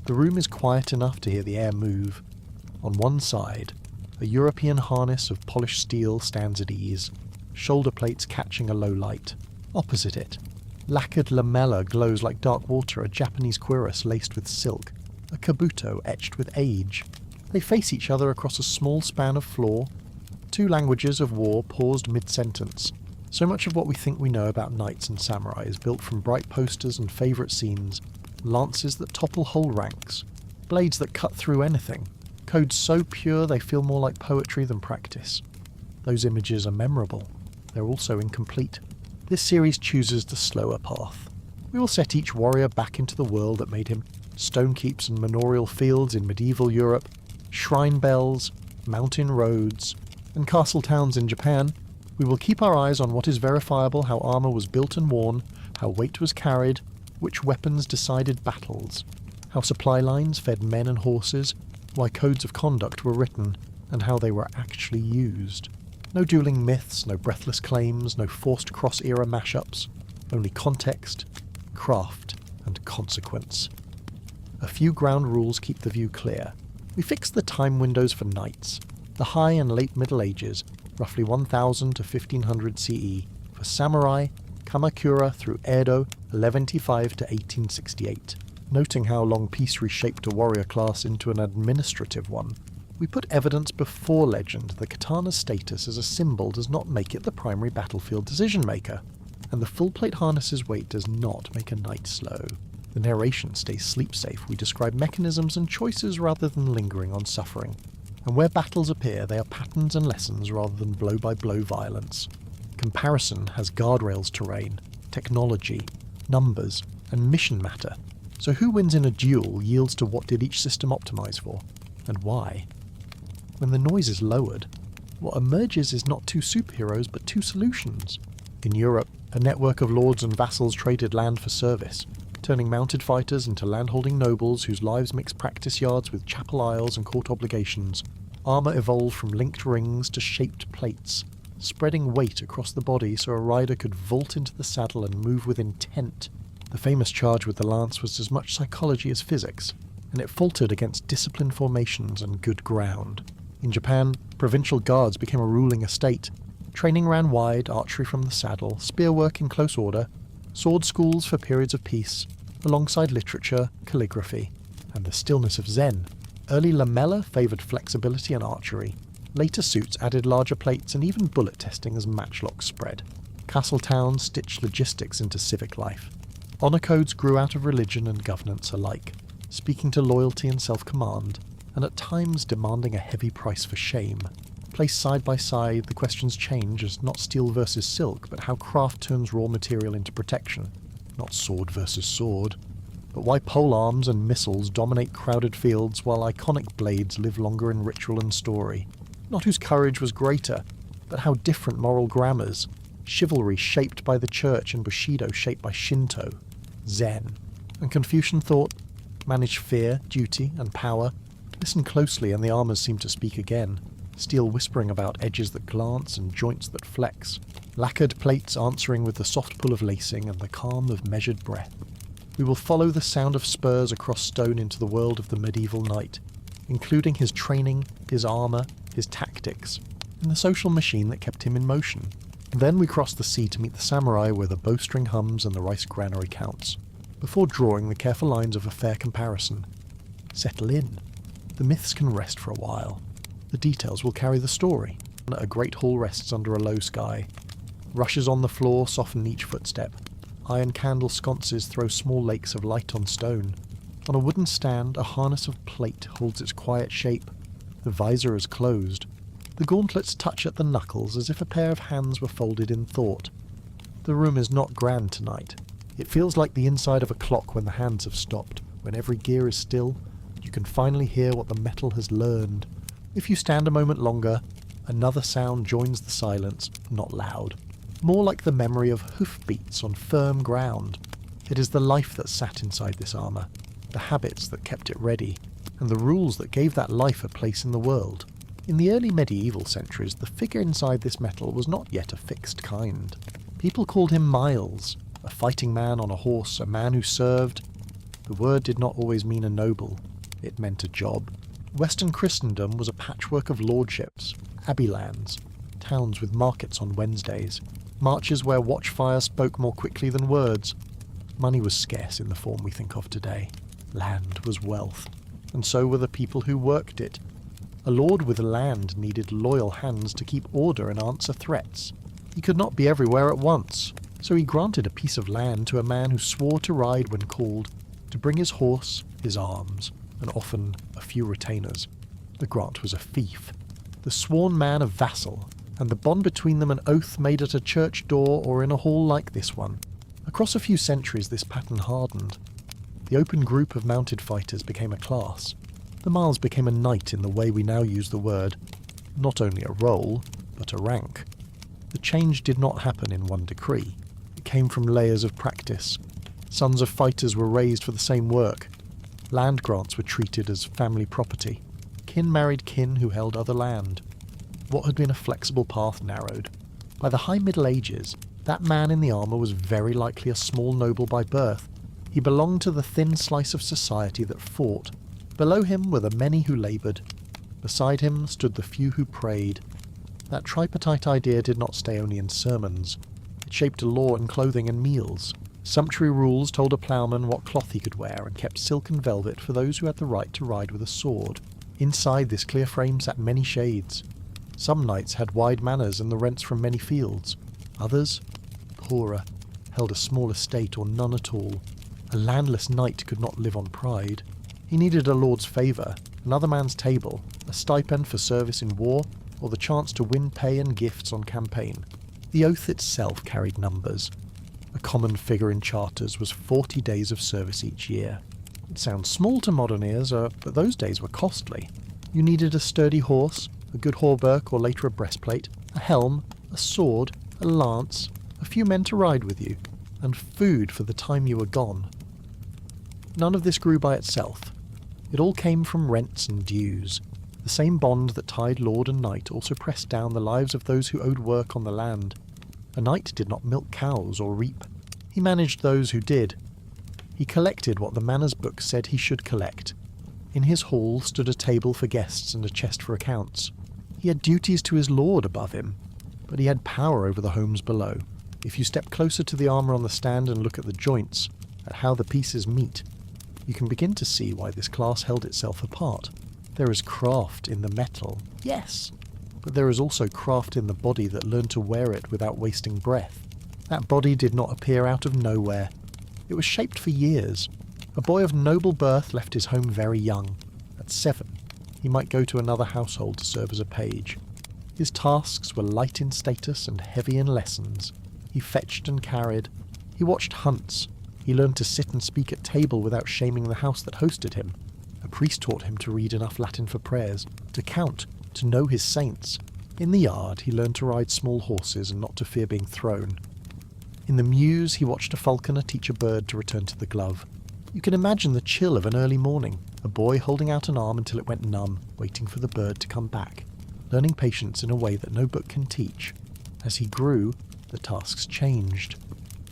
The room is quiet enough to hear the air move. On one side, a European harness of polished steel stands at ease, shoulder plates catching a low light. Opposite it, lacquered lamella glows like dark water, a Japanese cuirass laced with silk, a kabuto etched with age. They face each other across a small span of floor. Two languages of war paused mid-sentence. So much of what we think we know about knights and samurai is built from bright posters and favourite scenes, lances that topple whole ranks, blades that cut through anything, codes so pure they feel more like poetry than practice. Those images are memorable. They're also incomplete. This series chooses the slower path. We will set each warrior back into the world that made him: stone keeps and manorial fields in medieval Europe, shrine bells, mountain roads, and castle towns in Japan. We will keep our eyes on what is verifiable, how armour was built and worn, how weight was carried, which weapons decided battles, how supply lines fed men and horses, why codes of conduct were written, and how they were actually used. No dueling myths, no breathless claims, no forced cross-era mashups, only context, craft, and consequence. A few ground rules keep the view clear. We fix the time windows for knights, the High and Late Middle Ages, roughly 1000 to 1500 CE, for samurai, Kamakura through Edo, 1185 to 1868. Noting how long peace reshaped a warrior class into an administrative one, we put evidence before legend that katana's status as a symbol does not make it the primary battlefield decision-maker, and the full-plate harness's weight does not make a knight slow. The narration stays sleep-safe. We describe mechanisms and choices rather than lingering on suffering. And where battles appear, they are patterns and lessons rather than blow-by-blow violence. Comparison has guardrails terrain, technology, numbers, and mission matter. So who wins in a duel yields to what did each system optimize for, and why. When the noise is lowered, what emerges is not two superheroes but two solutions. In Europe, a network of lords and vassals traded land for service, turning mounted fighters into landholding nobles whose lives mixed practice yards with chapel aisles and court obligations. Armour evolved from linked rings to shaped plates, spreading weight across the body so a rider could vault into the saddle and move with intent. The famous charge with the lance was as much psychology as physics, and it faltered against disciplined formations and good ground. In Japan, provincial guards became a ruling estate. Training ran wide, archery from the saddle, spearwork in close order, sword schools for periods of peace, alongside literature, calligraphy, and the stillness of Zen. Early lamella favoured flexibility and archery. Later suits added larger plates and even bullet testing as matchlocks spread. Castle towns stitched logistics into civic life. Honour codes grew out of religion and governance alike, speaking to loyalty and self-command, and at times demanding a heavy price for shame. Placed side by side, the questions change as not steel versus silk, but how craft turns raw material into protection. Not sword versus sword, but why polearms and missiles dominate crowded fields while iconic blades live longer in ritual and story. Not whose courage was greater, but how different moral grammars. Chivalry shaped by the church and Bushido shaped by Shinto, Zen. And Confucian thought, manage fear, duty, and power. Listen closely and the armours seem to speak again. Steel whispering about edges that glance and joints that flex. Lacquered plates answering with the soft pull of lacing and the calm of measured breath. We will follow the sound of spurs across stone into the world of the medieval knight, including his training, his armour, his tactics, and the social machine that kept him in motion. Then we cross the sea to meet the samurai where the bowstring hums and the rice granary counts, before drawing the careful lines of a fair comparison. Settle in. The myths can rest for a while. The details will carry the story. A great hall rests under a low sky. Rushes on the floor soften each footstep. Iron candle sconces throw small lakes of light on stone. On a wooden stand, a harness of plate holds its quiet shape. The visor is closed. The gauntlets touch at the knuckles as if a pair of hands were folded in thought. The room is not grand tonight. It feels like the inside of a clock when the hands have stopped. When every gear is still, you can finally hear what the metal has learned. If you stand a moment longer, another sound joins the silence, not loud. More like the memory of hoofbeats on firm ground. It is the life that sat inside this armour, the habits that kept it ready, and the rules that gave that life a place in the world. In the early medieval centuries, the figure inside this metal was not yet a fixed kind. People called him Miles, a fighting man on a horse, a man who served. The word did not always mean a noble, it meant a job. Western Christendom was a patchwork of lordships, abbey lands, towns with markets on Wednesdays, marches where watchfire spoke more quickly than words. Money was scarce in the form we think of today. Land was wealth, and so were the people who worked it. A lord with land needed loyal hands to keep order and answer threats. He could not be everywhere at once, so he granted a piece of land to a man who swore to ride when called, to bring his horse, his arms, and often a few retainers. The grant was a fief, the sworn man a vassal, and the bond between them an oath made at a church door or in a hall like this one. Across a few centuries this pattern hardened. The open group of mounted fighters became a class. The Marls became a knight in the way we now use the word, not only a role, but a rank. The change did not happen in one decree. It came from layers of practice. Sons of fighters were raised for the same work. Land grants were treated as family property. Kin married kin who held other land. What had been a flexible path narrowed. By the high Middle Ages, that man in the armour was very likely a small noble by birth. He belonged to the thin slice of society that fought. Below him were the many who laboured. Beside him stood the few who prayed. That tripartite idea did not stay only in sermons. It shaped law and clothing and meals. Sumptuary rules told a ploughman what cloth he could wear and kept silk and velvet for those who had the right to ride with a sword. Inside this clear frame sat many shades. Some knights had wide manors and the rents from many fields. Others, poorer, held a small estate or none at all. A landless knight could not live on pride. He needed a lord's favour, another man's table, a stipend for service in war, or the chance to win pay and gifts on campaign. The oath itself carried numbers. A common figure in charters was 40 days of service each year. It sounds small to modern ears, but those days were costly. You needed a sturdy horse, a good hauberk or later a breastplate, a helm, a sword, a lance, a few men to ride with you, and food for the time you were gone. None of this grew by itself. It all came from rents and dues. The same bond that tied lord and knight also pressed down the lives of those who owed work on the land. A knight did not milk cows or reap. He managed those who did. He collected what the manners book said he should collect. In his hall stood a table for guests and a chest for accounts. He had duties to his lord above him, but he had power over the homes below. If you step closer to the armour on the stand and look at the joints, at how the pieces meet, you can begin to see why this class held itself apart. There is craft in the metal, yes, but there is also craft in the body that learned to wear it without wasting breath. That body did not appear out of nowhere. It was shaped for years. A boy of noble birth left his home very young. At 7, he might go to another household to serve as a page. His tasks were light in status and heavy in lessons. He fetched and carried. He watched hunts. He learned to sit and speak at table without shaming the house that hosted him. A priest taught him to read enough Latin for prayers, to count, to know his saints. In the yard, he learned to ride small horses and not to fear being thrown. In the mews, he watched a falconer teach a bird to return to the glove. You can imagine the chill of an early morning, a boy holding out an arm until it went numb, waiting for the bird to come back, learning patience in a way that no book can teach. As he grew, the tasks changed.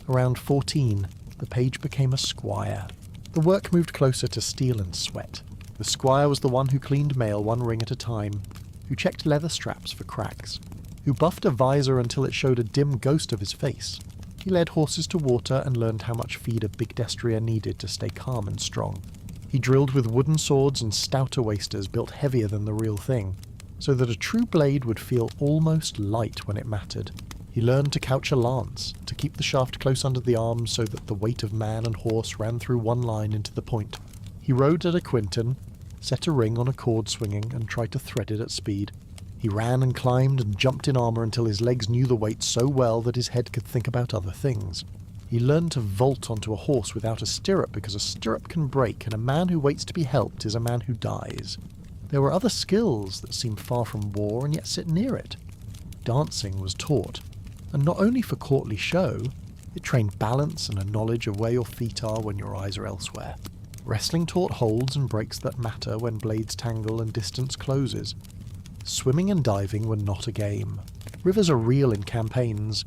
Around 14, the page became a squire. The work moved closer to steel and sweat. The squire was the one who cleaned mail one ring at a time, who checked leather straps for cracks, who buffed a visor until it showed a dim ghost of his face. He led horses to water and learned how much feed a big destrier needed to stay calm and strong. He drilled with wooden swords and stouter wasters built heavier than the real thing, so that a true blade would feel almost light when it mattered. He learned to couch a lance, to keep the shaft close under the arms so that the weight of man and horse ran through one line into the point. He rode at a quinton, set a ring on a cord swinging and tried to thread it at speed. He ran and climbed and jumped in armour until his legs knew the weight so well that his head could think about other things. He learned to vault onto a horse without a stirrup because a stirrup can break and a man who waits to be helped is a man who dies. There were other skills that seemed far from war and yet sit near it. Dancing was taught, and not only for courtly show, it trained balance and a knowledge of where your feet are when your eyes are elsewhere. Wrestling taught holds and breaks that matter when blades tangle and distance closes. Swimming and diving were not a game. Rivers are real in campaigns.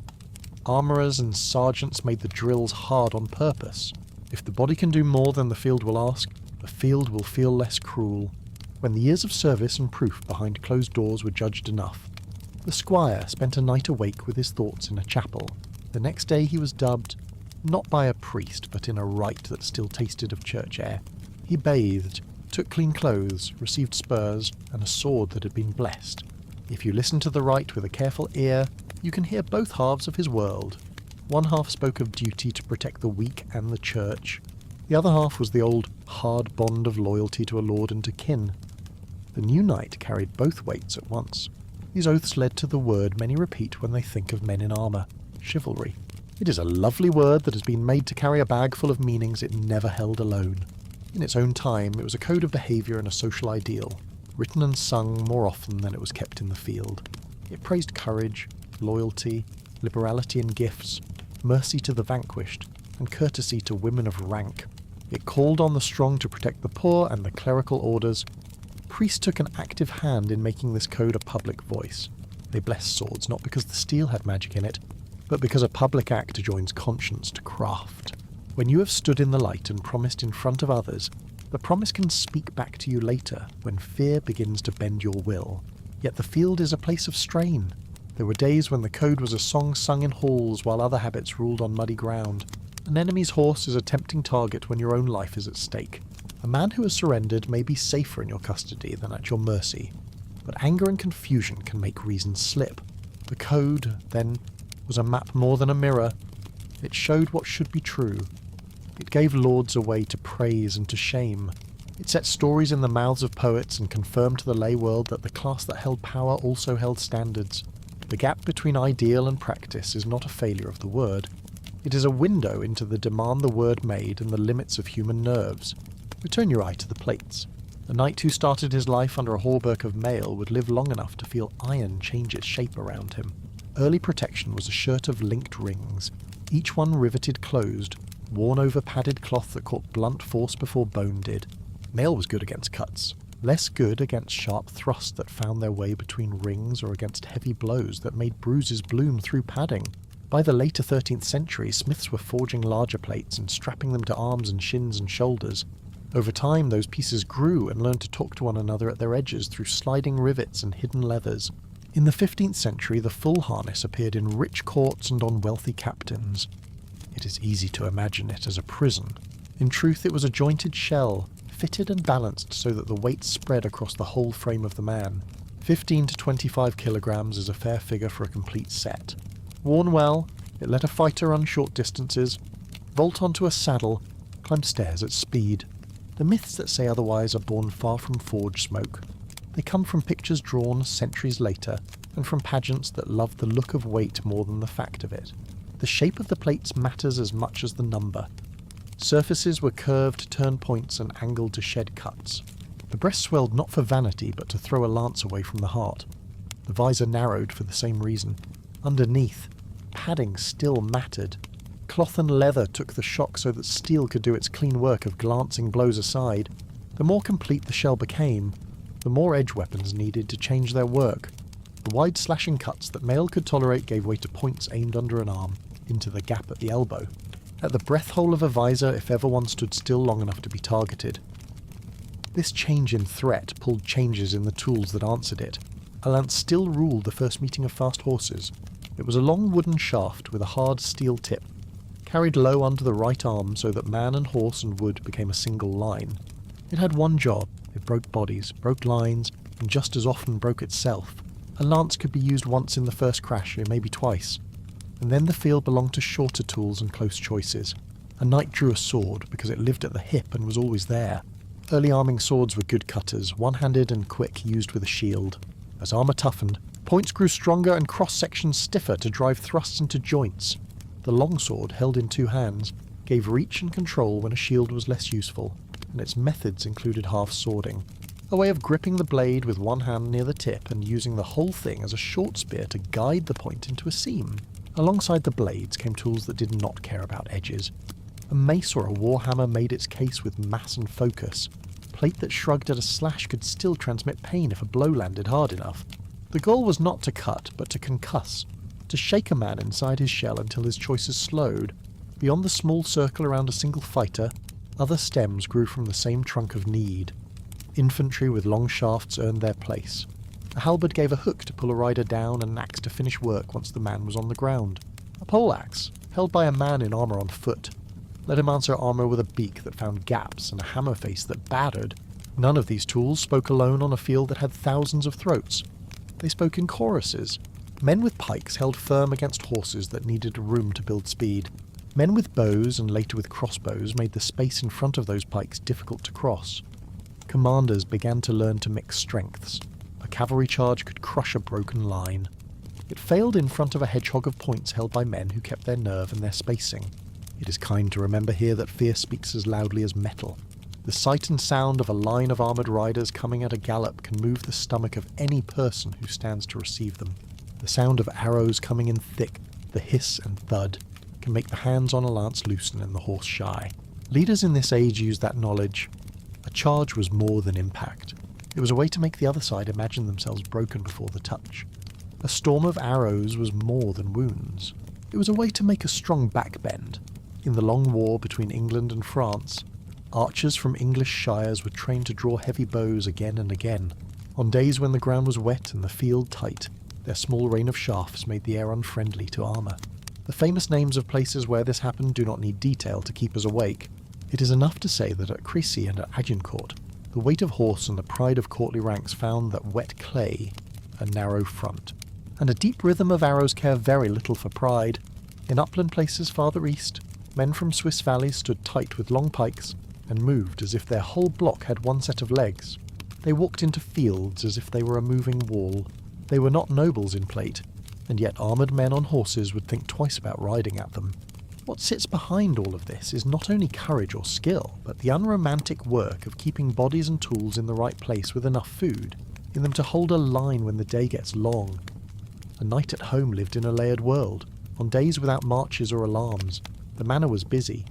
Armourers and sergeants made the drills hard on purpose. If the body can do more than the field will ask, the field will feel less cruel. When the years of service and proof behind closed doors were judged enough, the squire spent a night awake with his thoughts in a chapel. The next day he was dubbed, not by a priest, but in a rite that still tasted of church air. He bathed, took clean clothes, received spurs, and a sword that had been blessed. If you listen to the rite with a careful ear, you can hear both halves of his world. One half spoke of duty to protect the weak and the church. The other half was the old, hard bond of loyalty to a lord and to kin. The new knight carried both weights at once. These oaths led to the word many repeat when they think of men in armour: chivalry. It is a lovely word that has been made to carry a bag full of meanings it never held alone. In its own time, it was a code of behaviour and a social ideal, written and sung more often than it was kept in the field. It praised courage, loyalty, liberality in gifts, mercy to the vanquished, and courtesy to women of rank. It called on the strong to protect the poor and the clerical orders. Priests took an active hand in making this code a public voice. They blessed swords not because the steel had magic in it, but because a public act joins conscience to craft. When you have stood in the light and promised in front of others, the promise can speak back to you later when fear begins to bend your will. Yet the field is a place of strain. There were days when the code was a song sung in halls while other habits ruled on muddy ground. An enemy's horse is a tempting target when your own life is at stake. A man who has surrendered may be safer in your custody than at your mercy, but anger and confusion can make reason slip. The code, then, was a map more than a mirror. It showed what should be true. It gave lords a way to praise and to shame. It set stories in the mouths of poets and confirmed to the lay world that the class that held power also held standards. The gap between ideal and practice is not a failure of the word. It is a window into the demand the word made and the limits of human nerves. Return your eye to the plates. A knight who started his life under a hauberk of mail would live long enough to feel iron change its shape around him. Early protection was a shirt of linked rings, each one riveted closed, worn over padded cloth that caught blunt force before bone did. Mail was good against cuts, less good against sharp thrusts that found their way between rings or against heavy blows that made bruises bloom through padding. By the later 13th century, smiths were forging larger plates and strapping them to arms and shins and shoulders. Over time, those pieces grew and learned to talk to one another at their edges through sliding rivets and hidden leathers. In the 15th century, the full harness appeared in rich courts and on wealthy captains. It is easy to imagine it as a prison. In truth, it was a jointed shell, fitted and balanced so that the weight spread across the whole frame of the man. 15 to 25 kilograms is a fair figure for a complete set. Worn well, it let a fighter run short distances, vault onto a saddle, climb stairs at speed. The myths that say otherwise are born far from forge smoke. They come from pictures drawn centuries later, and from pageants that love the look of weight more than the fact of it. The shape of the plates matters as much as the number. Surfaces were curved to turn points and angled to shed cuts. The breast swelled not for vanity, but to throw a lance away from the heart. The visor narrowed for the same reason. Underneath, padding still mattered. Cloth and leather took the shock so that steel could do its clean work of glancing blows aside. The more complete the shell became, the more edge weapons needed to change their work. The wide slashing cuts that mail could tolerate gave way to points aimed under an arm, into the gap at the elbow. At the breath hole of a visor if ever one stood still long enough to be targeted. This change in threat pulled changes in the tools that answered it. A lance still ruled the first meeting of fast horses. It was a long wooden shaft with a hard steel tip, carried low under the right arm so that man and horse and wood became a single line. It had one job. It broke bodies, broke lines, and just as often broke itself. A lance could be used once in the first crash, or maybe twice. And then the field belonged to shorter tools and close choices. A knight drew a sword because it lived at the hip and was always there. Early arming swords were good cutters, one-handed and quick, used with a shield. As armour toughened, points grew stronger and cross-sections stiffer to drive thrusts into joints. The longsword, held in two hands, gave reach and control when a shield was less useful, and its methods included half-swording, a way of gripping the blade with one hand near the tip and using the whole thing as a short spear to guide the point into a seam. Alongside the blades came tools that did not care about edges. A mace or a warhammer made its case with mass and focus. Plate that shrugged at a slash could still transmit pain if a blow landed hard enough. The goal was not to cut, but to concuss, to shake a man inside his shell until his choices slowed. Beyond the small circle around a single fighter, other stems grew from the same trunk of need. Infantry with long shafts earned their place. A halberd gave a hook to pull a rider down and an axe to finish work once the man was on the ground. A poleaxe, held by a man in armour on foot, let him answer armour with a beak that found gaps and a hammer face that battered. None of these tools spoke alone on a field that had thousands of throats. They spoke in choruses. Men with pikes held firm against horses that needed room to build speed. Men with bows and later with crossbows made the space in front of those pikes difficult to cross. Commanders began to learn to mix strengths. A cavalry charge could crush a broken line. It failed in front of a hedgehog of points held by men who kept their nerve and their spacing. It is kind to remember here that fear speaks as loudly as metal. The sight and sound of a line of armoured riders coming at a gallop can move the stomach of any person who stands to receive them. The sound of arrows coming in thick, the hiss and thud, can make the hands on a lance loosen and the horse shy. Leaders in this age used that knowledge. A charge was more than impact. It was a way to make the other side imagine themselves broken before the touch. A storm of arrows was more than wounds. It was a way to make a strong backbend. In the long war between England and France, archers from English shires were trained to draw heavy bows again and again. On days when the ground was wet and the field tight, their small rain of shafts made the air unfriendly to armour. The famous names of places where this happened do not need detail to keep us awake. It is enough to say that at Crécy and at Agincourt, the weight of horse and the pride of courtly ranks found that wet clay a narrow front. And a deep rhythm of arrows care very little for pride. In upland places farther east, men from Swiss valleys stood tight with long pikes and moved as if their whole block had one set of legs. They walked into fields as if they were a moving wall. They were not nobles in plate, and yet armoured men on horses would think twice about riding at them. What sits behind all of this is not only courage or skill, but the unromantic work of keeping bodies and tools in the right place with enough food, in them to hold a line when the day gets long. A knight at home lived in a layered world. On days without marches or alarms, the manor was busy.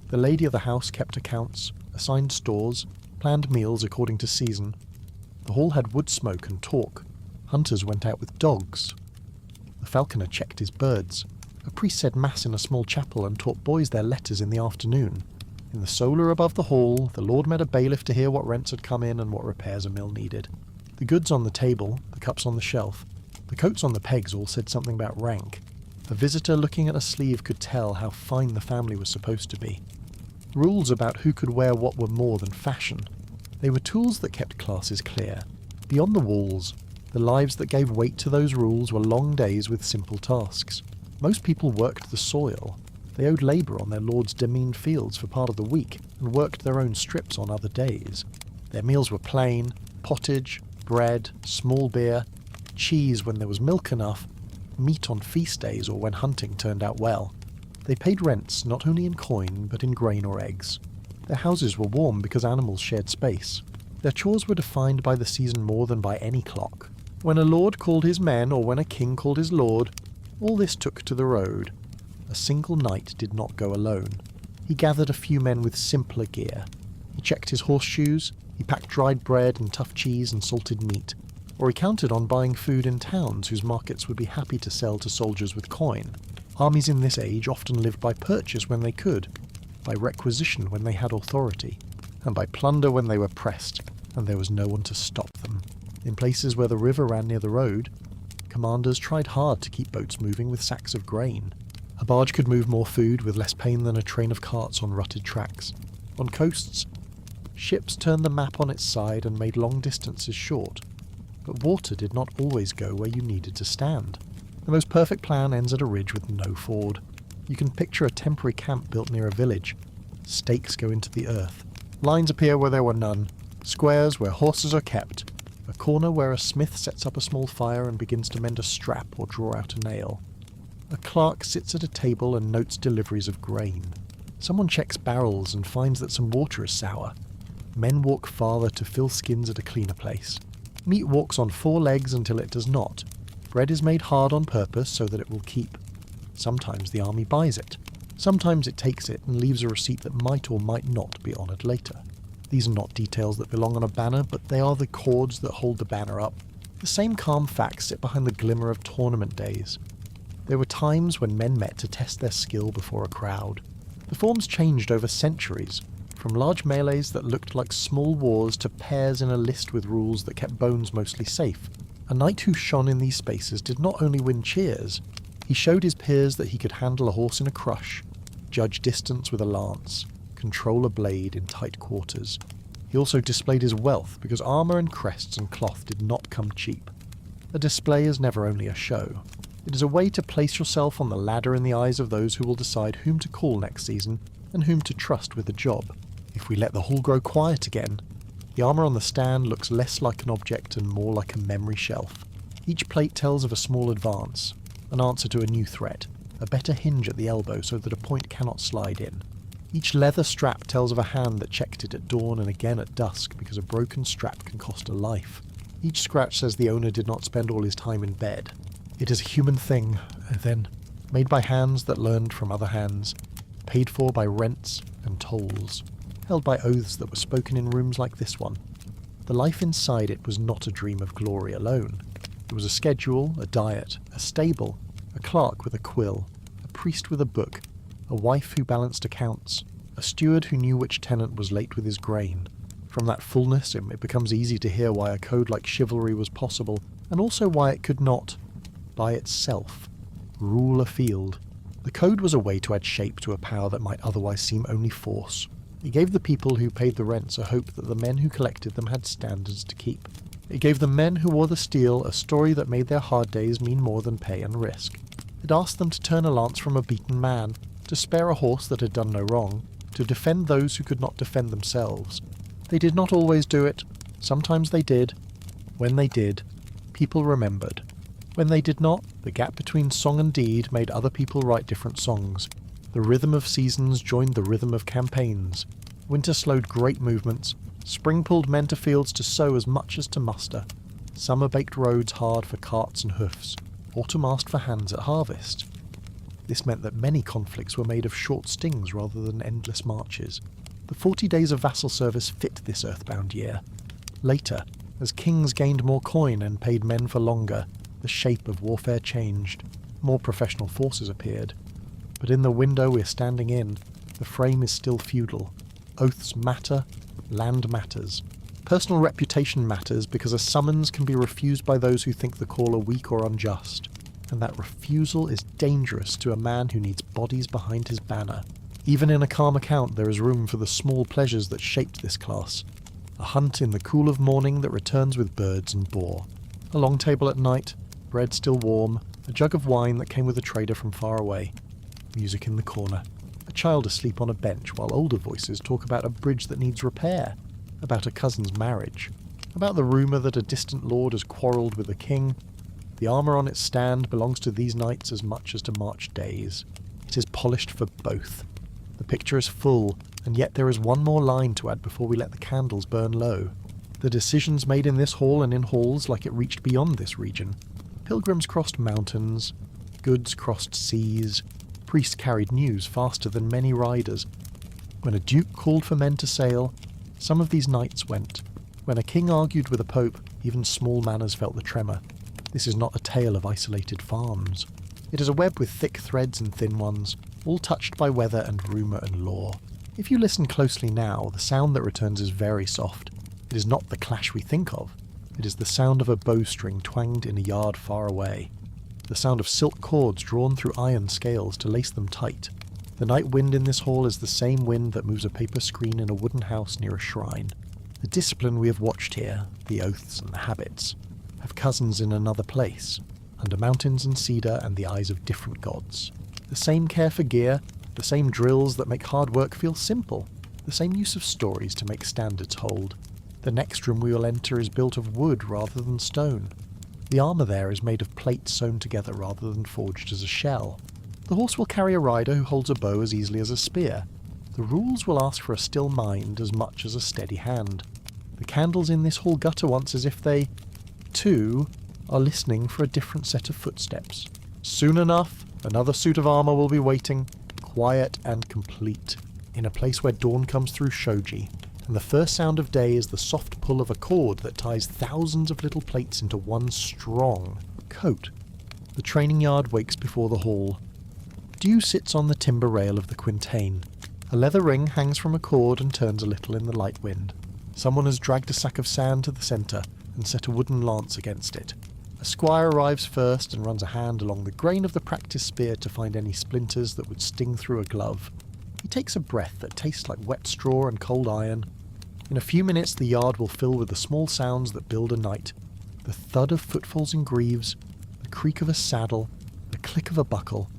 The lady of the house kept accounts, assigned stores, planned meals according to season. The hall had wood smoke and talk. Hunters went out with dogs. The falconer checked his birds. A priest said mass in a small chapel and taught boys their letters in the afternoon. In the solar above the hall, the lord met a bailiff to hear what rents had come in and what repairs a mill needed. The goods on the table, the cups on the shelf, the coats on the pegs all said something about rank. A visitor looking at a sleeve could tell how fine the family was supposed to be. Rules about who could wear what were more than fashion. They were tools that kept classes clear. Beyond the walls, the lives that gave weight to those rules were long days with simple tasks. Most people worked the soil. They owed labour on their lord's demeaned fields for part of the week and worked their own strips on other days. Their meals were plain, pottage, bread, small beer, cheese when there was milk enough, meat on feast days or when hunting turned out well. They paid rents not only in coin but in grain or eggs. Their houses were warm because animals shared space. Their chores were defined by the season more than by any clock. When a lord called his men or when a king called his lord, all this took to the road. A single knight did not go alone. He gathered a few men with simpler gear. He checked his horseshoes, he packed dried bread and tough cheese and salted meat, or he counted on buying food in towns whose markets would be happy to sell to soldiers with coin. Armies in this age often lived by purchase when they could, by requisition when they had authority, and by plunder when they were pressed, and there was no one to stop them. In places where the river ran near the road, commanders tried hard to keep boats moving with sacks of grain. A barge could move more food with less pain than a train of carts on rutted tracks. On coasts, ships turned the map on its side and made long distances short. But water did not always go where you needed to stand. The most perfect plan ends at a ridge with no ford. You can picture a temporary camp built near a village. Stakes go into the earth. Lines appear where there were none. Squares where horses are kept. A corner where a smith sets up a small fire and begins to mend a strap or draw out a nail. A clerk sits at a table and notes deliveries of grain. Someone checks barrels and finds that some water is sour. Men walk farther to fill skins at a cleaner place. Meat walks on 4 legs until it does not. Bread is made hard on purpose so that it will keep. Sometimes the army buys it. Sometimes it takes it and leaves a receipt that might or might not be honoured later. These are not details that belong on a banner, but they are the cords that hold the banner up. The same calm facts sit behind the glimmer of tournament days. There were times when men met to test their skill before a crowd. The forms changed over centuries, from large melees that looked like small wars to pairs in a list with rules that kept bones mostly safe. A knight who shone in these spaces did not only win cheers, he showed his peers that he could handle a horse in a crush, judge distance with a lance, control a blade in tight quarters. He also displayed his wealth because armour and crests and cloth did not come cheap. A display is never only a show. It is a way to place yourself on the ladder in the eyes of those who will decide whom to call next season and whom to trust with the job. If we let the hall grow quiet again, the armour on the stand looks less like an object and more like a memory shelf. Each plate tells of a small advance, an answer to a new threat, a better hinge at the elbow so that a point cannot slide in. Each leather strap tells of a hand that checked it at dawn and again at dusk because a broken strap can cost a life. Each scratch says the owner did not spend all his time in bed. It is a human thing, then, made by hands that learned from other hands, paid for by rents and tolls, held by oaths that were spoken in rooms like this one. The life inside it was not a dream of glory alone. It was a schedule, a diet, a stable, a clerk with a quill, a priest with a book, a wife who balanced accounts, a steward who knew which tenant was late with his grain. From that fullness it becomes easy to hear why a code like chivalry was possible, and also why it could not, by itself, rule a field. The code was a way to add shape to a power that might otherwise seem only force. It gave the people who paid the rents a hope that the men who collected them had standards to keep. It gave the men who wore the steel a story that made their hard days mean more than pay and risk. It asked them to turn a lance from a beaten man, to spare a horse that had done no wrong, to defend those who could not defend themselves. They did not always do it. Sometimes they did. When they did, people remembered. When they did not, the gap between song and deed made other people write different songs. The rhythm of seasons joined the rhythm of campaigns. Winter slowed great movements. Spring pulled men to fields to sow as much as to muster. Summer baked roads hard for carts and hoofs. Autumn asked for hands at harvest. This meant that many conflicts were made of short stings rather than endless marches. The 40 days of vassal service fit this earthbound year. Later, as kings gained more coin and paid men for longer, the shape of warfare changed. More professional forces appeared. But in the window we're standing in, the frame is still feudal. Oaths matter, land matters. Personal reputation matters because a summons can be refused by those who think the caller weak or unjust. And that refusal is dangerous to a man who needs bodies behind his banner. Even in a calm account there is room for the small pleasures that shaped this class. A hunt in the cool of morning that returns with birds and boar. A long table at night, bread still warm, a jug of wine that came with a trader from far away. Music in the corner. A child asleep on a bench while older voices talk about a bridge that needs repair. About a cousin's marriage. About the rumour that a distant lord has quarrelled with the king. The armour on its stand belongs to these nights as much as to March days. It is polished for both. The picture is full, and yet there is one more line to add before we let the candles burn low. The decisions made in this hall and in halls like it reached beyond this region. Pilgrims crossed mountains, goods crossed seas, priests carried news faster than many riders. When a duke called for men to sail, some of these knights went. When a king argued with a pope, even small manors felt the tremor. This is not a tale of isolated farms. It is a web with thick threads and thin ones, all touched by weather and rumour and lore. If you listen closely now, the sound that returns is very soft. It is not the clash we think of. It is the sound of a bowstring twanged in a yard far away. The sound of silk cords drawn through iron scales to lace them tight. The night wind in this hall is the same wind that moves a paper screen in a wooden house near a shrine. The discipline we have watched here, the oaths and the habits, have cousins in another place, under mountains and cedar and the eyes of different gods. The same care for gear, the same drills that make hard work feel simple, the same use of stories to make standards hold. The next room we will enter is built of wood rather than stone. The armour there is made of plates sewn together rather than forged as a shell. The horse will carry a rider who holds a bow as easily as a spear. The rules will ask for a still mind as much as a steady hand. The candles in this hall gutter once as if they, too, are listening for a different set of footsteps. Soon enough, another suit of armour will be waiting, quiet and complete, in a place where dawn comes through shoji, and the first sound of day is the soft pull of a cord that ties thousands of little plates into one strong coat. The training yard wakes before the hall. Dew sits on the timber rail of the quintain. A leather ring hangs from a cord and turns a little in the light wind. Someone has dragged a sack of sand to the centre and set a wooden lance against it. A squire arrives first and runs a hand along the grain of the practice spear to find any splinters that would sting through a glove. He takes a breath that tastes like wet straw and cold iron. In a few minutes the yard will fill with the small sounds that build a night. The thud of footfalls in greaves, the creak of a saddle, the click of a buckle,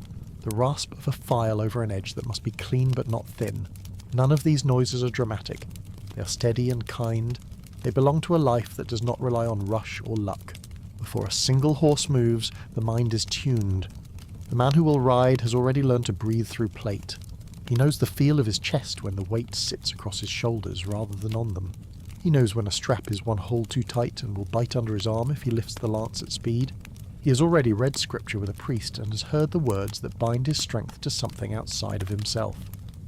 the rasp of a file over an edge that must be clean but not thin. None of these noises are dramatic. They are steady and kind. They belong to a life that does not rely on rush or luck. Before a single horse moves, the mind is tuned. The man who will ride has already learned to breathe through plate. He knows the feel of his chest when the weight sits across his shoulders rather than on them. He knows when a strap is one hole too tight and will bite under his arm if he lifts the lance at speed. He has already read scripture with a priest and has heard the words that bind his strength to something outside of himself.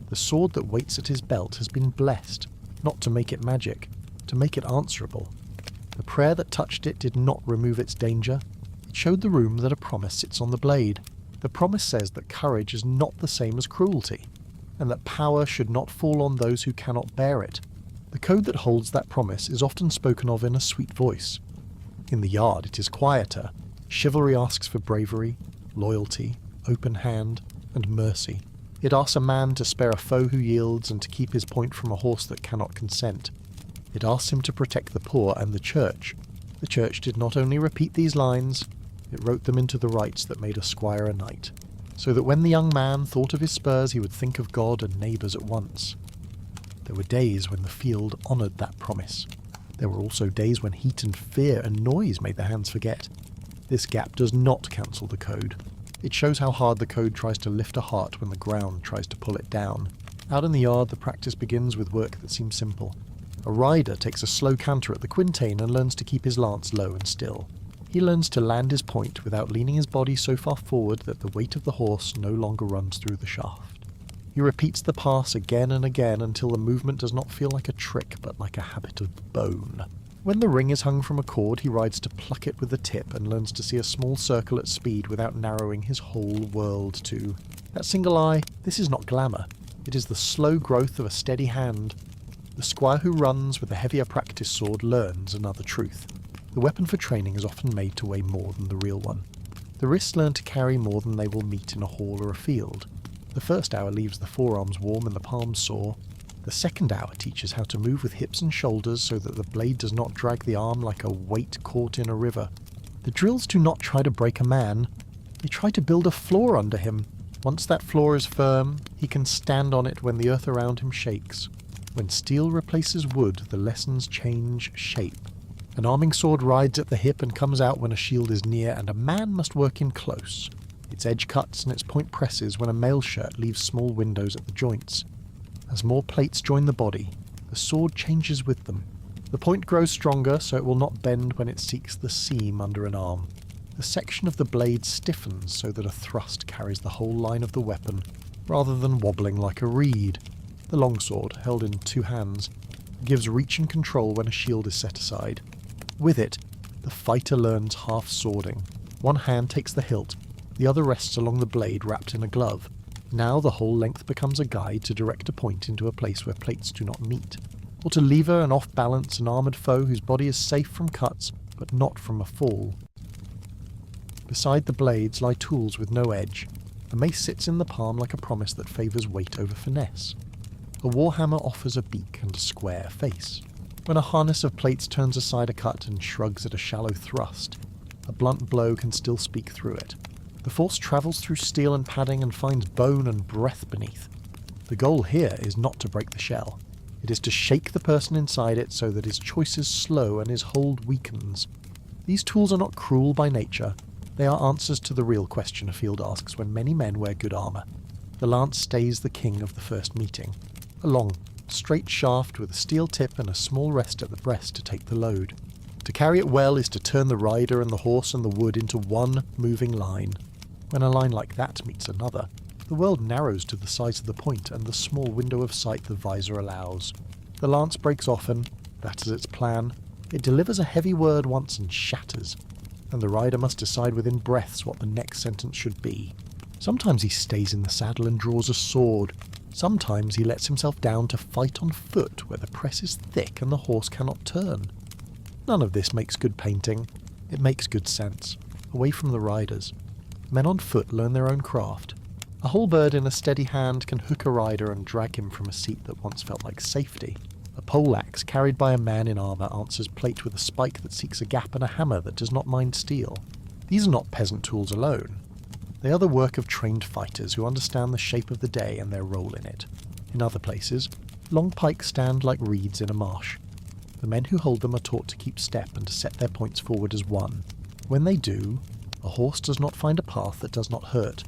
The sword that waits at his belt has been blessed, not to make it magic, to make it answerable. The prayer that touched it did not remove its danger. It showed the room that a promise sits on the blade. The promise says that courage is not the same as cruelty, and that power should not fall on those who cannot bear it. The code that holds that promise is often spoken of in a sweet voice. In the yard it is quieter. Chivalry asks for bravery, loyalty, open hand, and mercy. It asks a man to spare a foe who yields and to keep his point from a horse that cannot consent. It asks him to protect the poor and the church. The church did not only repeat these lines, it wrote them into the rites that made a squire a knight, so that when the young man thought of his spurs he would think of God and neighbours at once. There were days when the field honoured that promise. There were also days when heat and fear and noise made the hands forget. This gap does not cancel the code. It shows how hard the code tries to lift a heart when the ground tries to pull it down. Out in the yard the practice begins with work that seems simple. A rider takes a slow canter at the quintain and learns to keep his lance low and still. He learns to land his point without leaning his body so far forward that the weight of the horse no longer runs through the shaft. He repeats the pass again and again until the movement does not feel like a trick but like a habit of bone. When the ring is hung from a cord, he rides to pluck it with the tip and learns to see a small circle at speed without narrowing his whole world to that single eye. This is not glamour. It is the slow growth of a steady hand. The squire who runs with a heavier practice sword learns another truth. The weapon for training is often made to weigh more than the real one. The wrists learn to carry more than they will meet in a hall or a field. The first hour leaves the forearms warm and the palms sore. The second hour teaches how to move with hips and shoulders so that the blade does not drag the arm like a weight caught in a river. The drills do not try to break a man. They try to build a floor under him. Once that floor is firm, he can stand on it when the earth around him shakes. When steel replaces wood, the lessons change shape. An arming sword rides at the hip and comes out when a shield is near, and a man must work in close. Its edge cuts and its point presses when a mail shirt leaves small windows at the joints. As more plates join the body, the sword changes with them. The point grows stronger so it will not bend when it seeks the seam under an arm. The section of the blade stiffens so that a thrust carries the whole line of the weapon, rather than wobbling like a reed. The longsword, held in two hands, gives reach and control when a shield is set aside. With it, the fighter learns half-swording. One hand takes the hilt, the other rests along the blade wrapped in a glove. Now the whole length becomes a guide to direct a point into a place where plates do not meet, or to lever and off-balance an armoured foe whose body is safe from cuts, but not from a fall. Beside the blades lie tools with no edge. A mace sits in the palm like a promise that favours weight over finesse. A warhammer offers a beak and a square face. When a harness of plates turns aside a cut and shrugs at a shallow thrust, a blunt blow can still speak through it. The force travels through steel and padding and finds bone and breath beneath. The goal here is not to break the shell. It is to shake the person inside it so that his choice is slow and his hold weakens. These tools are not cruel by nature. They are answers to the real question a field asks when many men wear good armour. The lance stays the king of the first meeting. A long, straight shaft with a steel tip and a small rest at the breast to take the load. To carry it well is to turn the rider and the horse and the wood into one moving line. When a line like that meets another, the world narrows to the size of the point and the small window of sight the visor allows. The lance breaks often, that is its plan. It delivers a heavy word once and shatters, and the rider must decide within breaths what the next sentence should be. Sometimes he stays in the saddle and draws a sword. Sometimes he lets himself down to fight on foot where the press is thick and the horse cannot turn. None of this makes good painting. It makes good sense. Away from the riders. Men on foot learn their own craft. A halberd in a steady hand can hook a rider and drag him from a seat that once felt like safety. A poleaxe carried by a man in armour answers plate with a spike that seeks a gap and a hammer that does not mind steel. These are not peasant tools alone. They are the work of trained fighters who understand the shape of the day and their role in it. In other places, long pikes stand like reeds in a marsh. The men who hold them are taught to keep step and to set their points forward as one. When they do, a horse does not find a path that does not hurt.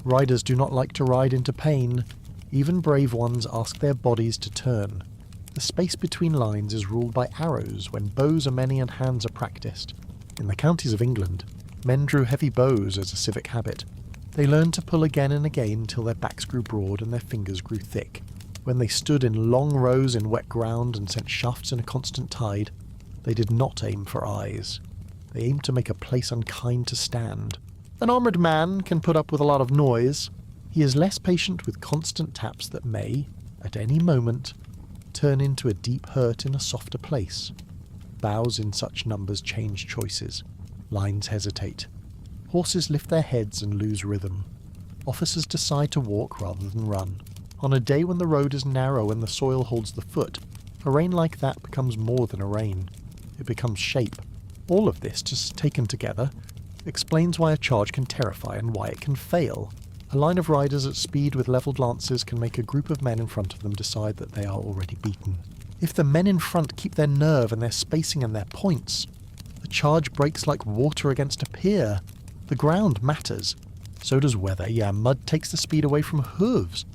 Riders do not like to ride into pain. Even brave ones ask their bodies to turn. The space between lines is ruled by arrows when bows are many and hands are practised. In the counties of England, men drew heavy bows as a civic habit. They learned to pull again and again till their backs grew broad and their fingers grew thick. When they stood in long rows in wet ground and sent shafts in a constant tide, they did not aim for eyes. They aimed to make a place unkind to stand. An armoured man can put up with a lot of noise. He is less patient with constant taps that may, at any moment, turn into a deep hurt in a softer place. Bows in such numbers change choices. Lines hesitate. Horses lift their heads and lose rhythm. Officers decide to walk rather than run. On a day when the road is narrow and the soil holds the foot, a rein like that becomes more than a rein. It becomes shape. All of this, just taken together, explains why a charge can terrify and why it can fail. A line of riders at speed with levelled lances can make a group of men in front of them decide that they are already beaten. If the men in front keep their nerve and their spacing and their points, the charge breaks like water against a pier. The ground matters. So does weather. Yeah, mud takes the speed away from hooves.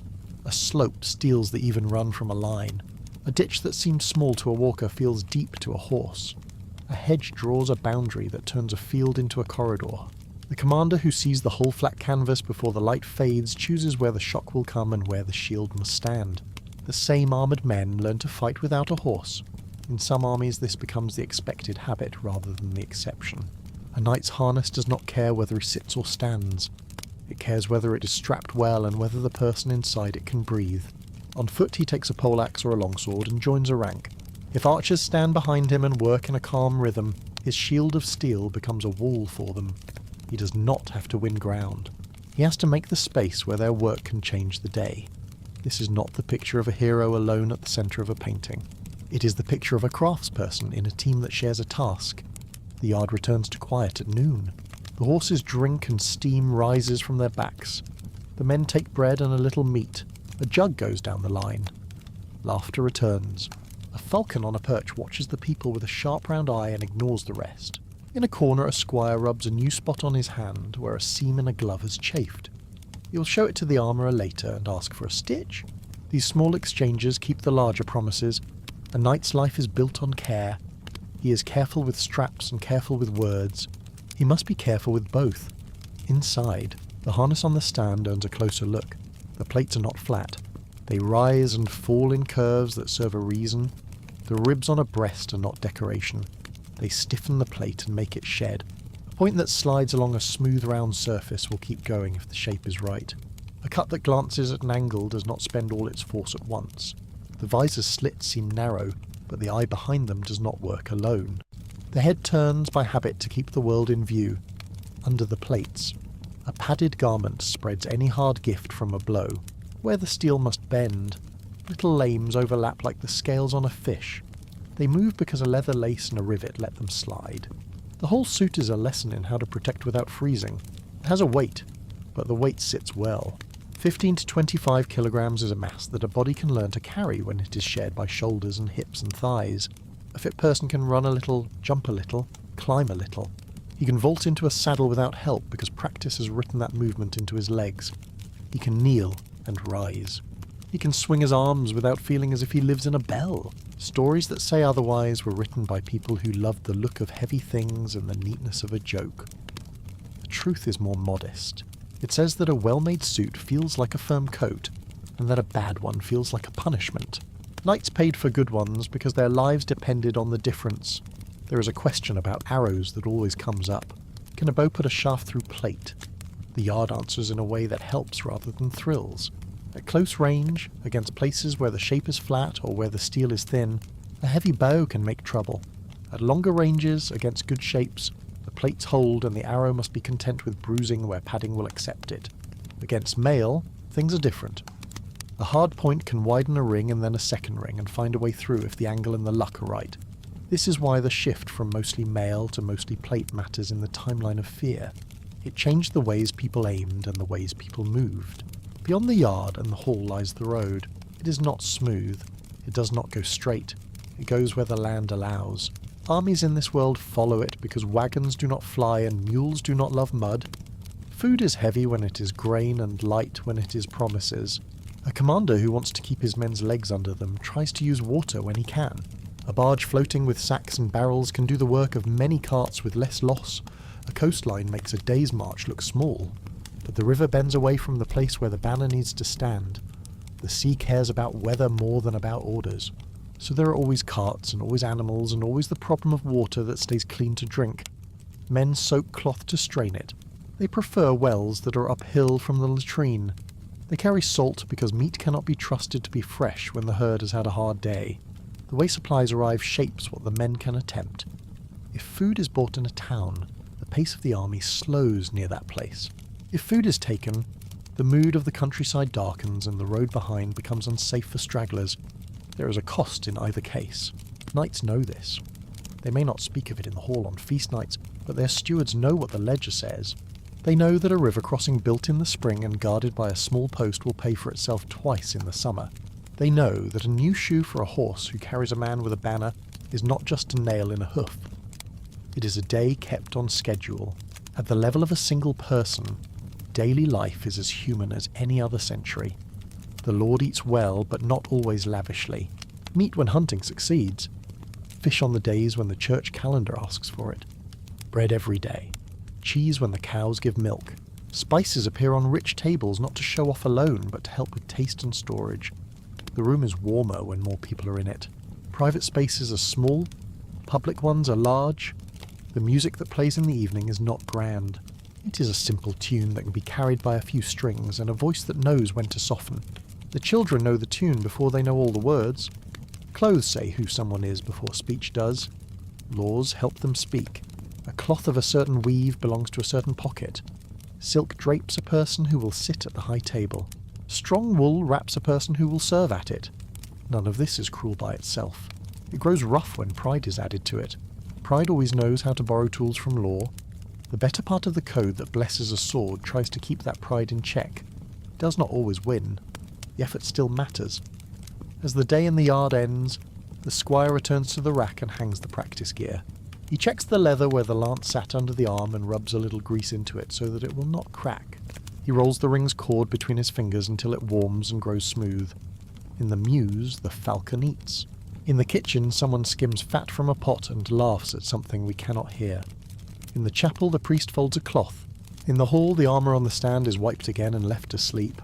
A slope steals the even run from a line. A ditch that seems small to a walker feels deep to a horse. A hedge draws a boundary that turns a field into a corridor. The commander who sees the whole flat canvas before the light fades chooses where the shock will come and where the shield must stand. The same armoured men learn to fight without a horse. In some armies this becomes the expected habit rather than the exception. A knight's harness does not care whether he sits or stands. It cares whether it is strapped well and whether the person inside it can breathe. On foot he takes a poleaxe or a longsword and joins a rank. If archers stand behind him and work in a calm rhythm, his shield of steel becomes a wall for them. He does not have to win ground. He has to make the space where their work can change the day. This is not the picture of a hero alone at the centre of a painting. It is the picture of a craftsperson in a team that shares a task. The yard returns to quiet at noon. The horses drink and steam rises from their backs. The men take bread and a little meat. A jug goes down the line. Laughter returns. A falcon on a perch watches the people with a sharp round eye and ignores the rest. In a corner a squire rubs a new spot on his hand where a seam in a glove has chafed. He will show it to the armourer later and ask for a stitch. These small exchanges keep the larger promises. A knight's life is built on care. He is careful with straps and careful with words. He must be careful with both. Inside, the harness on the stand earns a closer look. The plates are not flat. They rise and fall in curves that serve a reason. The ribs on a breast are not decoration. They stiffen the plate and make it shed. A point that slides along a smooth round surface will keep going if the shape is right. A cut that glances at an angle does not spend all its force at once. The visor's slits seem narrow, but the eye behind them does not work alone. The head turns by habit to keep the world in view. Under the plates, a padded garment spreads any hard gift from a blow. Where the steel must bend, little lames overlap like the scales on a fish. They move because a leather lace and a rivet let them slide. The whole suit is a lesson in how to protect without freezing. It has a weight, but the weight sits well. 15 to 25 kilograms is a mass that a body can learn to carry when it is shared by shoulders and hips and thighs. A fit person can run a little, jump a little, climb a little. He can vault into a saddle without help because practice has written that movement into his legs. He can kneel and rise. He can swing his arms without feeling as if he lives in a bell. Stories that say otherwise were written by people who loved the look of heavy things and the neatness of a joke. The truth is more modest. It says that a well-made suit feels like a firm coat, and that a bad one feels like a punishment. Knights paid for good ones because their lives depended on the difference. There is a question about arrows that always comes up. Can a bow put a shaft through plate? The yard answers in a way that helps rather than thrills. At close range, against places where the shape is flat or where the steel is thin, a heavy bow can make trouble. At longer ranges, against good shapes, the plates hold and the arrow must be content with bruising where padding will accept it. Against mail, things are different. A hard point can widen a ring and then a second ring and find a way through if the angle and the luck are right. This is why the shift from mostly mail to mostly plate matters in the timeline of fear. It changed the ways people aimed and the ways people moved. Beyond the yard and the hall lies the road. It is not smooth. It does not go straight. It goes where the land allows. Armies in this world follow it because wagons do not fly and mules do not love mud. Food is heavy when it is grain and light when it is promises. A commander who wants to keep his men's legs under them tries to use water when he can. A barge floating with sacks and barrels can do the work of many carts with less loss. A coastline makes a day's march look small. But the river bends away from the place where the banner needs to stand. The sea cares about weather more than about orders. So there are always carts and always animals and always the problem of water that stays clean to drink. Men soak cloth to strain it. They prefer wells that are uphill from the latrine. They carry salt because meat cannot be trusted to be fresh when the herd has had a hard day. The way supplies arrive shapes what the men can attempt. If food is bought in a town, the pace of the army slows near that place. If food is taken, the mood of the countryside darkens and the road behind becomes unsafe for stragglers. There is a cost in either case. Knights know this. They may not speak of it in the hall on feast nights, but their stewards know what the ledger says. They know that a river crossing built in the spring and guarded by a small post will pay for itself twice in the summer. They know that a new shoe for a horse who carries a man with a banner is not just a nail in a hoof. It is a day kept on schedule. At the level of a single person, daily life is as human as any other century. The Lord eats well, but not always lavishly. Meat when hunting succeeds. Fish on the days when the church calendar asks for it. Bread every day. Cheese when the cows give milk. Spices appear on rich tables not to show off alone, but to help with taste and storage. The room is warmer when more people are in it. Private spaces are small. Public ones are large. The music that plays in the evening is not grand. It is a simple tune that can be carried by a few strings and a voice that knows when to soften. The children know the tune before they know all the words. Clothes say who someone is before speech does. Laws help them speak. A cloth of a certain weave belongs to a certain pocket. Silk drapes a person who will sit at the high table. Strong wool wraps a person who will serve at it. None of this is cruel by itself. It grows rough when pride is added to it. Pride always knows how to borrow tools from law. The better part of the code that blesses a sword tries to keep that pride in check. It does not always win. The effort still matters. As the day in the yard ends, the squire returns to the rack and hangs the practice gear. He checks the leather where the lance sat under the arm and rubs a little grease into it so that it will not crack. He rolls the ring's cord between his fingers until it warms and grows smooth. In the mews, the falcon eats. In the kitchen, someone skims fat from a pot and laughs at something we cannot hear. In the chapel, the priest folds a cloth. In the hall, the armour on the stand is wiped again and left to sleep.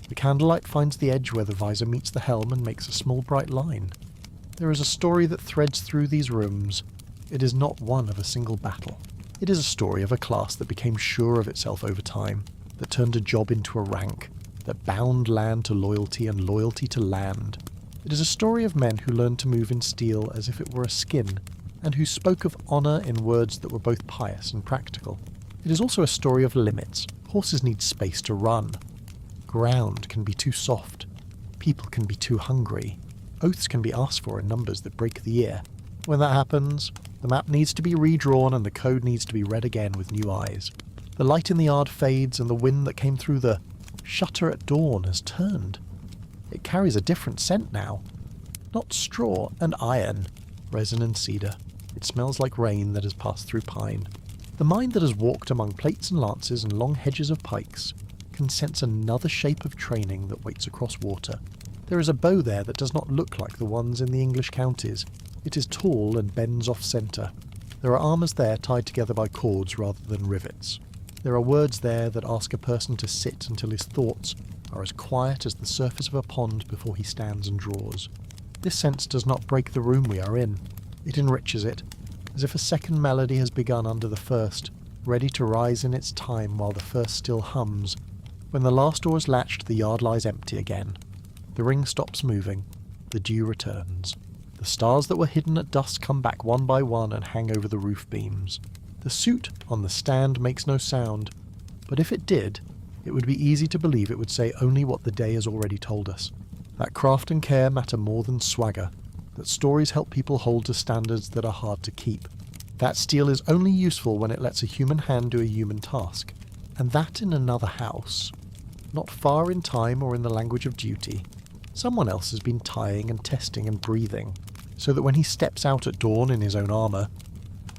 The candlelight finds the edge where the visor meets the helm and makes a small bright line. There is a story that threads through these rooms. It is not one of a single battle. It is a story of a class that became sure of itself over time, that turned a job into a rank, that bound land to loyalty and loyalty to land. It is a story of men who learned to move in steel as if it were a skin, and who spoke of honour in words that were both pious and practical. It is also a story of limits. Horses need space to run. Ground can be too soft. People can be too hungry. Oaths can be asked for in numbers that break the ear. When that happens, the map needs to be redrawn and the code needs to be read again with new eyes. The light in the yard fades and the wind that came through the shutter at dawn has turned. It carries a different scent now. Not straw and iron, resin and cedar. It smells like rain that has passed through pine. The mind that has walked among plates and lances and long hedges of pikes can sense another shape of training that waits across water. There is a bow there that does not look like the ones in the English counties. It is tall and bends off-centre. There are armours there tied together by cords rather than rivets. There are words there that ask a person to sit until his thoughts are as quiet as the surface of a pond before he stands and draws. This sense does not break the room we are in. It enriches it, as if a second melody has begun under the first, ready to rise in its time while the first still hums. When the last door is latched, the yard lies empty again. The ring stops moving. The dew returns. The stars that were hidden at dusk come back one by one and hang over the roof beams. The suit on the stand makes no sound, but if it did, it would be easy to believe it would say only what the day has already told us. That craft and care matter more than swagger, that stories help people hold to standards that are hard to keep. That steel is only useful when it lets a human hand do a human task, and that in another house. Not far in time or in the language of duty, someone else has been tying and testing and breathing, so that when he steps out at dawn in his own armour,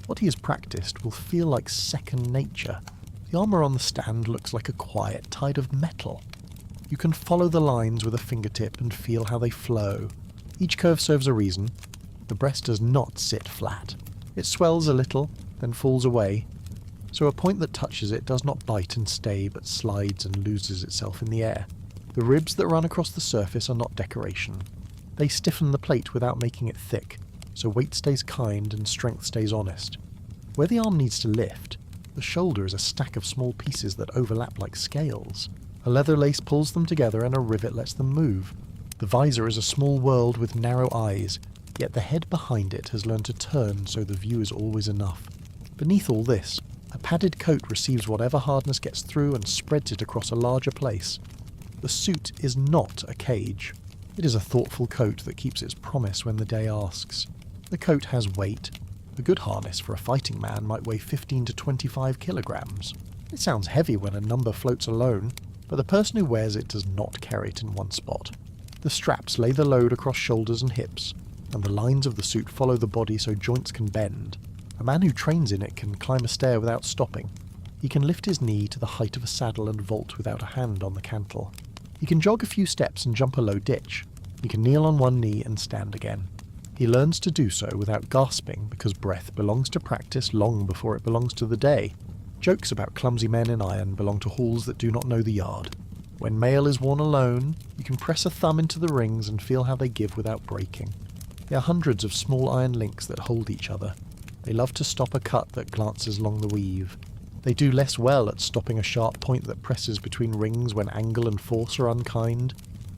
what he has practiced will feel like second nature. The armour on the stand looks like a quiet tide of metal. You can follow the lines with a fingertip and feel how they flow. Each curve serves a reason. The breast does not sit flat. It swells a little, then falls away, so a point that touches it does not bite and stay but slides and loses itself in the air. The ribs that run across the surface are not decoration. They stiffen the plate without making it thick, so weight stays kind and strength stays honest. Where the arm needs to lift, the shoulder is a stack of small pieces that overlap like scales. A leather lace pulls them together and a rivet lets them move. The visor is a small world with narrow eyes, yet the head behind it has learned to turn so the view is always enough. Beneath all this, a padded coat receives whatever hardness gets through and spreads it across a larger place. The suit is not a cage. It is a thoughtful coat that keeps its promise when the day asks. The coat has weight. A good harness for a fighting man might weigh 15 to 25 kilograms. It sounds heavy when a number floats alone, but the person who wears it does not carry it in one spot. The straps lay the load across shoulders and hips, and the lines of the suit follow the body so joints can bend. A man who trains in it can climb a stair without stopping. He can lift his knee to the height of a saddle and vault without a hand on the cantle. He can jog a few steps and jump a low ditch. He can kneel on one knee and stand again. He learns to do so without gasping because breath belongs to practice long before it belongs to the day. Jokes about clumsy men in iron belong to halls that do not know the yard. When mail is worn alone, you can press a thumb into the rings and feel how they give without breaking. There are hundreds of small iron links that hold each other. They love to stop a cut that glances along the weave. They do less well at stopping a sharp point that presses between rings when angle and force are unkind.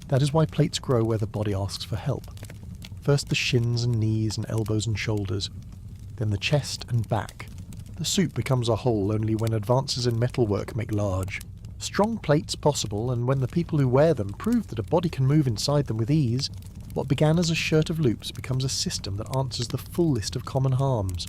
That is why plates grow where the body asks for help. First the shins and knees and elbows and shoulders, then the chest and back. The suit becomes a whole only when advances in metalwork make large. Strong plates possible, and when the people who wear them prove that a body can move inside them with ease, what began as a shirt of loops becomes a system that answers the full list of common harms.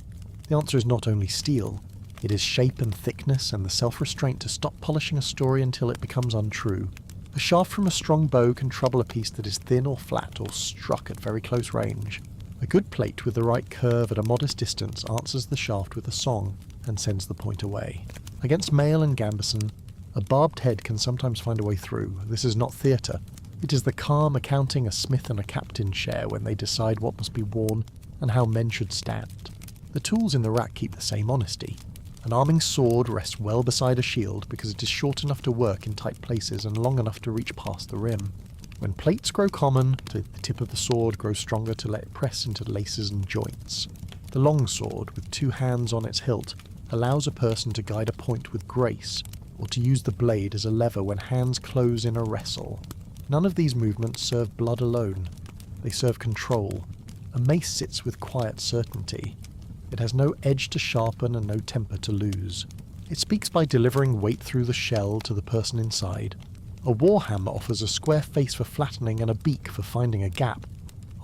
The answer is not only steel. It is shape and thickness and the self-restraint to stop polishing a story until it becomes untrue. A shaft from a strong bow can trouble a piece that is thin or flat or struck at very close range. A good plate with the right curve at a modest distance answers the shaft with a song and sends the point away. Against mail and gambeson, a barbed head can sometimes find a way through. This is not theatre. It is the calm accounting a smith and a captain share when they decide what must be worn and how men should stand. The tools in the rack keep the same honesty. An arming sword rests well beside a shield because it is short enough to work in tight places and long enough to reach past the rim. When plates grow common, the tip of the sword grows stronger to let it press into laces and joints. The long sword, with two hands on its hilt, allows a person to guide a point with grace, or to use the blade as a lever when hands close in a wrestle. None of these movements serve blood alone. They serve control. A mace sits with quiet certainty. It has no edge to sharpen and no temper to lose. It speaks by delivering weight through the shell to the person inside. A warhammer offers a square face for flattening and a beak for finding a gap.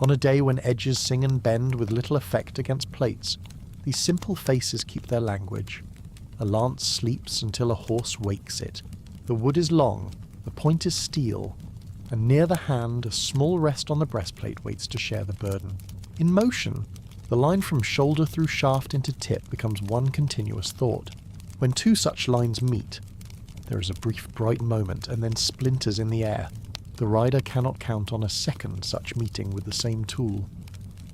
On a day when edges sing and bend with little effect against plates, these simple faces keep their language. A lance sleeps until a horse wakes it. The wood is long, the point is steel, and near the hand a small rest on the breastplate waits to share the burden. In motion, the line from shoulder through shaft into tip becomes one continuous thought. When two such lines meet, there is a brief bright moment and then splinters in the air. The rider cannot count on a second such meeting with the same tool.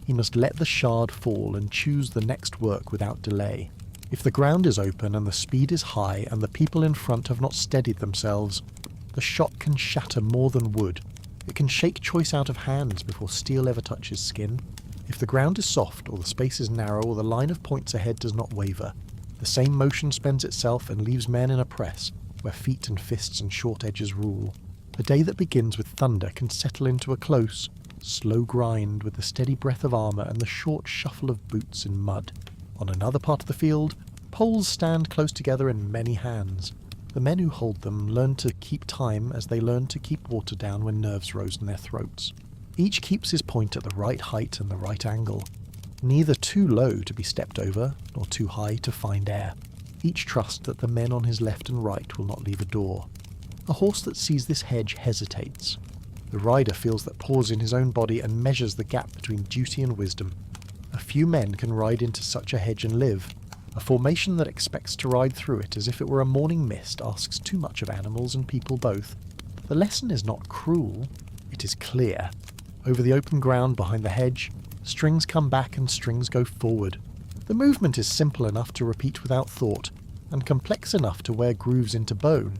He must let the shard fall and choose the next work without delay. If the ground is open and the speed is high and the people in front have not steadied themselves, the shot can shatter more than wood. It can shake choice out of hands before steel ever touches skin. If the ground is soft, or the space is narrow, or the line of points ahead does not waver, the same motion spends itself and leaves men in a press, where feet and fists and short edges rule. A day that begins with thunder can settle into a close, slow grind with the steady breath of armour and the short shuffle of boots in mud. On another part of the field, poles stand close together in many hands. The men who hold them learn to keep time as they learn to keep water down when nerves rose in their throats. Each keeps his point at the right height and the right angle, neither too low to be stepped over, nor too high to find air. Each trusts that the men on his left and right will not leave a door. A horse that sees this hedge hesitates. The rider feels that pause in his own body and measures the gap between duty and wisdom. A few men can ride into such a hedge and live. A formation that expects to ride through it as if it were a morning mist asks too much of animals and people both. The lesson is not cruel, it is clear. Over the open ground behind the hedge, strings come back and strings go forward. The movement is simple enough to repeat without thought, and complex enough to wear grooves into bone.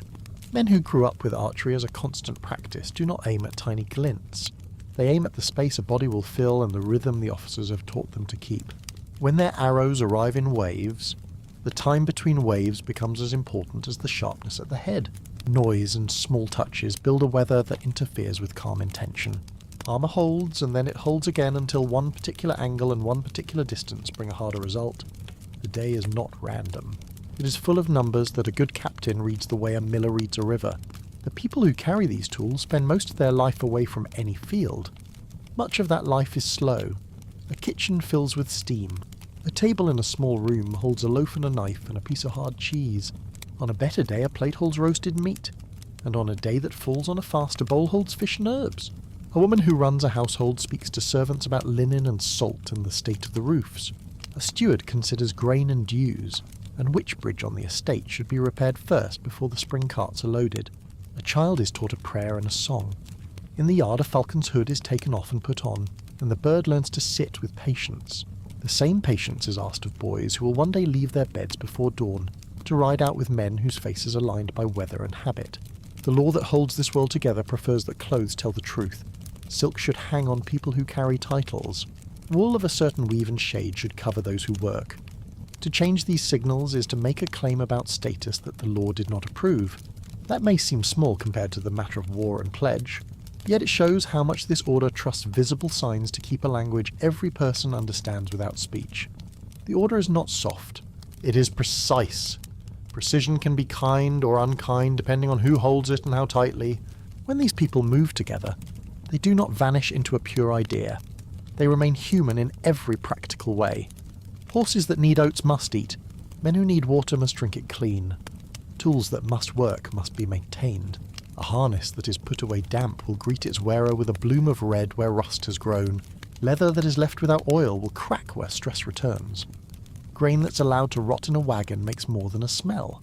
Men who grew up with archery as a constant practice do not aim at tiny glints. They aim at the space a body will fill and the rhythm the officers have taught them to keep. When their arrows arrive in waves, the time between waves becomes as important as the sharpness at the head. Noise and small touches build a weather that interferes with calm intention. Armour holds, and then it holds again until one particular angle and one particular distance bring a harder result. The day is not random. It is full of numbers that a good captain reads the way a miller reads a river. The people who carry these tools spend most of their life away from any field. Much of that life is slow. A kitchen fills with steam. A table in a small room holds a loaf and a knife and a piece of hard cheese. On a better day, a plate holds roasted meat. And on a day that falls on a fast, a bowl holds fish and herbs. A woman who runs a household speaks to servants about linen and salt and the state of the roofs. A steward considers grain and dues, and which bridge on the estate should be repaired first before the spring carts are loaded. A child is taught a prayer and a song. In the yard, a falcon's hood is taken off and put on, and the bird learns to sit with patience. The same patience is asked of boys who will one day leave their beds before dawn to ride out with men whose faces are lined by weather and habit. The law that holds this world together prefers that clothes tell the truth. Silk should hang on people who carry titles. Wool of a certain weave and shade should cover those who work. To change these signals is to make a claim about status that the law did not approve. That may seem small compared to the matter of war and pledge, yet it shows how much this order trusts visible signs to keep a language every person understands without speech. The order is not soft. It is precise. Precision can be kind or unkind depending on who holds it and how tightly. When these people move together, they do not vanish into a pure idea. They remain human in every practical way. Horses that need oats must eat. Men who need water must drink it clean. Tools that must work must be maintained. A harness that is put away damp will greet its wearer with a bloom of red where rust has grown. Leather that is left without oil will crack where stress returns. Grain that's allowed to rot in a wagon makes more than a smell.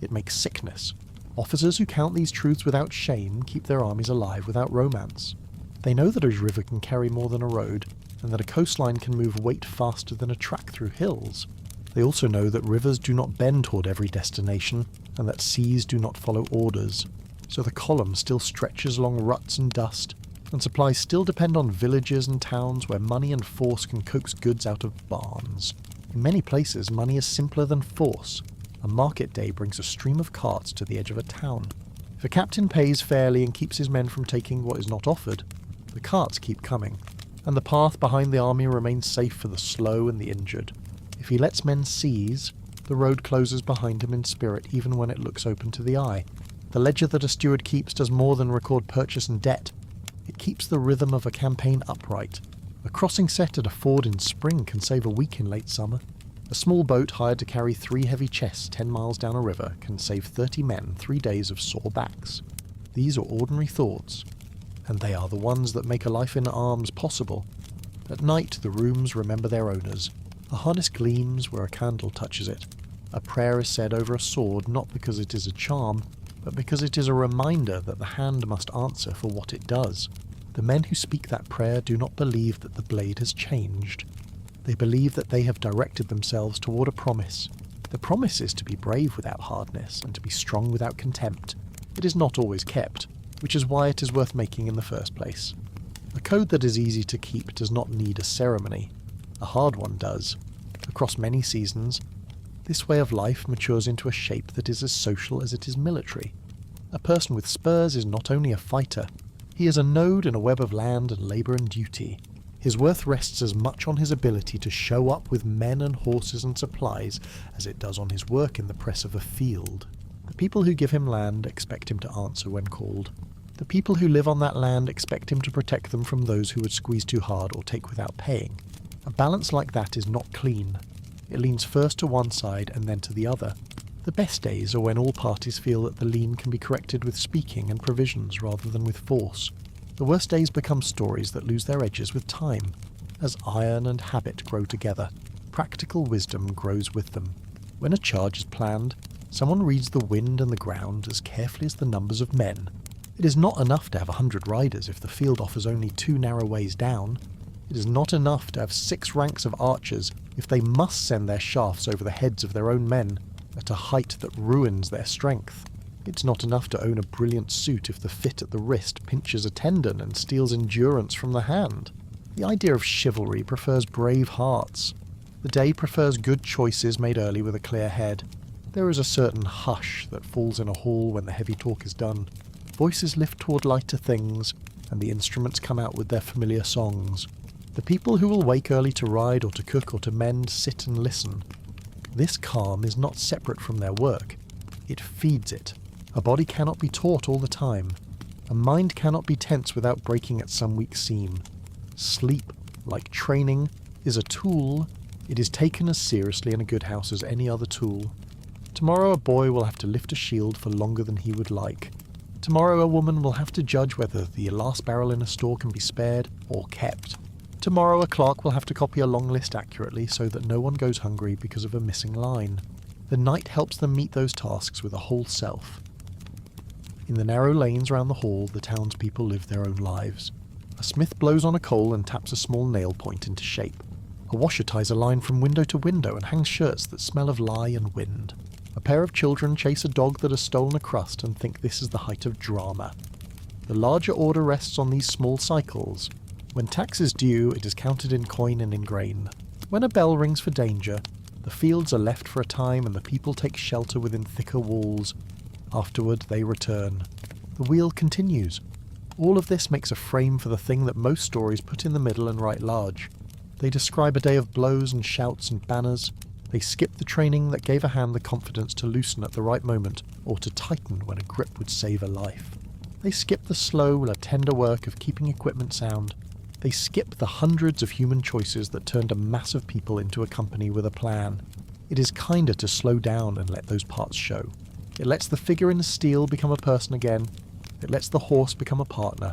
It makes sickness. Officers who count these truths without shame keep their armies alive without romance. They know that a river can carry more than a road, and that a coastline can move weight faster than a track through hills. They also know that rivers do not bend toward every destination, and that seas do not follow orders. So the column still stretches along ruts and dust, and supplies still depend on villages and towns where money and force can coax goods out of barns. In many places, money is simpler than force. A market day brings a stream of carts to the edge of a town. If a captain pays fairly and keeps his men from taking what is not offered, the carts keep coming, and the path behind the army remains safe for the slow and the injured. If he lets men seize, the road closes behind him in spirit even when it looks open to the eye. The ledger that a steward keeps does more than record purchase and debt. It keeps the rhythm of a campaign upright. A crossing set at a ford in spring can save a week in late summer. A small boat hired to carry 3 heavy chests 10 miles down a river can save 30 men 3 days of sore backs. These are ordinary thoughts, and they are the ones that make a life in arms possible. At night the rooms remember their owners. A harness gleams where a candle touches it. A prayer is said over a sword not because it is a charm, but because it is a reminder that the hand must answer for what it does. The men who speak that prayer do not believe that the blade has changed. They believe that they have directed themselves toward a promise. The promise is to be brave without hardness and to be strong without contempt. It is not always kept, which is why it is worth making in the first place. A code that is easy to keep does not need a ceremony. A hard one does. Across many seasons, This way of life matures into a shape that is as social as it is military. A person with spurs is not only a fighter, he is a node in a web of land and labour and duty. His worth rests as much on his ability to show up with men and horses and supplies as it does on his work in the press of a field. The people who give him land expect him to answer when called. The people who live on that land expect him to protect them from those who would squeeze too hard or take without paying. A balance like that is not clean. It leans first to one side and then to the other. The best days are when all parties feel that the lean can be corrected with speaking and provisions rather than with force. The worst days become stories that lose their edges with time. As iron and habit grow together, practical wisdom grows with them. When a charge is planned, someone reads the wind and the ground as carefully as the numbers of men. It is not enough to have 100 riders if the field offers only 2 narrow ways down. It is not enough to have 6 ranks of archers if they must send their shafts over the heads of their own men at a height that ruins their strength. It's not enough to own a brilliant suit if the fit at the wrist pinches a tendon and steals endurance from the hand. The idea of chivalry prefers brave hearts. The day prefers good choices made early with a clear head. There is a certain hush that falls in a hall when the heavy talk is done. Voices lift toward lighter things, and the instruments come out with their familiar songs. The people who will wake early to ride or to cook or to mend sit and listen. This calm is not separate from their work. It feeds it. A body cannot be taut all the time. A mind cannot be tense without breaking at some weak seam. Sleep, like training, is a tool. It is taken as seriously in a good house as any other tool. Tomorrow a boy will have to lift a shield for longer than he would like. Tomorrow a woman will have to judge whether the last barrel in a store can be spared or kept. Tomorrow a clerk will have to copy a long list accurately so that no one goes hungry because of a missing line. The night helps them meet those tasks with a whole self. In the narrow lanes round the hall, the townspeople live their own lives. A smith blows on a coal and taps a small nail point into shape. A washer ties a line from window to window and hangs shirts that smell of lye and wind. A pair of children chase a dog that has stolen a crust and think this is the height of drama. The larger order rests on these small cycles. When tax is due, it is counted in coin and in grain. When a bell rings for danger, the fields are left for a time and the people take shelter within thicker walls. Afterward, they return. The wheel continues. All of this makes a frame for the thing that most stories put in the middle and write large. They describe a day of blows and shouts and banners. They skip the training that gave a hand the confidence to loosen at the right moment or to tighten when a grip would save a life. They skip the slow, tender work of keeping equipment sound. They skip the hundreds of human choices that turned a mass of people into a company with a plan. It is kinder to slow down and let those parts show. It lets the figure in the steel become a person again. It lets the horse become a partner.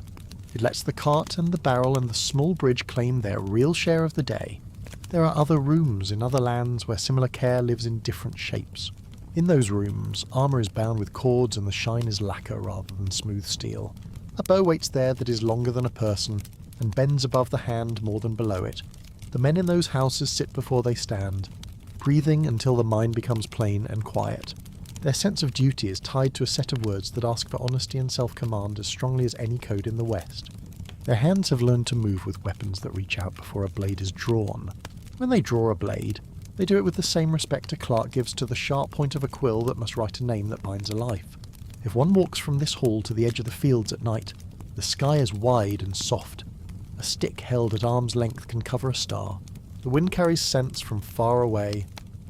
It lets the cart and the barrel and the small bridge claim their real share of the day. There are other rooms in other lands where similar care lives in different shapes. In those rooms, armour is bound with cords and the shine is lacquer rather than smooth steel. A bow waits there that is longer than a person and bends above the hand more than below it. The men in those houses sit before they stand, breathing until the mind becomes plain and quiet. Their sense of duty is tied to a set of words that ask for honesty and self-command as strongly as any code in the West. Their hands have learned to move with weapons that reach out before a blade is drawn. When they draw a blade, they do it with the same respect a clerk gives to the sharp point of a quill that must write a name that binds a life. If one walks from this hall to the edge of the fields at night, the sky is wide and soft. A stick held at arm's length can cover a star. The wind carries scents from far away.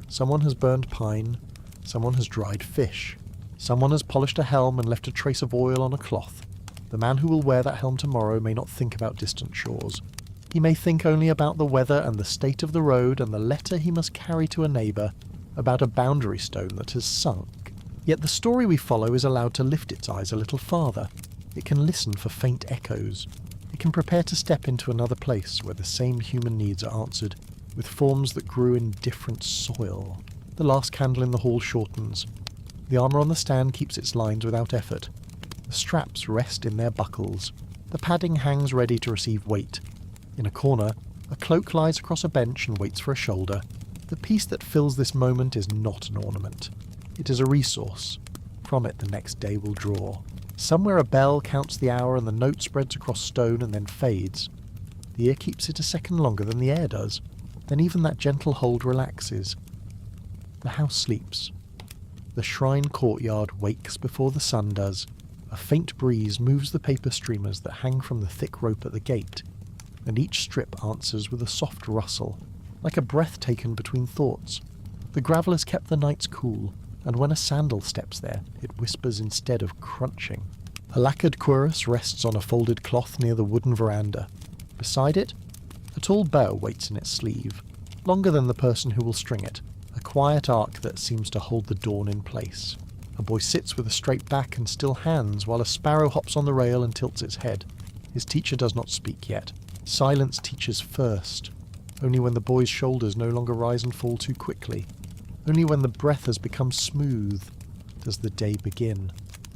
Someone has burned pine. Someone has dried fish. Someone has polished a helm and left a trace of oil on a cloth. The man who will wear that helm tomorrow may not think about distant shores. He may think only about the weather and the state of the road and the letter he must carry to a neighbour, about a boundary stone that has sunk. Yet the story we follow is allowed to lift its eyes a little farther. It can listen for faint echoes. It can prepare to step into another place where the same human needs are answered, with forms that grew in different soil. The last candle in the hall shortens. The armour on the stand keeps its lines without effort. The straps rest in their buckles. The padding hangs ready to receive weight. In a corner, a cloak lies across a bench and waits for a shoulder. The piece that fills this moment is not an ornament. It is a resource. From it the next day will draw. Somewhere a bell counts the hour and the note spreads across stone and then fades. The ear keeps it a second longer than the air does. Then even that gentle hold relaxes. The house sleeps. The shrine courtyard wakes before the sun does. A faint breeze moves the paper streamers that hang from the thick rope at the gate, and each strip answers with a soft rustle, like a breath taken between thoughts. The gravel has kept the nights cool, and when a sandal steps there, it whispers instead of crunching. A lacquered cuirass rests on a folded cloth near the wooden veranda. Beside it, a tall bow waits in its sleeve, longer than the person who will string it, a quiet arc that seems to hold the dawn in place. A boy sits with a straight back and still hands while a sparrow hops on the rail and tilts its head. His teacher does not speak yet. Silence teaches first. Only when the boy's shoulders no longer rise and fall too quickly. Only when the breath has become smooth does the day begin.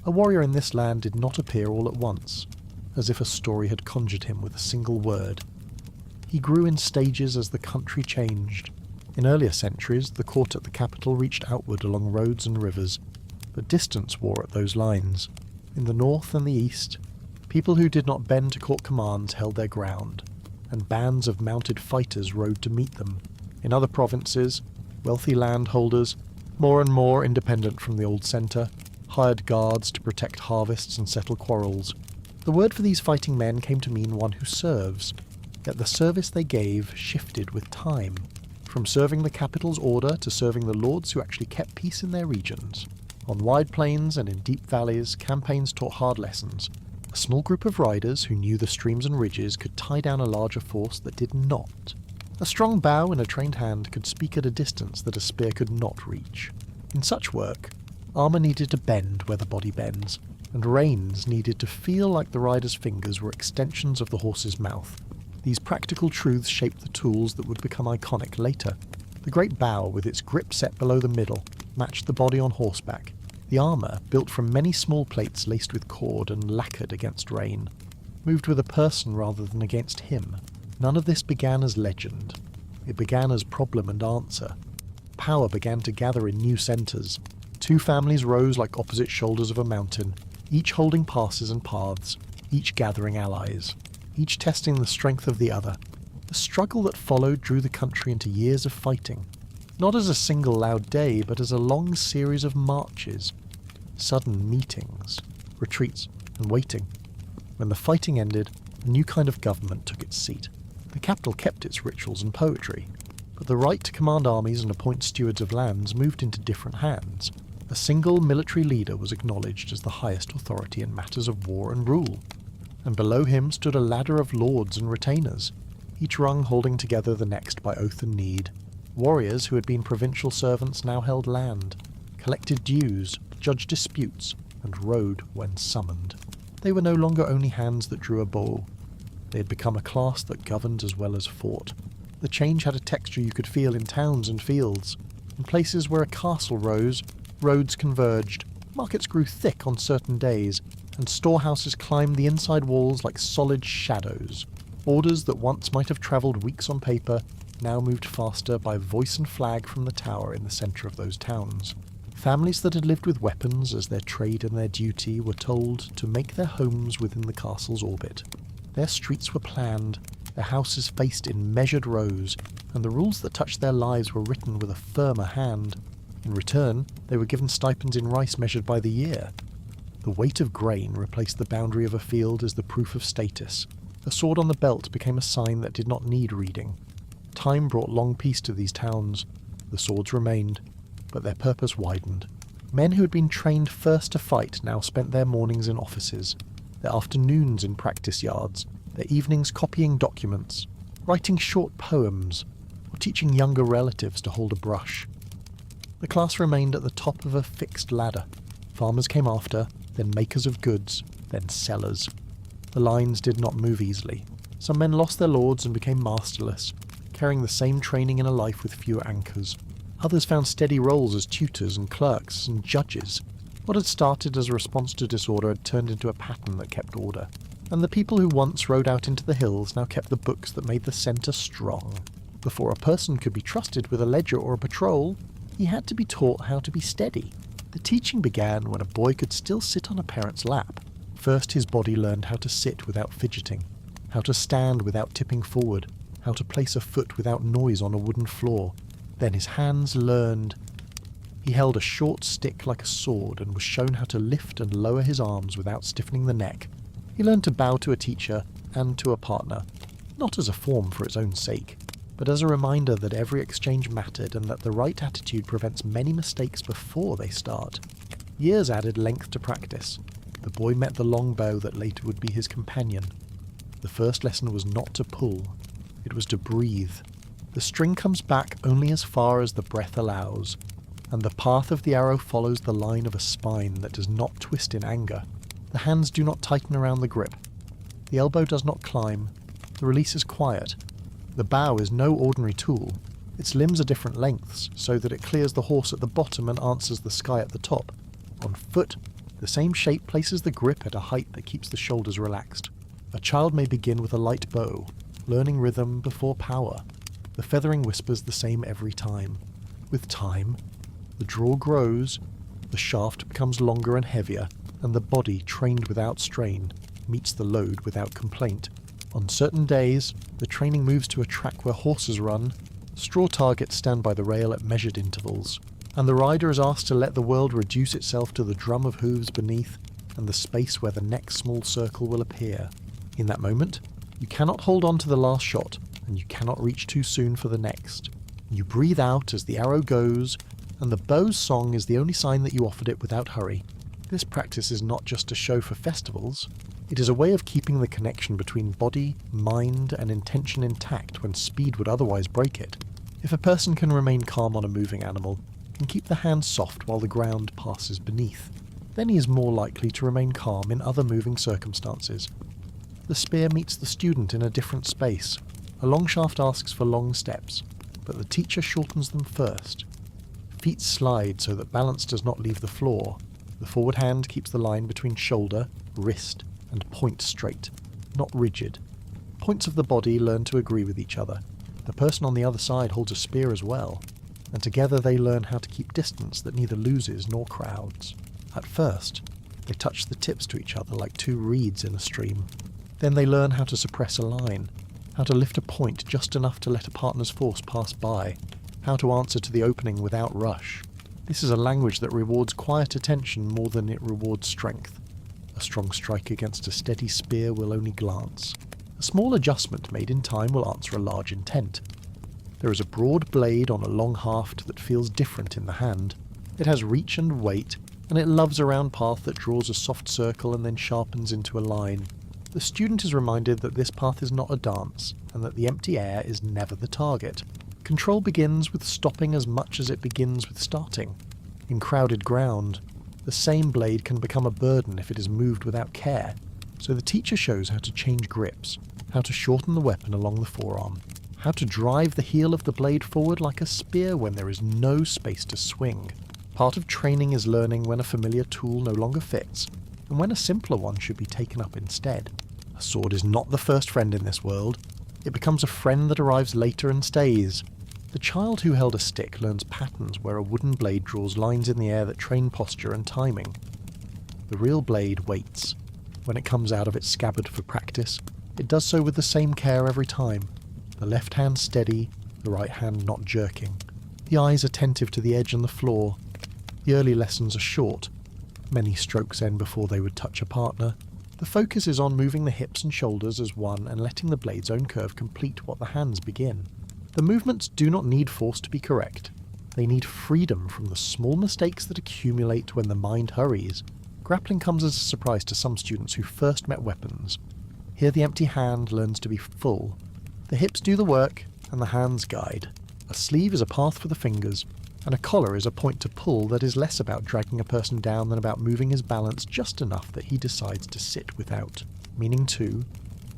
A warrior in this land did not appear all at once, as if a story had conjured him with a single word. He grew in stages as the country changed. In earlier centuries, the court at the capital reached outward along roads and rivers, but distance wore at those lines. In the north and the east, people who did not bend to court commands held their ground, and bands of mounted fighters rode to meet them. In other provinces, wealthy landholders, more and more independent from the old centre, hired guards to protect harvests and settle quarrels. The word for these fighting men came to mean one who serves, yet the service they gave shifted with time, from serving the capital's order to serving the lords who actually kept peace in their regions. On wide plains and in deep valleys, campaigns taught hard lessons. A small group of riders who knew the streams and ridges could tie down a larger force that did not. A strong bow in a trained hand could speak at a distance that a spear could not reach. In such work, armour needed to bend where the body bends, and reins needed to feel like the rider's fingers were extensions of the horse's mouth. These practical truths shaped the tools that would become iconic later. The great bow, with its grip set below the middle, matched the body on horseback. The armour, built from many small plates laced with cord and lacquered against rain, moved with a person rather than against him. None of this began as legend. It began as problem and answer. Power began to gather in new centres. Two families rose like opposite shoulders of a mountain, each holding passes and paths, each gathering allies, each testing the strength of the other. The struggle that followed drew the country into years of fighting, not as a single loud day, but as a long series of marches, sudden meetings, retreats, and waiting. When the fighting ended, a new kind of government took its seat. The capital kept its rituals and poetry, but the right to command armies and appoint stewards of lands moved into different hands. A single military leader was acknowledged as the highest authority in matters of war and rule, and below him stood a ladder of lords and retainers, each rung holding together the next by oath and need. Warriors who had been provincial servants now held land, collected dues, judged disputes, and rode when summoned. They were no longer only hands that drew a bow. They had become a class that governed as well as fought. The change had a texture you could feel in towns and fields. In places where a castle rose, roads converged, markets grew thick on certain days, and storehouses climbed the inside walls like solid shadows. Orders that once might have travelled weeks on paper now moved faster by voice and flag from the tower in the centre of those towns. Families that had lived with weapons as their trade and their duty were told to make their homes within the castle's orbit. Their streets were planned, their houses faced in measured rows, and the rules that touched their lives were written with a firmer hand. In return, they were given stipends in rice measured by the year. The weight of grain replaced the boundary of a field as the proof of status. A sword on the belt became a sign that did not need reading. Time brought long peace to these towns. The swords remained, but their purpose widened. Men who had been trained first to fight now spent their mornings in offices, their afternoons in practice yards, their evenings copying documents, writing short poems, or teaching younger relatives to hold a brush. The class remained at the top of a fixed ladder. Farmers came after, then makers of goods, then sellers. The lines did not move easily. Some men lost their lords and became masterless, carrying the same training in a life with fewer anchors. Others found steady roles as tutors and clerks and judges. What had started as a response to disorder had turned into a pattern that kept order. And the people who once rode out into the hills now kept the books that made the centre strong. Before a person could be trusted with a ledger or a patrol, he had to be taught how to be steady. The teaching began when a boy could still sit on a parent's lap. First his body learned how to sit without fidgeting, how to stand without tipping forward, how to place a foot without noise on a wooden floor. Then his hands learned He held a short stick like a sword and was shown how to lift and lower his arms without stiffening the neck. He learned to bow to a teacher and to a partner, not as a form for its own sake, but as a reminder that every exchange mattered and that the right attitude prevents many mistakes before they start. Years added length to practice. The boy met the long bow that later would be his companion. The first lesson was not to pull, it was to breathe. The string comes back only as far as the breath allows, and the path of the arrow follows the line of a spine that does not twist in anger. The hands do not tighten around the grip. The elbow does not climb. The release is quiet. The bow is no ordinary tool. Its limbs are different lengths, so that it clears the horse at the bottom and answers the sky at the top. On foot, the same shape places the grip at a height that keeps the shoulders relaxed. A child may begin with a light bow, learning rhythm before power. The feathering whispers the same every time. With time, the draw grows, the shaft becomes longer and heavier, and the body, trained without strain, meets the load without complaint. On certain days, the training moves to a track where horses run, straw targets stand by the rail at measured intervals, and the rider is asked to let the world reduce itself to the drum of hooves beneath and the space where the next small circle will appear. In that moment, you cannot hold on to the last shot, and you cannot reach too soon for the next. You breathe out as the arrow goes, and the bow's song is the only sign that you offered it without hurry. This practice is not just a show for festivals, it is a way of keeping the connection between body, mind, and intention intact when speed would otherwise break it. If a person can remain calm on a moving animal, and keep the hands soft while the ground passes beneath, then he is more likely to remain calm in other moving circumstances. The spear meets the student in a different space. A long shaft asks for long steps, but the teacher shortens them first. Feet slide so that balance does not leave the floor. The forward hand keeps the line between shoulder, wrist, and point straight, not rigid. Points of the body learn to agree with each other. The person on the other side holds a spear as well, and together they learn how to keep distance that neither loses nor crowds. At first, they touch the tips to each other like two reeds in a stream. Then they learn how to suppress a line, how to lift a point just enough to let a partner's force pass by, how to answer to the opening without rush. This is a language that rewards quiet attention more than it rewards strength. A strong strike against a steady spear will only glance. A small adjustment made in time will answer a large intent. There is a broad blade on a long haft that feels different in the hand. It has reach and weight, and it loves a round path that draws a soft circle and then sharpens into a line. The student is reminded that this path is not a dance, and that the empty air is never the target. Control begins with stopping as much as it begins with starting. In crowded ground, the same blade can become a burden if it is moved without care, so the teacher shows how to change grips, how to shorten the weapon along the forearm, how to drive the heel of the blade forward like a spear when there is no space to swing. Part of training is learning when a familiar tool no longer fits, and when a simpler one should be taken up instead. A sword is not the first friend in this world. It becomes a friend that arrives later and stays. The child who held a stick learns patterns where a wooden blade draws lines in the air that train posture and timing. The real blade waits. When it comes out of its scabbard for practice, it does so with the same care every time. The left hand steady, the right hand not jerking. The eyes attentive to the edge and the floor. The early lessons are short. Many strokes end before they would touch a partner. The focus is on moving the hips and shoulders as one and letting the blade's own curve complete what the hands begin. The movements do not need force to be correct. They need freedom from the small mistakes that accumulate when the mind hurries. Grappling comes as a surprise to some students who first met weapons. Here the empty hand learns to be full. The hips do the work, and the hands guide. A sleeve is a path for the fingers, and a collar is a point to pull that is less about dragging a person down than about moving his balance just enough that he decides to sit without. Meaning too,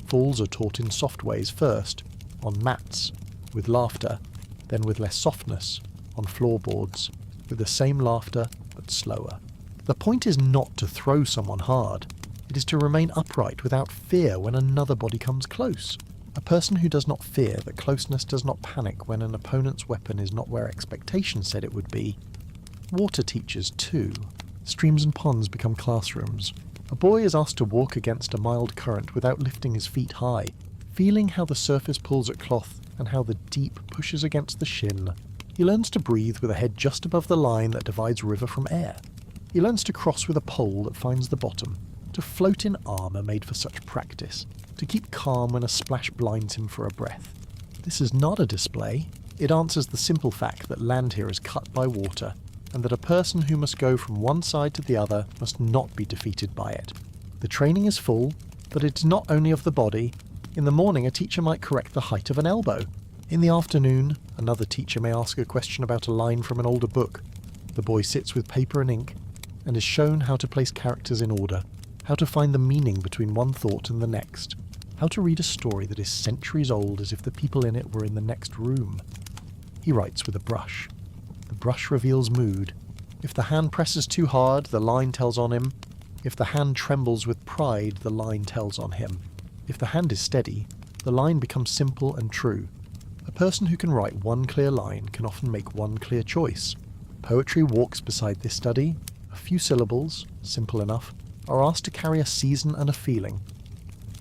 falls are taught in soft ways first, on mats, with laughter, then with less softness, on floorboards, with the same laughter but slower. The point is not to throw someone hard. It is to remain upright without fear when another body comes close. A person who does not fear that closeness does not panic when an opponent's weapon is not where expectation said it would be. Water teaches too. Streams and ponds become classrooms. A boy is asked to walk against a mild current without lifting his feet high, feeling how the surface pulls at cloth and how the deep pushes against the shin. He learns to breathe with a head just above the line that divides river from air. He learns to cross with a pole that finds the bottom, to float in armour made for such practice, to keep calm when a splash blinds him for a breath. This is not a display. It answers the simple fact that land here is cut by water, and that a person who must go from one side to the other must not be defeated by it. The training is full, but it is not only of the body. In the morning, a teacher might correct the height of an elbow. In the afternoon, another teacher may ask a question about a line from an older book. The boy sits with paper and ink, and is shown how to place characters in order, how to find the meaning between one thought and the next, how to read a story that is centuries old as if the people in it were in the next room. He writes with a brush. The brush reveals mood. If the hand presses too hard, the line tells on him. If the hand trembles with pride, the line tells on him. If the hand is steady, the line becomes simple and true. A person who can write one clear line can often make one clear choice. Poetry walks beside this study. A few syllables, simple enough, are asked to carry a season and a feeling.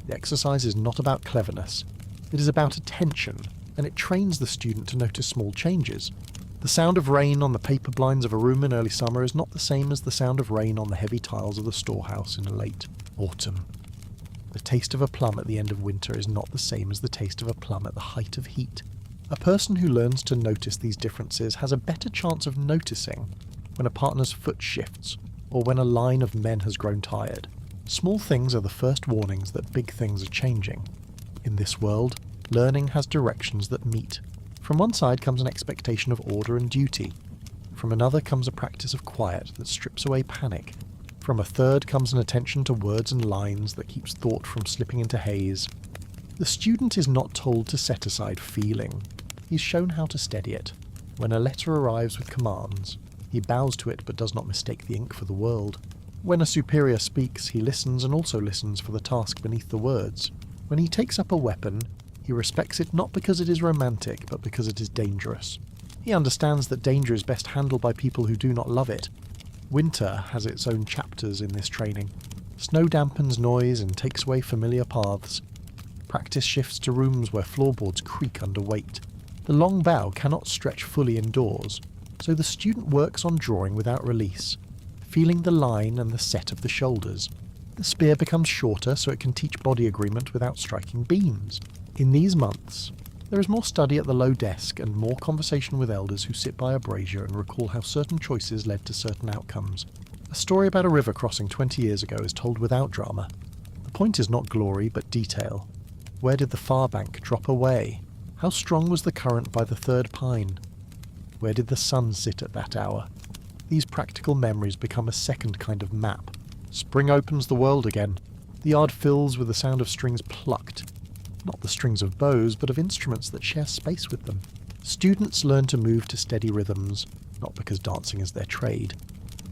The exercise is not about cleverness. It is about attention, and it trains the student to notice small changes. The sound of rain on the paper blinds of a room in early summer is not the same as the sound of rain on the heavy tiles of the storehouse in late autumn. The taste of a plum at the end of winter is not the same as the taste of a plum at the height of heat. A person who learns to notice these differences has a better chance of noticing when a partner's foot shifts, or when a line of men has grown tired. Small things are the first warnings that big things are changing. In this world, learning has directions that meet. From one side comes an expectation of order and duty. From another comes a practice of quiet that strips away panic. From a third comes an attention to words and lines that keeps thought from slipping into haze. The student is not told to set aside feeling. He's shown how to steady it. When a letter arrives with commands, he bows to it but does not mistake the ink for the world. When a superior speaks, he listens and also listens for the task beneath the words. When he takes up a weapon, he respects it not because it is romantic, but because it is dangerous. He understands that danger is best handled by people who do not love it. Winter has its own chapters in this training. Snow dampens noise and takes away familiar paths. Practice shifts to rooms where floorboards creak under weight. The long bow cannot stretch fully indoors, so the student works on drawing without release, feeling the line and the set of the shoulders. The spear becomes shorter so it can teach body agreement without striking beams. In these months, there is more study at the low desk and more conversation with elders who sit by a brazier and recall how certain choices led to certain outcomes. A story about a river crossing 20 years ago is told without drama. The point is not glory, but detail. Where did the far bank drop away? How strong was the current by the third pine? Where did the sun sit at that hour? These practical memories become a second kind of map. Spring opens the world again. The yard fills with the sound of strings plucked. Not the strings of bows, but of instruments that share space with them. Students learn to move to steady rhythms, not because dancing is their trade,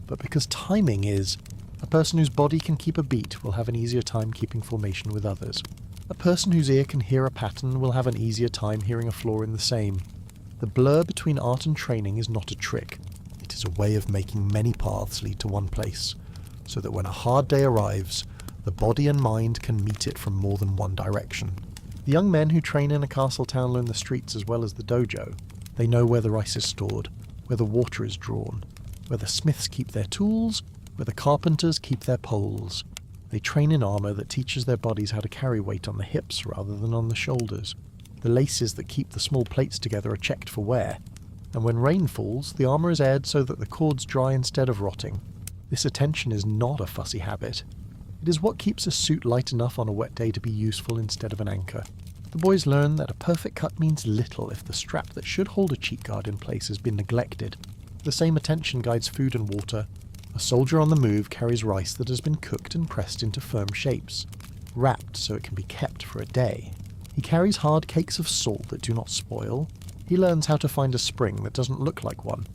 but because timing is. A person whose body can keep a beat will have an easier time keeping formation with others. A person whose ear can hear a pattern will have an easier time hearing a flaw in the same. The blur between art and training is not a trick. It is a way of making many paths lead to one place, so that when a hard day arrives, the body and mind can meet it from more than one direction. The young men who train in a castle town learn the streets as well as the dojo. They know where the rice is stored, where the water is drawn, where the smiths keep their tools, where the carpenters keep their poles. They train in armour that teaches their bodies how to carry weight on the hips rather than on the shoulders. The laces that keep the small plates together are checked for wear, and when rain falls, the armour is aired so that the cords dry instead of rotting. This attention is not a fussy habit. It is what keeps a suit light enough on a wet day to be useful instead of an anchor. The boys learn that a perfect cut means little if the strap that should hold a cheek guard in place has been neglected. The same attention guides food and water. A soldier on the move carries rice that has been cooked and pressed into firm shapes, wrapped so it can be kept for a day. He carries hard cakes of salt that do not spoil. He learns how to find a spring that doesn't look like one,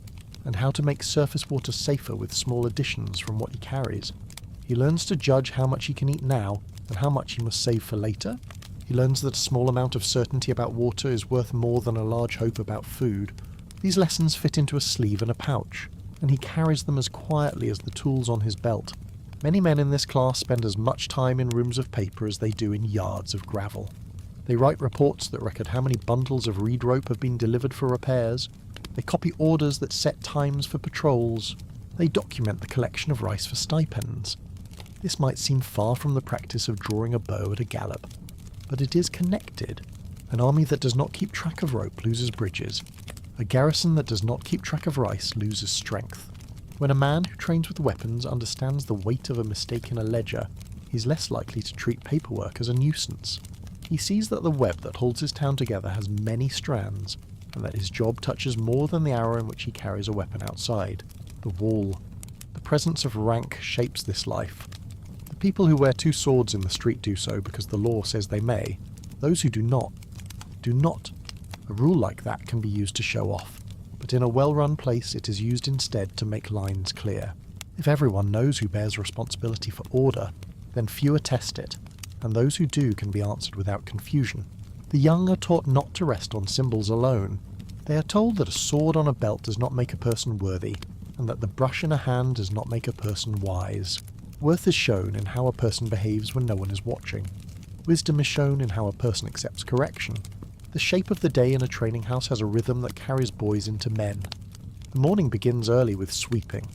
and how to make surface water safer with small additions from what he carries. He learns to judge how much he can eat now and how much he must save for later. He learns that a small amount of certainty about water is worth more than a large hope about food. These lessons fit into a sleeve and a pouch, and he carries them as quietly as the tools on his belt. Many men in this class spend as much time in rooms of paper as they do in yards of gravel. They write reports that record how many bundles of reed rope have been delivered for repairs. They copy orders that set times for patrols. They document the collection of rice for stipends. This might seem far from the practice of drawing a bow at a gallop, but it is connected. An army that does not keep track of rope loses bridges. A garrison that does not keep track of rice loses strength. When a man who trains with weapons understands the weight of a mistake in a ledger, he is less likely to treat paperwork as a nuisance. He sees that the web that holds his town together has many strands, and that his job touches more than the hour in which he carries a weapon outside. The wall. The presence of rank shapes this life. The people who wear 2 swords in the street do so because the law says they may. Those who do not, do not. A rule like that can be used to show off, but in a well-run place it is used instead to make lines clear. If everyone knows who bears responsibility for order, then fewer test it, and those who do can be answered without confusion. The young are taught not to rest on symbols alone. They are told that a sword on a belt does not make a person worthy, and that the brush in a hand does not make a person wise. Worth is shown in how a person behaves when no one is watching. Wisdom is shown in how a person accepts correction. The shape of the day in a training house has a rhythm that carries boys into men. The morning begins early with sweeping.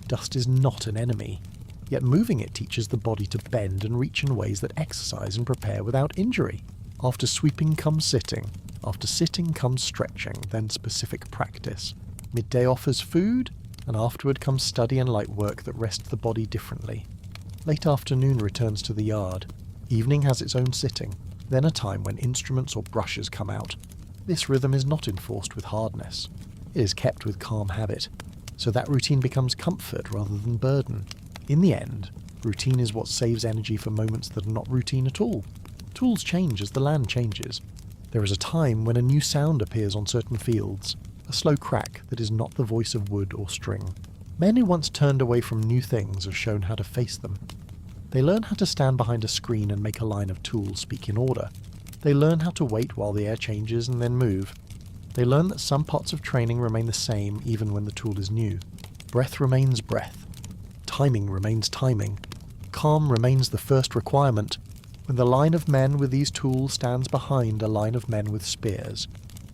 Dust is not an enemy, yet moving it teaches the body to bend and reach in ways that exercise and prepare without injury. After sweeping comes sitting. After sitting comes stretching, then specific practice. Midday offers food, and afterward comes study and light work that rest the body differently. Late afternoon returns to the yard. Evening has its own sitting, then a time when instruments or brushes come out. This rhythm is not enforced with hardness. It is kept with calm habit, so that routine becomes comfort rather than burden. In the end, routine is what saves energy for moments that are not routine at all. Tools change as the land changes. There is a time when a new sound appears on certain fields, a slow crack that is not the voice of wood or string. Men who once turned away from new things have shown how to face them. They learn how to stand behind a screen and make a line of tools speak in order. They learn how to wait while the air changes and then move. They learn that some parts of training remain the same even when the tool is new. Breath remains breath. Timing remains timing. Calm remains the first requirement. When the line of men with these tools stands behind a line of men with spears,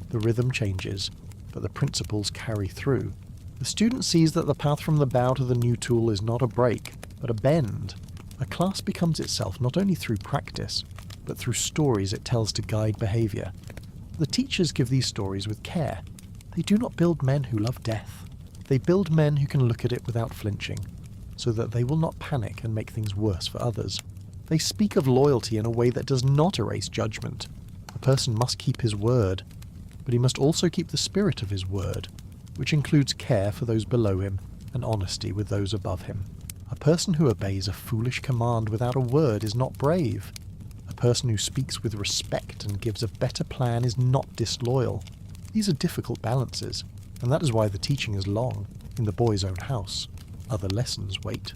the rhythm changes, but the principles carry through. The student sees that the path from the bow to the new tool is not a break, but a bend. A class becomes itself not only through practice, but through stories it tells to guide behaviour. The teachers give these stories with care. They do not build men who love death. They build men who can look at it without flinching, so that they will not panic and make things worse for others. They speak of loyalty in a way that does not erase judgment. A person must keep his word, but he must also keep the spirit of his word, which includes care for those below him and honesty with those above him. A person who obeys a foolish command without a word is not brave. A person who speaks with respect and gives a better plan is not disloyal. These are difficult balances, and that is why the teaching is long, in the boy's own house. Other lessons wait.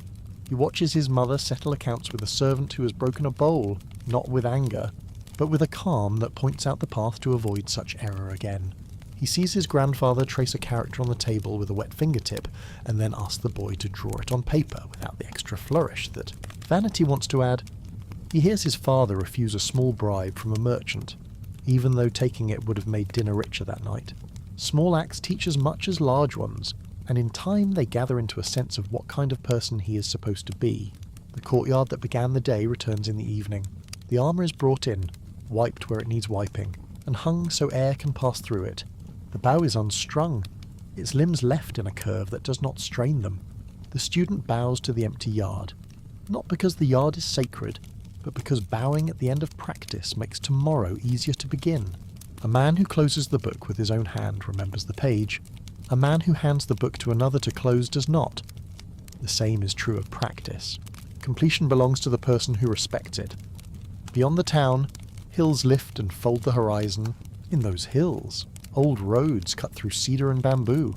He watches his mother settle accounts with a servant who has broken a bowl, not with anger, but with a calm that points out the path to avoid such error again. He sees his grandfather trace a character on the table with a wet fingertip, and then asks the boy to draw it on paper without the extra flourish that vanity wants to add. He hears his father refuse a small bribe from a merchant, even though taking it would have made dinner richer that night. Small acts teach as much as large ones, and in time they gather into a sense of what kind of person he is supposed to be. The courtyard that began the day returns in the evening. The armour is brought in, wiped where it needs wiping, and hung so air can pass through it. The bow is unstrung, its limbs left in a curve that does not strain them. The student bows to the empty yard, not because the yard is sacred, but because bowing at the end of practice makes tomorrow easier to begin. A man who closes the book with his own hand remembers the page. A man who hands the book to another to close does not. The same is true of practice. Completion belongs to the person who respects it. Beyond the town, hills lift and fold the horizon. In those hills, old roads cut through cedar and bamboo.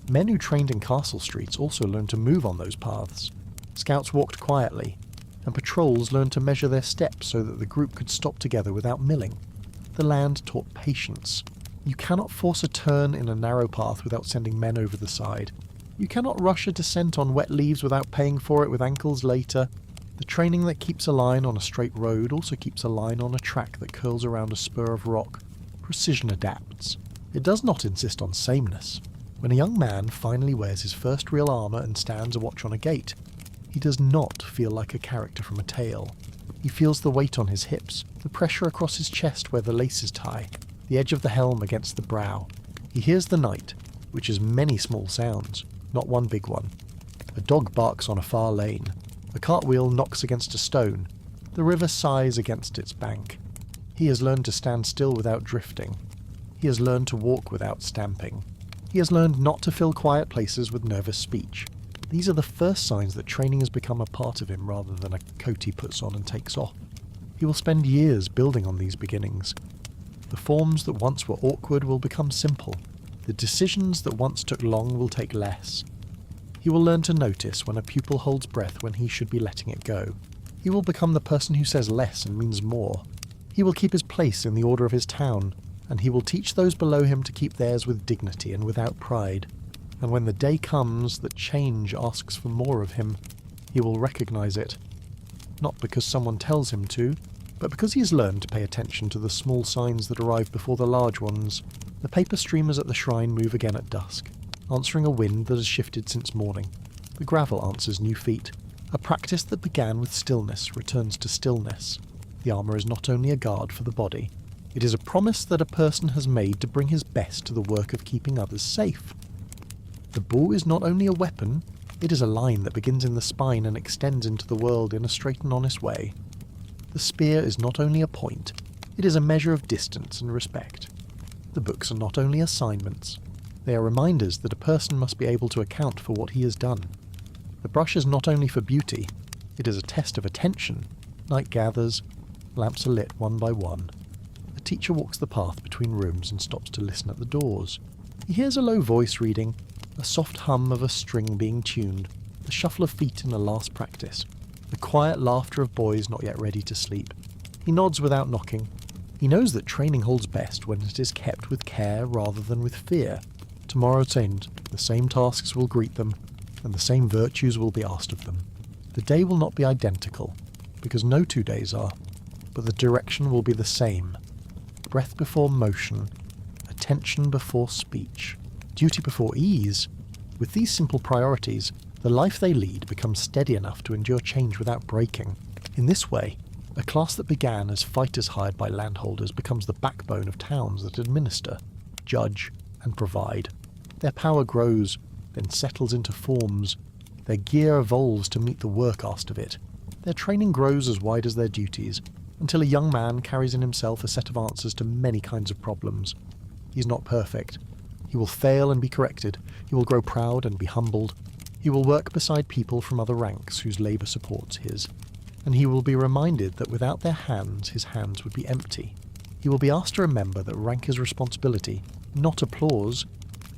Men who trained in castle streets also learned to move on those paths. Scouts walked quietly, and patrols learned to measure their steps so that the group could stop together without milling. The land taught patience. You cannot force a turn in a narrow path without sending men over the side. You cannot rush a descent on wet leaves without paying for it with ankles later. The training that keeps a line on a straight road also keeps a line on a track that curls around a spur of rock. Precision adapts. It does not insist on sameness. When a young man finally wears his first real armour and stands a watch on a gate, he does not feel like a character from a tale. He feels the weight on his hips, the pressure across his chest where the laces tie, the edge of the helm against the brow. He hears the night, which is many small sounds, not one big one. A dog barks on a far lane. A cartwheel knocks against a stone. The river sighs against its bank. He has learned to stand still without drifting. He has learned to walk without stamping. He has learned not to fill quiet places with nervous speech. These are the first signs that training has become a part of him rather than a coat he puts on and takes off. He will spend years building on these beginnings. The forms that once were awkward will become simple. The decisions that once took long will take less. He will learn to notice when a pupil holds breath when he should be letting it go. He will become the person who says less and means more. He will keep his place in the order of his town, and he will teach those below him to keep theirs with dignity and without pride. And when the day comes that change asks for more of him, he will recognise it. Not because someone tells him to, but because he has learned to pay attention to the small signs that arrive before the large ones. The paper streamers at the shrine move again at dusk, answering a wind that has shifted since morning. The gravel answers new feet. A practice that began with stillness returns to stillness. The armour is not only a guard for the body, it is a promise that a person has made to bring his best to the work of keeping others safe. The bow is not only a weapon, it is a line that begins in the spine and extends into the world in a straight and honest way. The spear is not only a point, it is a measure of distance and respect. The books are not only assignments, they are reminders that a person must be able to account for what he has done. The brush is not only for beauty, it is a test of attention. Night gathers, lamps are lit one by one. A teacher walks the path between rooms and stops to listen at the doors. He hears a low voice reading, a soft hum of a string being tuned, the shuffle of feet in the last practice, the quiet laughter of boys not yet ready to sleep. He nods without knocking. He knows that training holds best when it is kept with care rather than with fear. Tomorrow's end, the same tasks will greet them, and the same virtues will be asked of them. The day will not be identical, because no 2 days are, but the direction will be the same. Breath before motion, attention before speech, duty before ease. With these simple priorities, the life they lead becomes steady enough to endure change without breaking. In this way, a class that began as fighters hired by landholders becomes the backbone of towns that administer, judge, and provide. Their power grows, then settles into forms. Their gear evolves to meet the work asked of it. Their training grows as wide as their duties, until a young man carries in himself a set of answers to many kinds of problems. He is not perfect. He will fail and be corrected. He will grow proud and be humbled. He will work beside people from other ranks whose labour supports his. And he will be reminded that without their hands, his hands would be empty. He will be asked to remember that rank is responsibility, not applause.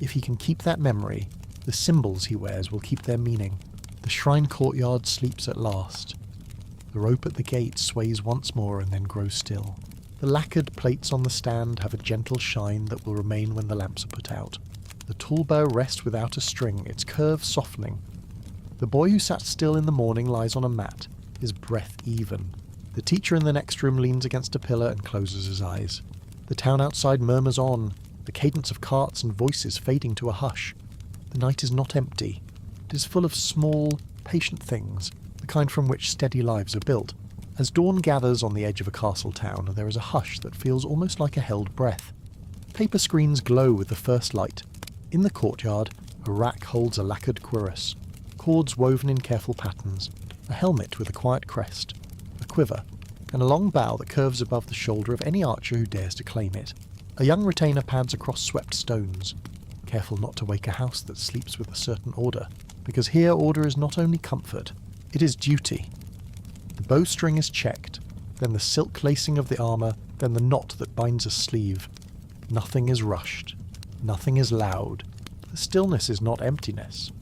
If he can keep that memory, the symbols he wears will keep their meaning. The shrine courtyard sleeps at last. The rope at the gate sways once more and then grows still. The lacquered plates on the stand have a gentle shine that will remain when the lamps are put out. The tool bow rests without a string, its curves softening. The boy who sat still in the morning lies on a mat, his breath even. The teacher in the next room leans against a pillar and closes his eyes. The town outside murmurs on, the cadence of carts and voices fading to a hush. The night is not empty. It is full of small, patient things, the kind from which steady lives are built. As dawn gathers on the edge of a castle town, there is a hush that feels almost like a held breath. Paper screens glow with the first light. In the courtyard, a rack holds a lacquered cuirass, cords woven in careful patterns, a helmet with a quiet crest, a quiver, and a long bow that curves above the shoulder of any archer who dares to claim it. A young retainer pads across swept stones, careful not to wake a house that sleeps with a certain order, because here order is not only comfort, it is duty. The bowstring is checked, then the silk lacing of the armour, then the knot that binds a sleeve. Nothing is rushed. Nothing is loud. The stillness is not emptiness.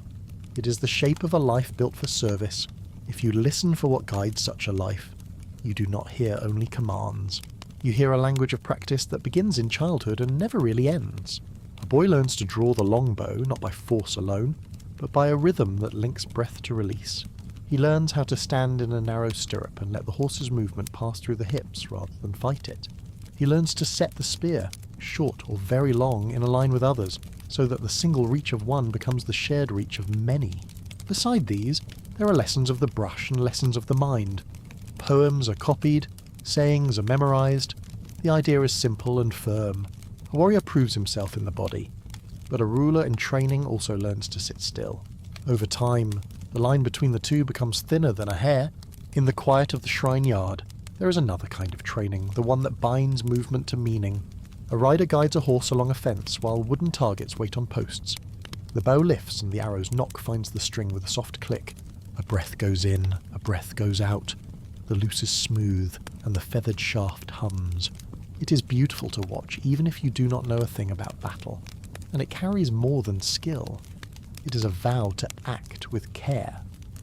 It is the shape of a life built for service. If you listen for what guides such a life, you do not hear only commands. You hear a language of practice that begins in childhood and never really ends. A boy learns to draw the longbow not by force alone, but by a rhythm that links breath to release. He learns how to stand in a narrow stirrup and let the horse's movement pass through the hips rather than fight it. He learns to set the spear, short or very long in a line with others, so that the single reach of one becomes the shared reach of many. Beside these, there are lessons of the brush and lessons of the mind. Poems are copied, sayings are memorized. The idea is simple and firm. A warrior proves himself in the body, but a ruler in training also learns to sit still. Over time, the line between the two becomes thinner than a hair. In the quiet of the shrine yard, there is another kind of training, the one that binds movement to meaning. A rider guides a horse along a fence while wooden targets wait on posts. The bow lifts and the arrow's nock finds the string with a soft click. A breath goes in, a breath goes out. The loose is smooth, and the feathered shaft hums. It is beautiful to watch, even if you do not know a thing about battle. And it carries more than skill. It is a vow to act with care.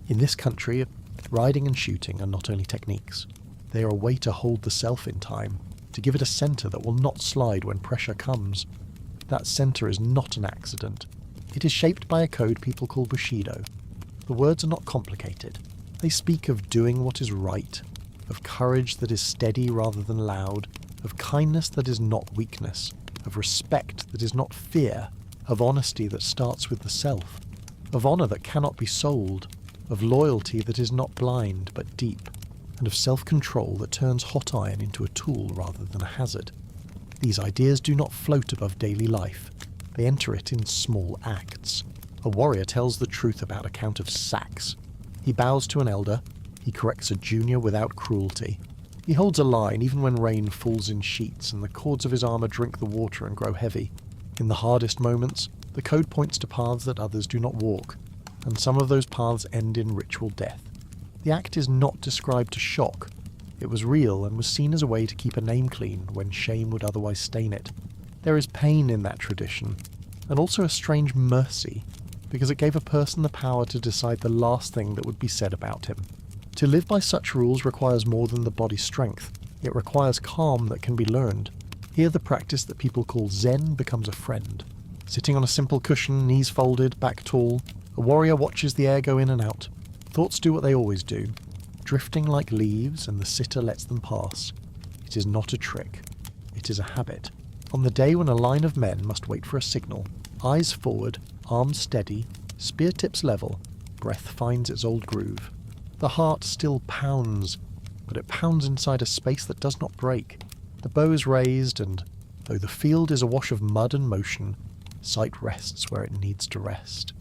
In this country, riding and shooting are not only techniques. They are a way to hold the self in time, to give it a centre that will not slide when pressure comes. That centre is not an accident. It is shaped by a code people call Bushido. The words are not complicated. They speak of doing what is right, of courage that is steady rather than loud, of kindness that is not weakness, of respect that is not fear, of honesty that starts with the self, of honour that cannot be sold, of loyalty that is not blind but deep, and of self-control that turns hot iron into a tool rather than a hazard. These ideas do not float above daily life. They enter it in small acts. A warrior tells the truth about a count of sacks. He bows to an elder. He corrects a junior without cruelty. He holds a line even when rain falls in sheets and the cords of his armour drink the water and grow heavy. In the hardest moments, the code points to paths that others do not walk, and some of those paths end in ritual death. The act is not described to shock. It was real and was seen as a way to keep a name clean when shame would otherwise stain it. There is pain in that tradition, and also a strange mercy, because it gave a person the power to decide the last thing that would be said about him. To live by such rules requires more than the body's strength. It requires calm that can be learned. Here the practice that people call Zen becomes a friend. Sitting on a simple cushion, knees folded, back tall, a warrior watches the air go in and out. Thoughts do what they always do, drifting like leaves, and the sitter lets them pass. It is not a trick. It is a habit. On the day when a line of men must wait for a signal, eyes forward, arms steady, spear tips level, breath finds its old groove. The heart still pounds, but it pounds inside a space that does not break. The bow is raised, and though the field is awash of mud and motion, sight rests where it needs to rest.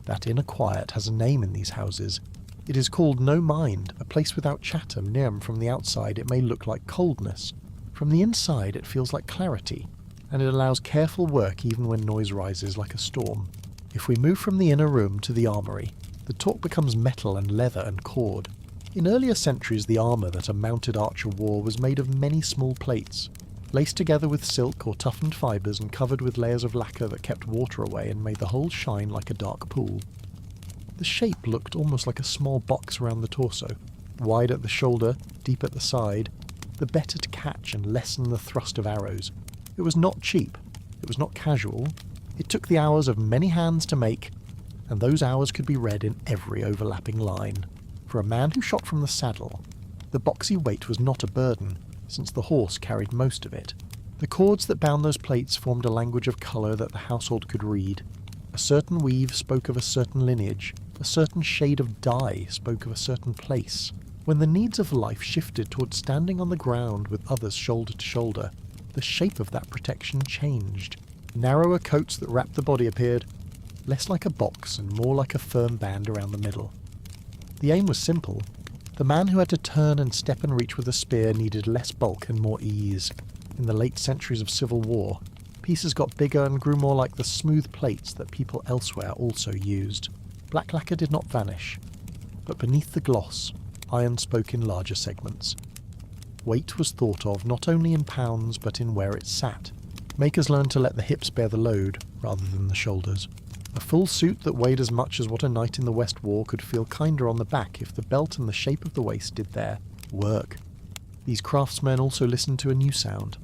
That inner quiet has a name in these houses. It is called no mind, a place without chatter. From the outside it may look like coldness. From the inside it feels like clarity, and it allows careful work even when noise rises like a storm. If we move from the inner room to the armoury, the talk becomes metal and leather and cord. In earlier centuries the armour that a mounted archer wore was made of many small plates, laced together with silk or toughened fibres and covered with layers of lacquer that kept water away and made the whole shine like a dark pool. The shape looked almost like a small box around the torso, wide at the shoulder, deep at the side, the better to catch and lessen the thrust of arrows. It was not cheap, it was not casual, it took the hours of many hands to make, and those hours could be read in every overlapping line. For a man who shot from the saddle, the boxy weight was not a burden, since the horse carried most of it. The cords that bound those plates formed a language of colour that the household could read. A certain weave spoke of a certain lineage, a certain shade of dye spoke of a certain place. When the needs of life shifted towards standing on the ground with others shoulder to shoulder, the shape of that protection changed. Narrower coats that wrapped the body appeared, less like a box and more like a firm band around the middle. The aim was simple. The man who had to turn and step and reach with a spear needed less bulk and more ease. In the late centuries of civil war, pieces got bigger and grew more like the smooth plates that people elsewhere also used. Black lacquer did not vanish, but beneath the gloss, iron spoke in larger segments. Weight was thought of not only in pounds but in where it sat. Makers learned to let the hips bear the load rather than the shoulders. A full suit that weighed as much as what a knight in the West wore could feel kinder on the back if the belt and the shape of the waist did their work. These craftsmen also listened to a new sound.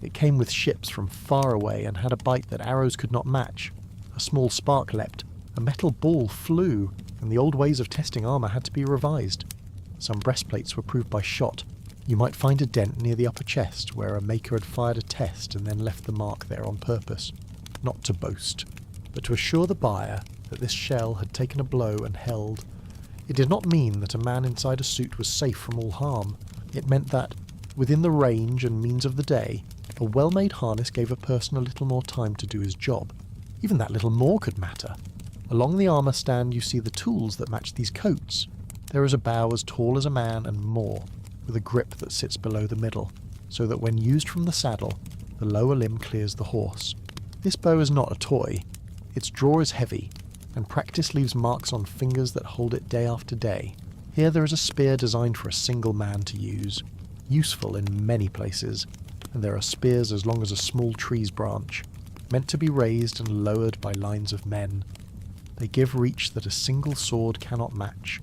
It came with ships from far away and had a bite that arrows could not match. A small spark leapt, a metal ball flew, and the old ways of testing armour had to be revised. Some breastplates were proved by shot, You might find a dent near the upper chest where a maker had fired a test and then left the mark there on purpose, not to boast, but to assure the buyer that this shell had taken a blow and held. It did not mean that a man inside a suit was safe from all harm. It meant that, within the range and means of the day, a well-made harness gave a person a little more time to do his job. Even that little more could matter. Along the armour stand you see the tools that match these coats. There is a bow as tall as a man and more, with a grip that sits below the middle, so that when used from the saddle, the lower limb clears the horse. This bow is not a toy. Its draw is heavy, and practice leaves marks on fingers that hold it day after day. Here there is a spear designed for a single man to use, useful in many places, and there are spears as long as a small tree's branch, meant to be raised and lowered by lines of men. They give reach that a single sword cannot match.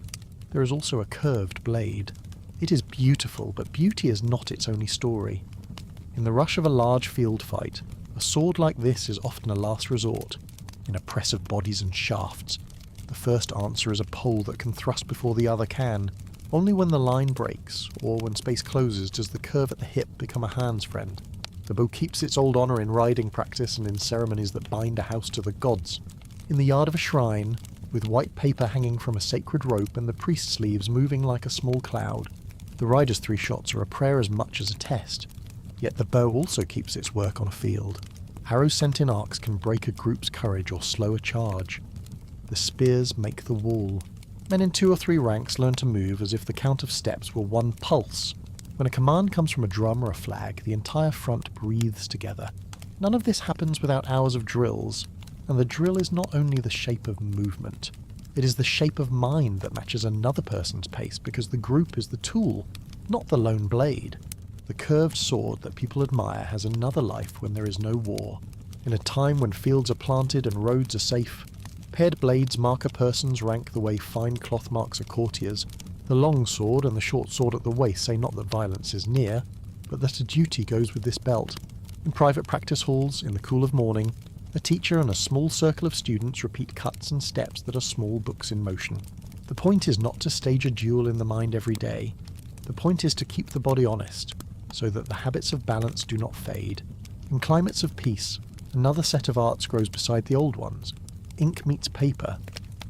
There is also a curved blade. It is beautiful, but beauty is not its only story. In the rush of a large field fight, a sword like this is often a last resort. In a press of bodies and shafts, the first answer is a pole that can thrust before the other can. Only when the line breaks, or when space closes, does the curve at the hip become a hand's friend. The bow keeps its old honour in riding practice and in ceremonies that bind a house to the gods. In the yard of a shrine, with white paper hanging from a sacred rope and the priest's leaves moving like a small cloud, the rider's 3 shots are a prayer as much as a test. Yet the bow also keeps its work on a field. Arrows sent in arcs can break a group's courage or slow a charge. The spears make the wall. Men in 2 or 3 ranks learn to move as if the count of steps were one pulse. When a command comes from a drum or a flag, the entire front breathes together. None of this happens without hours of drills, and the drill is not only the shape of movement. It is the shape of mind that matches another person's pace, because the group is the tool, not the lone blade. The curved sword that people admire has another life when there is no war. In a time when fields are planted and roads are safe, paired blades mark a person's rank the way fine cloth marks a courtier's. The long sword and the short sword at the waist say not that violence is near, but that a duty goes with this belt. In private practice halls, in the cool of morning, a teacher and a small circle of students repeat cuts and steps that are small books in motion. The point is not to stage a duel in the mind every day. The point is to keep the body honest, so that the habits of balance do not fade. In climates of peace, another set of arts grows beside the old ones. Ink meets paper.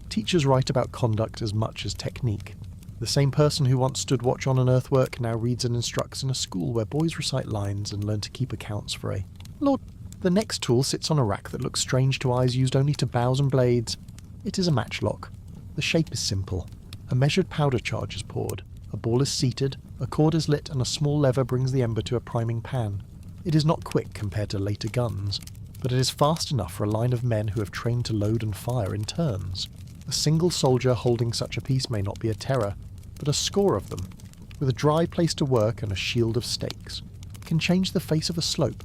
Teachers write about conduct as much as technique. The same person who once stood watch on an earthwork now reads and instructs in a school where boys recite lines and learn to keep accounts for a Lord. The next tool sits on a rack that looks strange to eyes used only to bows and blades. It is a matchlock. The shape is simple. A measured powder charge is poured. A ball is seated, a cord is lit, and a small lever brings the ember to a priming pan. It is not quick compared to later guns, but it is fast enough for a line of men who have trained to load and fire in turns. A single soldier holding such a piece may not be a terror, but a score of them, with a dry place to work and a shield of stakes, can change the face of a slope.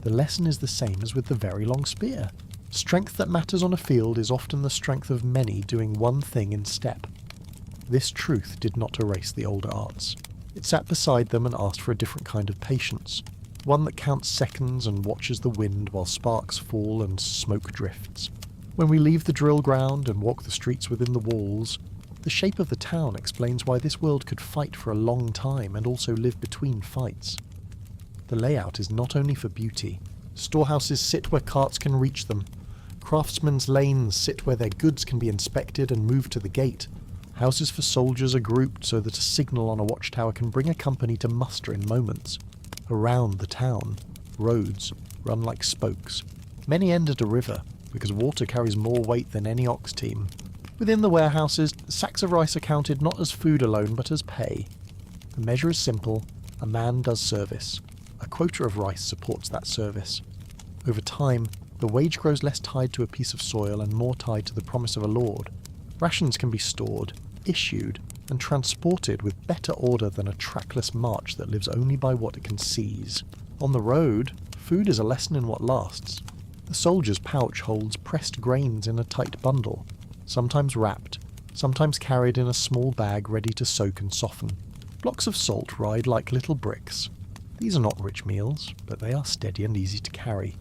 The lesson is the same as with the very long spear. Strength that matters on a field is often the strength of many doing one thing in step. This truth did not erase the older arts. It sat beside them and asked for a different kind of patience, one that counts seconds and watches the wind while sparks fall and smoke drifts. When we leave the drill ground and walk the streets within the walls, the shape of the town explains why this world could fight for a long time and also live between fights. The layout is not only for beauty. Storehouses sit where carts can reach them. Craftsmen's lanes sit where their goods can be inspected and moved to the gate. Houses for soldiers are grouped so that a signal on a watchtower can bring a company to muster in moments. Around the town, roads run like spokes. Many end at a river, because water carries more weight than any ox team. Within the warehouses, sacks of rice are counted not as food alone, but as pay. The measure is simple. A man does service. A quota of rice supports that service. Over time, the wage grows less tied to a piece of soil and more tied to the promise of a lord. Rations can be stored, issued, and transported with better order than a trackless march that lives only by what it can seize. On the road, food is a lesson in what lasts. The soldier's pouch holds pressed grains in a tight bundle, sometimes wrapped, sometimes carried in a small bag ready to soak and soften. Blocks of salt ride like little bricks. These are not rich meals, but they are steady and easy to carry.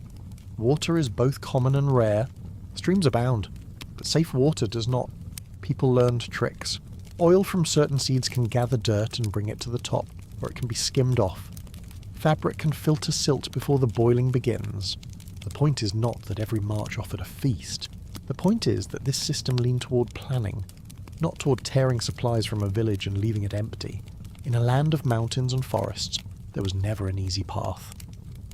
Water is both common and rare. Streams abound, but safe water does not. People learned tricks. Oil from certain seeds can gather dirt and bring it to the top, or it can be skimmed off. Fabric can filter silt before the boiling begins. The point is not that every march offered a feast. The point is that this system leaned toward planning, not toward tearing supplies from a village and leaving it empty. In a land of mountains and forests, there was never an easy path.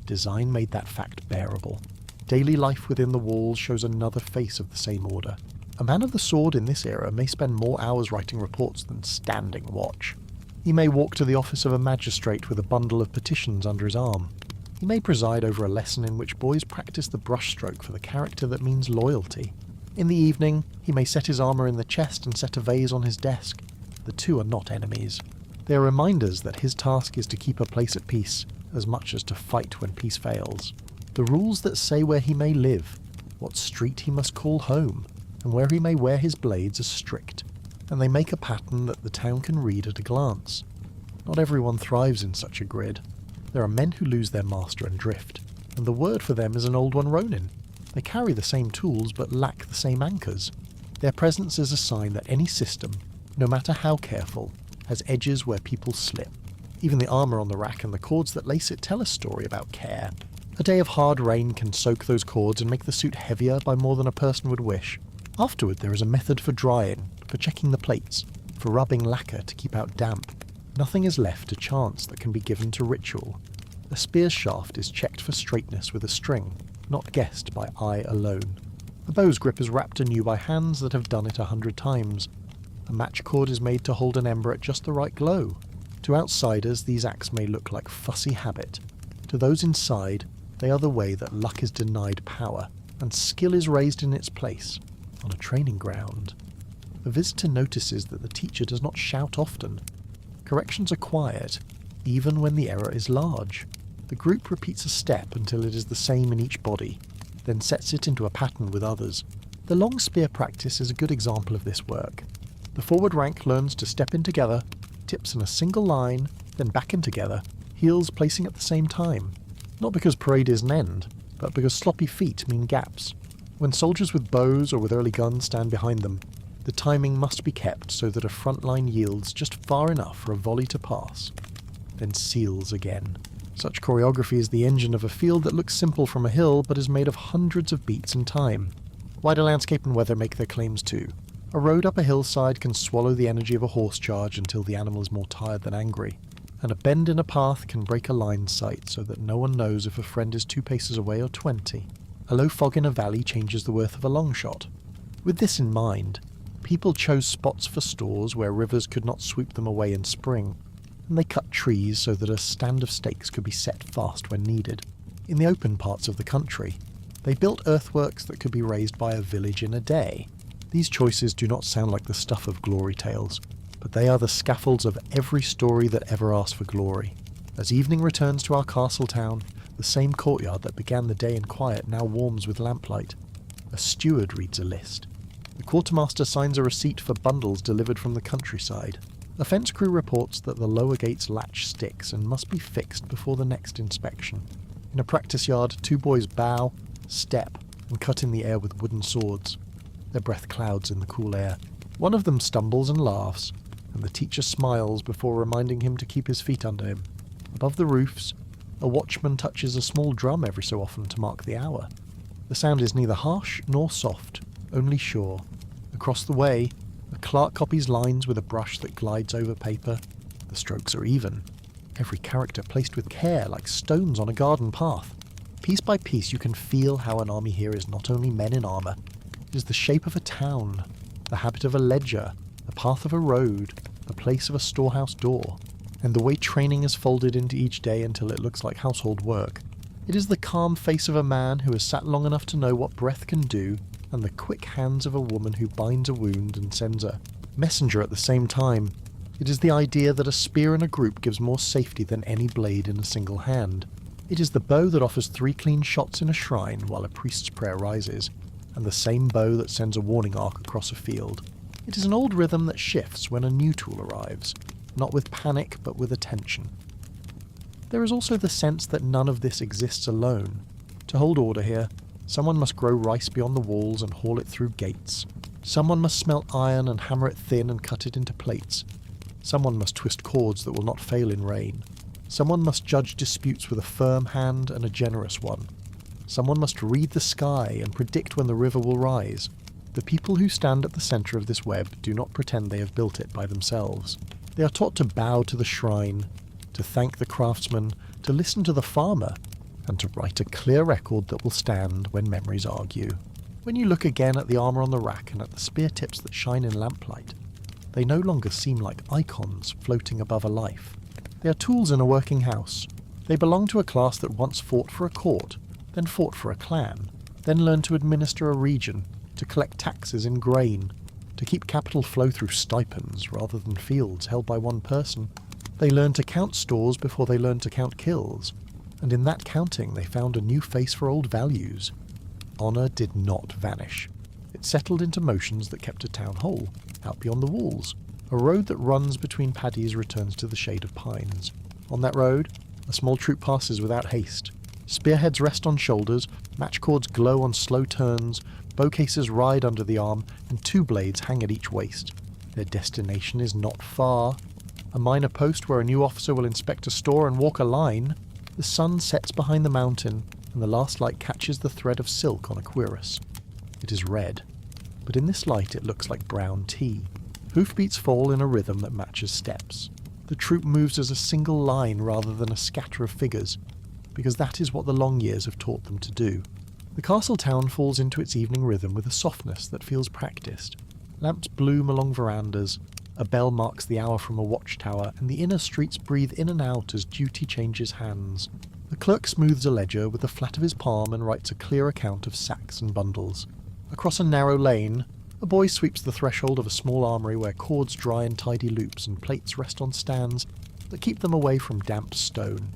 Design made that fact bearable. Daily life within the walls shows another face of the same order. A man of the sword in this era may spend more hours writing reports than standing watch. He may walk to the office of a magistrate with a bundle of petitions under his arm. He may preside over a lesson in which boys practice the brushstroke for the character that means loyalty. In the evening, he may set his armour in the chest and set a vase on his desk. The two are not enemies. They are reminders that his task is to keep a place at peace, as much as to fight when peace fails. The rules that say where he may live, what street he must call home, and where he may wear his blades are strict, and they make a pattern that the town can read at a glance. Not everyone thrives in such a grid. There are men who lose their master and drift, and the word for them is an old one ronin. They carry the same tools but lack the same anchors. Their presence is a sign that any system, no matter how careful, has edges where people slip. Even the armour on the rack and the cords that lace it tell a story about care. A day of hard rain can soak those cords and make the suit heavier by more than a person would wish. Afterward there is a method for drying, for checking the plates, for rubbing lacquer to keep out damp. Nothing is left to chance that can be given to ritual. A spear's shaft is checked for straightness with a string, not guessed by eye alone. A bow's grip is wrapped anew by hands that have done it 100 times. A match cord is made to hold an ember at just the right glow. To outsiders, these acts may look like fussy habit. To those inside, they are the way that luck is denied power, and skill is raised in its place, on a training ground. The visitor notices that the teacher does not shout often. Corrections are quiet, even when the error is large. The group repeats a step until it is the same in each body, then sets it into a pattern with others. The long spear practice is a good example of this work. The forward rank learns to step in together, tips in a single line, then back in together, heels placing at the same time. Not because parade is an end, but because sloppy feet mean gaps. When soldiers with bows or with early guns stand behind them, the timing must be kept so that a front line yields just far enough for a volley to pass, then seals again. Such choreography is the engine of a field that looks simple from a hill but is made of hundreds of beats in time. Wider landscape and weather make their claims too. A road up a hillside can swallow the energy of a horse charge until the animal is more tired than angry, and a bend in a path can break a line sight so that no one knows if a friend is 2 paces away or 20. A low fog in a valley changes the worth of a long shot. With this in mind, people chose spots for stores where rivers could not sweep them away in spring, and they cut trees so that a stand of stakes could be set fast when needed. In the open parts of the country, they built earthworks that could be raised by a village in a day. These choices do not sound like the stuff of glory tales, but they are the scaffolds of every story that ever asked for glory. As evening returns to our castle town, the same courtyard that began the day in quiet now warms with lamplight. A steward reads a list. The quartermaster signs a receipt for bundles delivered from the countryside. A fence crew reports that the lower gate's latch sticks and must be fixed before the next inspection. In a practice yard, 2 boys bow, step, and cut in the air with wooden swords. Their breath clouds in the cool air. One of them stumbles and laughs, and the teacher smiles before reminding him to keep his feet under him. Above the roofs, a watchman touches a small drum every so often to mark the hour. The sound is neither harsh nor soft, only sure. Across the way, a clerk copies lines with a brush that glides over paper. The strokes are even. Every character placed with care like stones on a garden path. Piece by piece you can feel how an army here is not only men in armour. It is the shape of a town, the habit of a ledger, the path of a road, the place of a storehouse door, and the way training is folded into each day until it looks like household work. It is the calm face of a man who has sat long enough to know what breath can do, and the quick hands of a woman who binds a wound and sends a messenger at the same time. It is the idea that a spear in a group gives more safety than any blade in a single hand. It is the bow that offers 3 clean shots in a shrine while a priest's prayer rises, and the same bow that sends a warning arc across a field. It is an old rhythm that shifts when a new tool arrives, not with panic but with attention. There is also the sense that none of this exists alone. To hold order here, someone must grow rice beyond the walls and haul it through gates. Someone must smelt iron and hammer it thin and cut it into plates. Someone must twist cords that will not fail in rain. Someone must judge disputes with a firm hand and a generous one. Someone must read the sky and predict when the river will rise. The people who stand at the centre of this web do not pretend they have built it by themselves. They are taught to bow to the shrine, to thank the craftsman, to listen to the farmer, and to write a clear record that will stand when memories argue. When you look again at the armour on the rack and at the spear tips that shine in lamplight, they no longer seem like icons floating above a life. They are tools in a working house. They belong to a class that once fought for a court, then fought for a clan, then learned to administer a region, to collect taxes in grain, to keep capital flow through stipends rather than fields held by one person. They learned to count stores before they learned to count kills, and in that counting they found a new face for old values. Honour did not vanish. It settled into motions that kept a town whole, out beyond the walls. A road that runs between paddies returns to the shade of pines. On that road, a small troop passes without haste. Spearheads rest on shoulders, matchcords glow on slow turns, bowcases ride under the arm, and two blades hang at each waist. Their destination is not far. A minor post where a new officer will inspect a store and walk a line. The sun sets behind the mountain, and the last light catches the thread of silk on a cuirass. It is red, but in this light it looks like brown tea. Hoofbeats fall in a rhythm that matches steps. The troop moves as a single line rather than a scatter of figures, because that is what the long years have taught them to do. The castle town falls into its evening rhythm with a softness that feels practiced. Lamps bloom along verandas, a bell marks the hour from a watchtower, and the inner streets breathe in and out as duty changes hands. The clerk smooths a ledger with the flat of his palm and writes a clear account of sacks and bundles. Across a narrow lane, a boy sweeps the threshold of a small armoury where cords dry in tidy loops and plates rest on stands that keep them away from damp stone.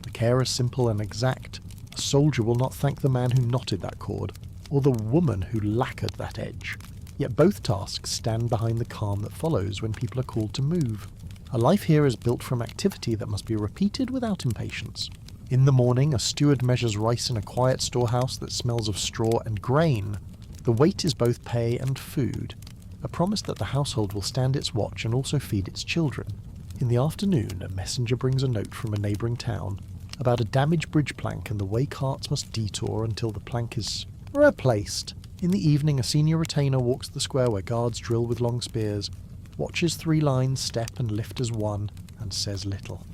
The care is simple and exact. A soldier will not thank the man who knotted that cord, or the woman who lacquered that edge. Yet both tasks stand behind the calm that follows when people are called to move. A life here is built from activity that must be repeated without impatience. In the morning, a steward measures rice in a quiet storehouse that smells of straw and grain. The weight is both pay and food, a promise that the household will stand its watch and also feed its children. In the afternoon, a messenger brings a note from a neighbouring town about a damaged bridge plank and the way carts must detour until the plank is replaced. In the evening, a senior retainer walks the square where guards drill with long spears, watches 3 lines step and lift as one, and says little.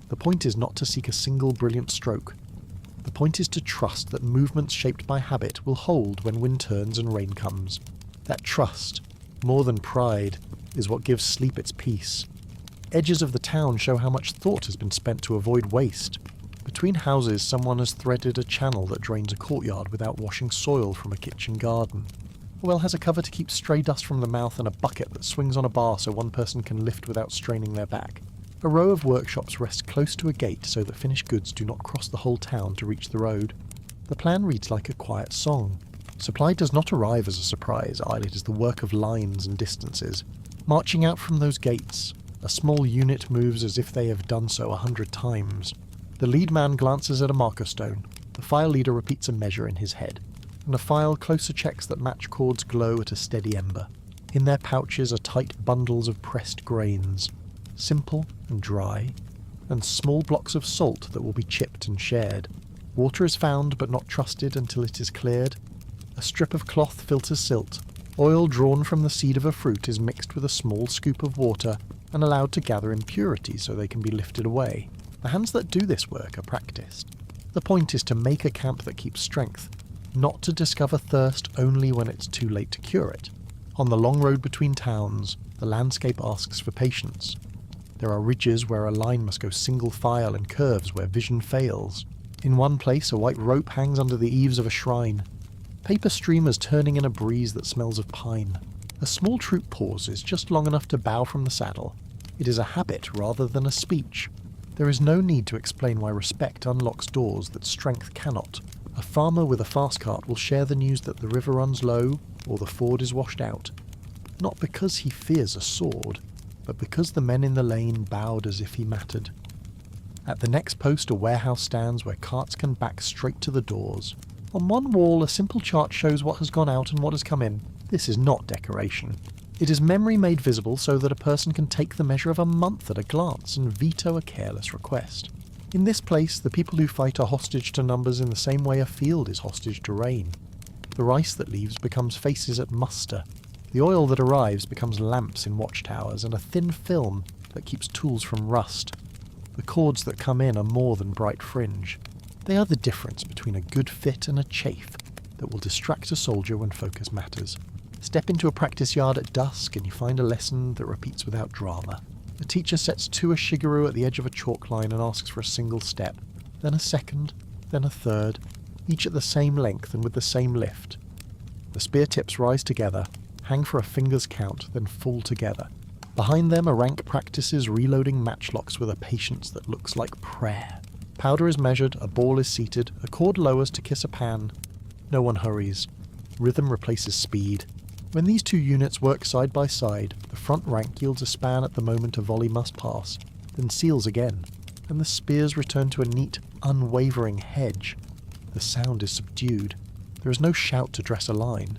The point is not to seek a single brilliant stroke. The point is to trust that movements shaped by habit will hold when wind turns and rain comes. That trust, more than pride, is what gives sleep its peace. Edges of the town show how much thought has been spent to avoid waste. Between houses, someone has threaded a channel that drains a courtyard without washing soil from a kitchen garden. A well has a cover to keep stray dust from the mouth and a bucket that swings on a bar so one person can lift without straining their back. A row of workshops rests close to a gate so that finished goods do not cross the whole town to reach the road. The plan reads like a quiet song. Supply does not arrive as a surprise, it is the work of lines and distances. Marching out from those gates, a small unit moves as if they have done so 100 times. The lead man glances at a marker stone. The file leader repeats a measure in his head, and a file closer checks that match cords glow at a steady ember. In their pouches are tight bundles of pressed grains, simple and dry, and small blocks of salt that will be chipped and shared. Water is found but not trusted until it is cleared. A strip of cloth filters silt. Oil drawn from the seed of a fruit is mixed with a small scoop of water and allowed to gather impurities so they can be lifted away. The hands that do this work are practiced. The point is to make a camp that keeps strength, not to discover thirst only when it's too late to cure it. On the long road between towns, the landscape asks for patience. There are ridges where a line must go single file and curves where vision fails. In one place, a white rope hangs under the eaves of a shrine. Paper streamers turning in a breeze that smells of pine. A small troop pauses just long enough to bow from the saddle. It is a habit rather than a speech. There is no need to explain why respect unlocks doors that strength cannot. A farmer with a fast cart will share the news that the river runs low or the ford is washed out. Not because he fears a sword, but because the men in the lane bowed as if he mattered. At the next post, a warehouse stands where carts can back straight to the doors. On one wall, a simple chart shows what has gone out and what has come in. This is not decoration. It is memory made visible so that a person can take the measure of a month at a glance and veto a careless request. In this place, the people who fight are hostage to numbers in the same way a field is hostage to rain. The rice that leaves becomes faces at muster. The oil that arrives becomes lamps in watchtowers and a thin film that keeps tools from rust. The cords that come in are more than bright fringe. They are the difference between a good fit and a chafe that will distract a soldier when focus matters. Step into a practice yard at dusk and you find a lesson that repeats without drama. The teacher sets to a shigaroo at the edge of a chalk line and asks for a single step, then a second, then a third, each at the same length and with the same lift. The spear tips rise together, hang for a finger's count, then fall together. Behind them, a rank practices reloading matchlocks with a patience that looks like prayer. Powder is measured, a ball is seated, a cord lowers to kiss a pan. No one hurries. Rhythm replaces speed. When these two units work side by side, the front rank yields a span at the moment a volley must pass, then seals again, and the spears return to a neat, unwavering hedge. The sound is subdued. There is no shout to dress a line.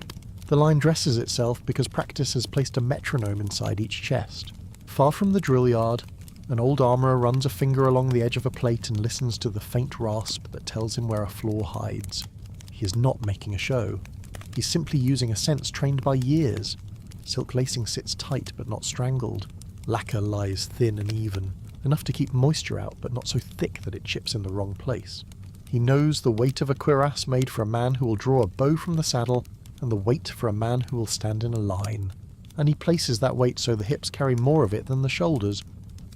The line dresses itself because practice has placed a metronome inside each chest. Far from the drill yard, an old armourer runs a finger along the edge of a plate and listens to the faint rasp that tells him where a flaw hides. He is not making a show. He's simply using a sense trained by years. Silk lacing sits tight but not strangled. Lacquer lies thin and even, enough to keep moisture out but not so thick that it chips in the wrong place. He knows the weight of a cuirass made for a man who will draw a bow from the saddle and the weight for a man who will stand in a line. And he places that weight so the hips carry more of it than the shoulders.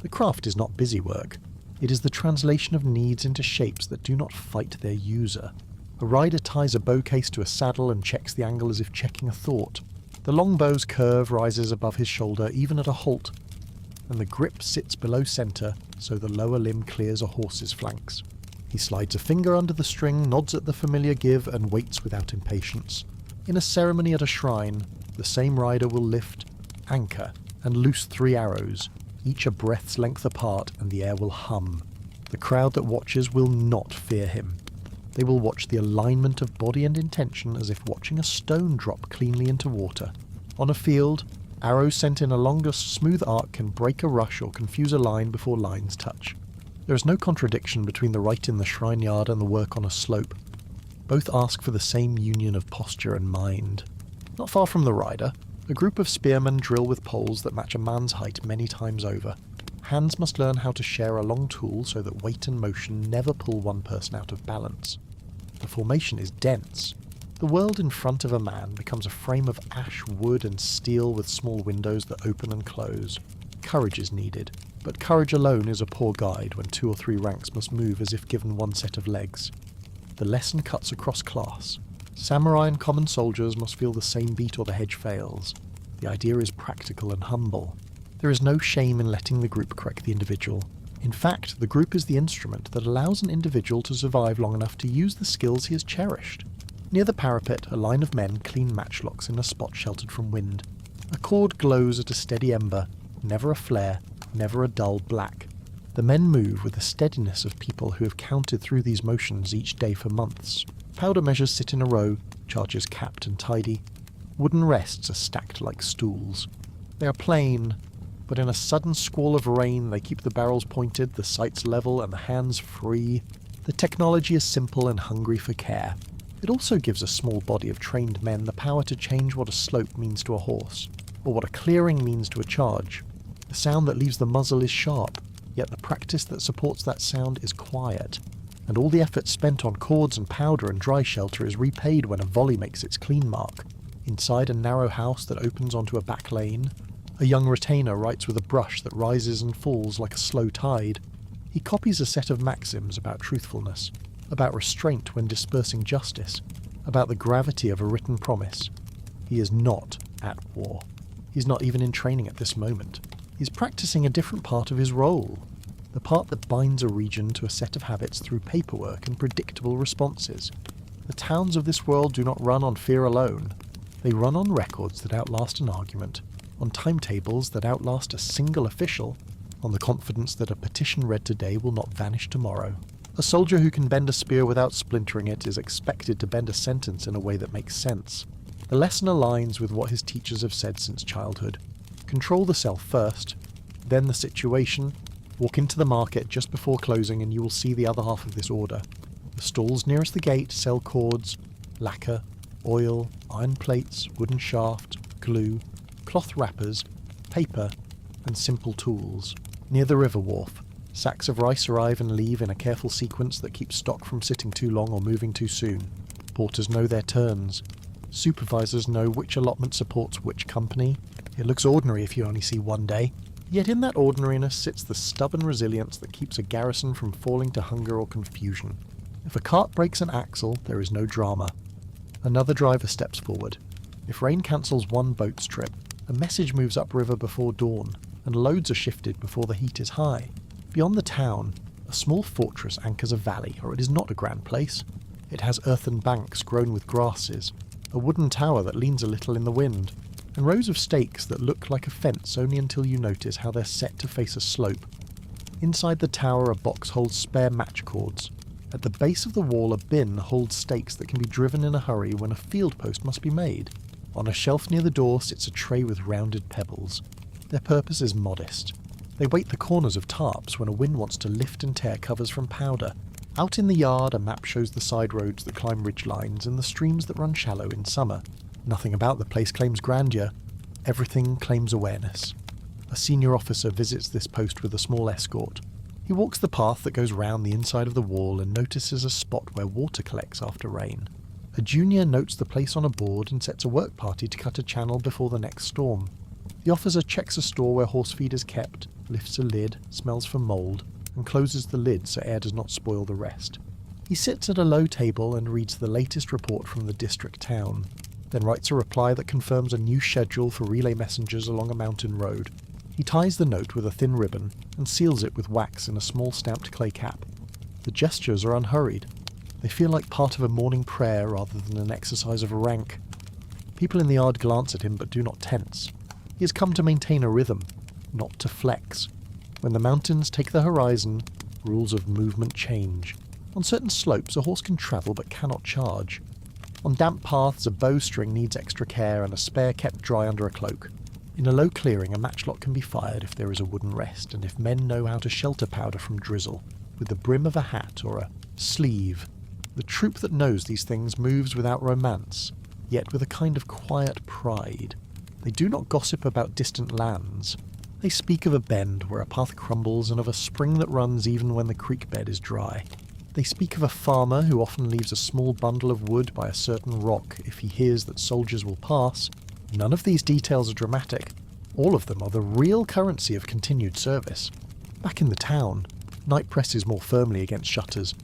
The craft is not busy work. It is the translation of needs into shapes that do not fight their user. A rider ties a bow case to a saddle and checks the angle as if checking a thought. The long bow's curve rises above his shoulder even at a halt, and the grip sits below centre so the lower limb clears a horse's flanks. He slides a finger under the string, nods at the familiar give, and waits without impatience. In a ceremony at a shrine, the same rider will lift, anchor, and loose 3 arrows, each a breath's length apart, and the air will hum. The crowd that watches will not fear him. They will watch the alignment of body and intention as if watching a stone drop cleanly into water. On a field, arrows sent in a longer, smooth arc can break a rush or confuse a line before lines touch. There is no contradiction between the rite in the shrine yard and the work on a slope. Both ask for the same union of posture and mind. Not far from the rider, a group of spearmen drill with poles that match a man's height many times over. Hands must learn how to share a long tool so that weight and motion never pull one person out of balance. The formation is dense. The world in front of a man becomes a frame of ash, wood and steel with small windows that open and close. Courage is needed, but courage alone is a poor guide when 2 or 3 ranks must move as if given one set of legs. The lesson cuts across class. Samurai and common soldiers must feel the same beat or the hedge fails. The idea is practical and humble. There is no shame in letting the group correct the individual. In fact, the group is the instrument that allows an individual to survive long enough to use the skills he has cherished. Near the parapet, a line of men clean matchlocks in a spot sheltered from wind. A cord glows at a steady ember, never a flare, never a dull black. The men move with the steadiness of people who have counted through these motions each day for months. Powder measures sit in a row, charges capped and tidy. Wooden rests are stacked like stools. They are plain, but in a sudden squall of rain they keep the barrels pointed, the sights level, and the hands free. The technology is simple and hungry for care. It also gives a small body of trained men the power to change what a slope means to a horse, or what a clearing means to a charge. The sound that leaves the muzzle is sharp, yet the practice that supports that sound is quiet, and all the effort spent on cords and powder and dry shelter is repaid when a volley makes its clean mark. Inside a narrow house that opens onto a back lane, a young retainer writes with a brush that rises and falls like a slow tide. He copies a set of maxims about truthfulness, about restraint when dispersing justice, about the gravity of a written promise. He is not at war. He's not even in training at this moment. He's practicing a different part of his role, the part that binds a region to a set of habits through paperwork and predictable responses. The towns of this world do not run on fear alone. They run on records that outlast an argument, on timetables that outlast a single official, on the confidence that a petition read today will not vanish tomorrow. A soldier who can bend a spear without splintering it is expected to bend a sentence in a way that makes sense. The lesson aligns with what his teachers have said since childhood. Control the self first, then the situation. Walk into the market just before closing and you will see the other half of this order. The stalls nearest the gate sell cords, lacquer, oil, iron plates, wooden shaft, glue, cloth wrappers, paper, and simple tools. Near the river wharf, sacks of rice arrive and leave in a careful sequence that keeps stock from sitting too long or moving too soon. Porters know their turns. Supervisors know which allotment supports which company. It looks ordinary if you only see one day, yet in that ordinariness sits the stubborn resilience that keeps a garrison from falling to hunger or confusion. If a cart breaks an axle, there is no drama. Another driver steps forward. If rain cancels one boat's trip, a message moves upriver before dawn, and loads are shifted before the heat is high. Beyond the town, a small fortress anchors a valley, or it is not a grand place. It has earthen banks grown with grasses, a wooden tower that leans a little in the wind, and rows of stakes that look like a fence only until you notice how they're set to face a slope. Inside the tower a box holds spare match cords. At the base of the wall a bin holds stakes that can be driven in a hurry when a field post must be made. On a shelf near the door sits a tray with rounded pebbles. Their purpose is modest. They weight the corners of tarps when a wind wants to lift and tear covers from powder. Out in the yard a map shows the side roads that climb ridge lines and the streams that run shallow in summer. Nothing about the place claims grandeur. Everything claims awareness. A senior officer visits this post with a small escort. He walks the path that goes round the inside of the wall and notices a spot where water collects after rain. A junior notes the place on a board and sets a work party to cut a channel before the next storm. The officer checks a store where horse feed is kept, lifts a lid, smells for mould, and closes the lid so air does not spoil the rest. He sits at a low table and reads the latest report from the district town, then writes a reply that confirms a new schedule for relay messengers along a mountain road. He ties the note with a thin ribbon and seals it with wax in a small stamped clay cap. The gestures are unhurried. They feel like part of a morning prayer rather than an exercise of rank. People in the yard glance at him but do not tense. He has come to maintain a rhythm, not to flex. When the mountains take the horizon, rules of movement change. On certain slopes a horse can travel but cannot charge. On damp paths a bowstring needs extra care and a spare kept dry under a cloak. In a low clearing a matchlock can be fired if there is a wooden rest and if men know how to shelter powder from drizzle, with the brim of a hat or a sleeve. The troop that knows these things moves without romance, yet with a kind of quiet pride. They do not gossip about distant lands. They speak of a bend where a path crumbles and of a spring that runs even when the creek bed is dry. They speak of a farmer who often leaves a small bundle of wood by a certain rock if he hears that soldiers will pass. None of these details are dramatic. All of them are the real currency of continued service. Back in the town, night presses more firmly against shutters.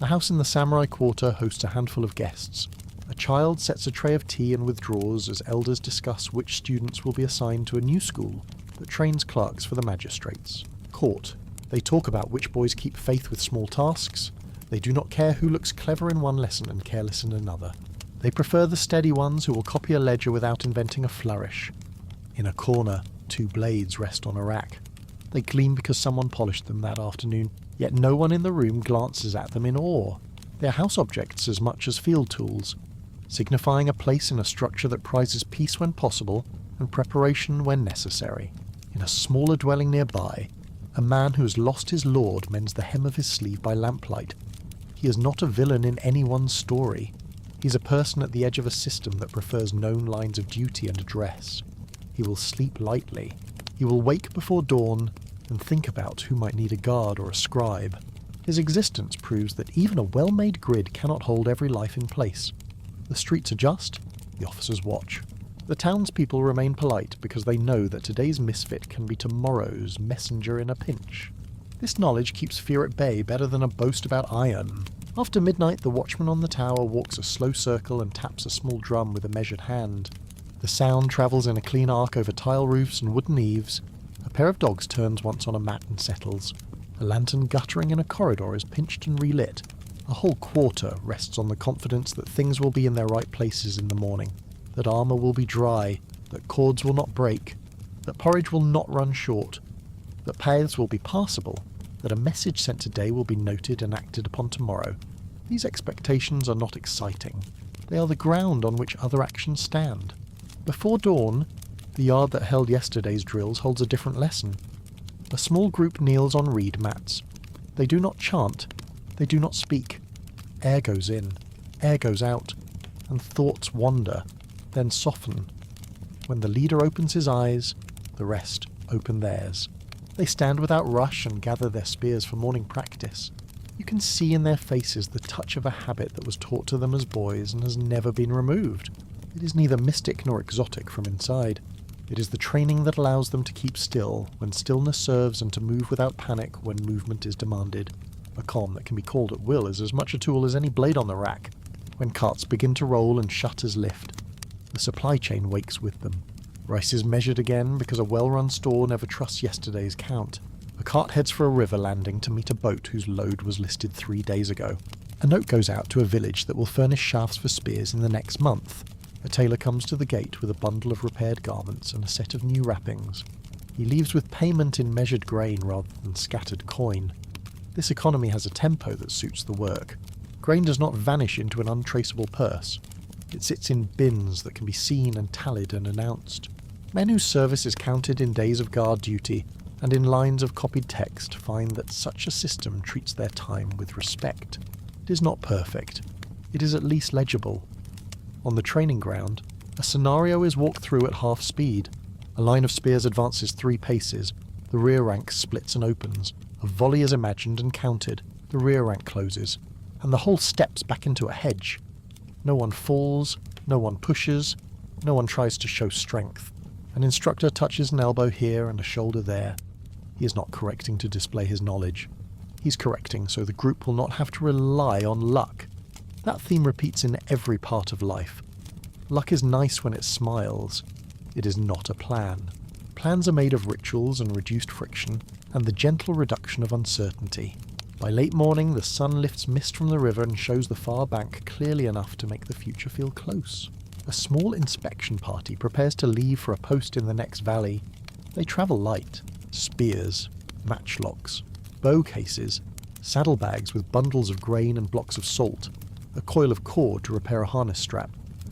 A house in the samurai quarter hosts a handful of guests. A child sets a tray of tea and withdraws as elders discuss which students will be assigned to a new school that trains clerks for the magistrates. Court. They talk about which boys keep faith with small tasks. They do not care who looks clever in one lesson and careless in another. They prefer the steady ones who will copy a ledger without inventing a flourish. In a corner, 2 blades rest on a rack. They gleam because someone polished them that afternoon, yet no one in the room glances at them in awe. They are house objects as much as field tools, signifying a place in a structure that prizes peace when possible and preparation when necessary. In a smaller dwelling nearby, a man who has lost his lord mends the hem of his sleeve by lamplight. He is not a villain in anyone's story. He is a person at the edge of a system that prefers known lines of duty and address. He will sleep lightly. He will wake before dawn and think about who might need a guard or a scribe. His existence proves that even a well-made grid cannot hold every life in place. The streets adjust, the officers watch. The townspeople remain polite because they know that today's misfit can be tomorrow's messenger in a pinch. This knowledge keeps fear at bay better than a boast about iron. After midnight, the watchman on the tower walks a slow circle and taps a small drum with a measured hand. The sound travels in a clean arc over tile roofs and wooden eaves. A pair of dogs turns once on a mat and settles. A lantern guttering in a corridor is pinched and relit. A whole quarter rests on the confidence that things will be in their right places in the morning, that armour will be dry, that cords will not break, that porridge will not run short, that paths will be passable, that a message sent today will be noted and acted upon tomorrow. These expectations are not exciting. They are the ground on which other actions stand. Before dawn, the yard that held yesterday's drills holds a different lesson. A small group kneels on reed mats. They do not chant. They do not speak. Air goes in. Air goes out. And thoughts wander, then soften. When the leader opens his eyes, the rest open theirs. They stand without rush and gather their spears for morning practice. You can see in their faces the touch of a habit that was taught to them as boys and has never been removed. It is neither mystic nor exotic from inside. It is the training that allows them to keep still when stillness serves and to move without panic when movement is demanded. A calm that can be called at will is as much a tool as any blade on the rack. When carts begin to roll and shutters lift, the supply chain wakes with them. Rice is measured again because a well-run store never trusts yesterday's count. A cart heads for a river landing to meet a boat whose load was listed 3 days ago. A note goes out to a village that will furnish shafts for spears in the next month. A tailor comes to the gate with a bundle of repaired garments and a set of new wrappings. He leaves with payment in measured grain rather than scattered coin. This economy has a tempo that suits the work. Grain does not vanish into an untraceable purse. It sits in bins that can be seen and tallied and announced. Men whose service is counted in days of guard duty and in lines of copied text find that such a system treats their time with respect. It is not perfect. It is at least legible. On the training ground, a scenario is walked through at half speed. A line of spears advances 3 paces. The rear rank splits and opens. A volley is imagined and counted. The rear rank closes. And the whole steps back into a hedge. No one falls. No one pushes. No one tries to show strength. An instructor touches an elbow here and a shoulder there. He is not correcting to display his knowledge. He's correcting so the group will not have to rely on luck. That theme repeats in every part of life. Luck is nice when it smiles. It is not a plan. Plans are made of rituals and reduced friction, and the gentle reduction of uncertainty. By late morning, the sun lifts mist from the river and shows the far bank clearly enough to make the future feel close. A small inspection party prepares to leave for a post in the next valley. They travel light. Spears, matchlocks, bow cases, saddlebags with bundles of grain and blocks of salt, a coil of cord to repair a harness strap,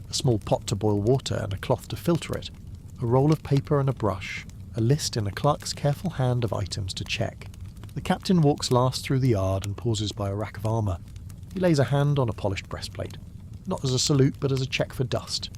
a small pot to boil water and a cloth to filter it, a roll of paper and a brush, a list in a clerk's careful hand of items to check. The captain walks last through the yard and pauses by a rack of armour. He lays a hand on a polished breastplate, not as a salute but as a check for dust.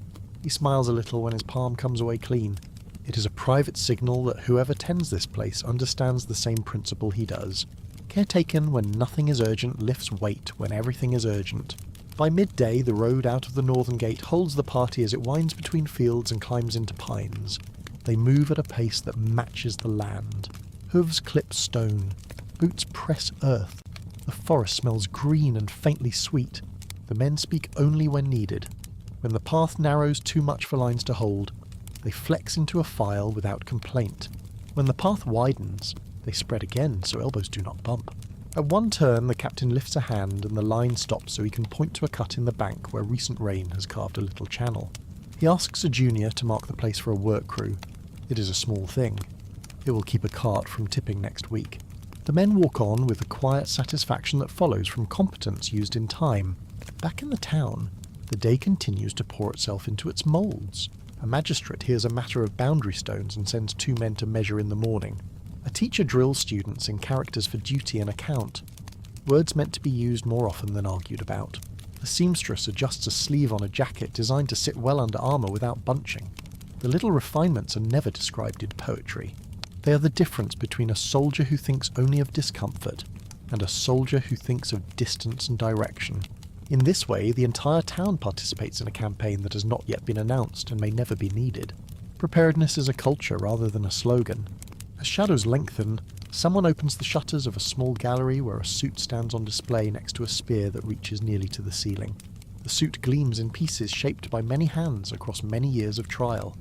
He smiles a little when his palm comes away clean. It is a private signal that whoever tends this place understands the same principle he does. Care taken when nothing is urgent lifts weight when everything is urgent. By midday, the road out of the northern gate holds the party as it winds between fields and climbs into pines. They move at a pace that matches the land. Hooves clip stone. Boots press earth. The forest smells green and faintly sweet. The men speak only when needed. When the path narrows too much for lines to hold, they flex into a file without complaint. When the path widens, they spread again so elbows do not bump. At one turn, the captain lifts a hand and the line stops so he can point to a cut in the bank where recent rain has carved a little channel. He asks a junior to mark the place for a work crew. It is a small thing. It will keep a cart from tipping next week. The men walk on with the quiet satisfaction that follows from competence used in time. Back in the town, the day continues to pour itself into its moulds. A magistrate hears a matter of boundary stones and sends 2 men to measure in the morning. A teacher drills students in characters for duty and account. Words meant to be used more often than argued about. A seamstress adjusts a sleeve on a jacket designed to sit well under armour without bunching. The little refinements are never described in poetry. They are the difference between a soldier who thinks only of discomfort and a soldier who thinks of distance and direction. In this way, the entire town participates in a campaign that has not yet been announced and may never be needed. Preparedness is a culture rather than a slogan. As shadows lengthen, someone opens the shutters of a small gallery where a suit stands on display next to a spear that reaches nearly to the ceiling. The suit gleams in pieces shaped by many hands across many years of trial.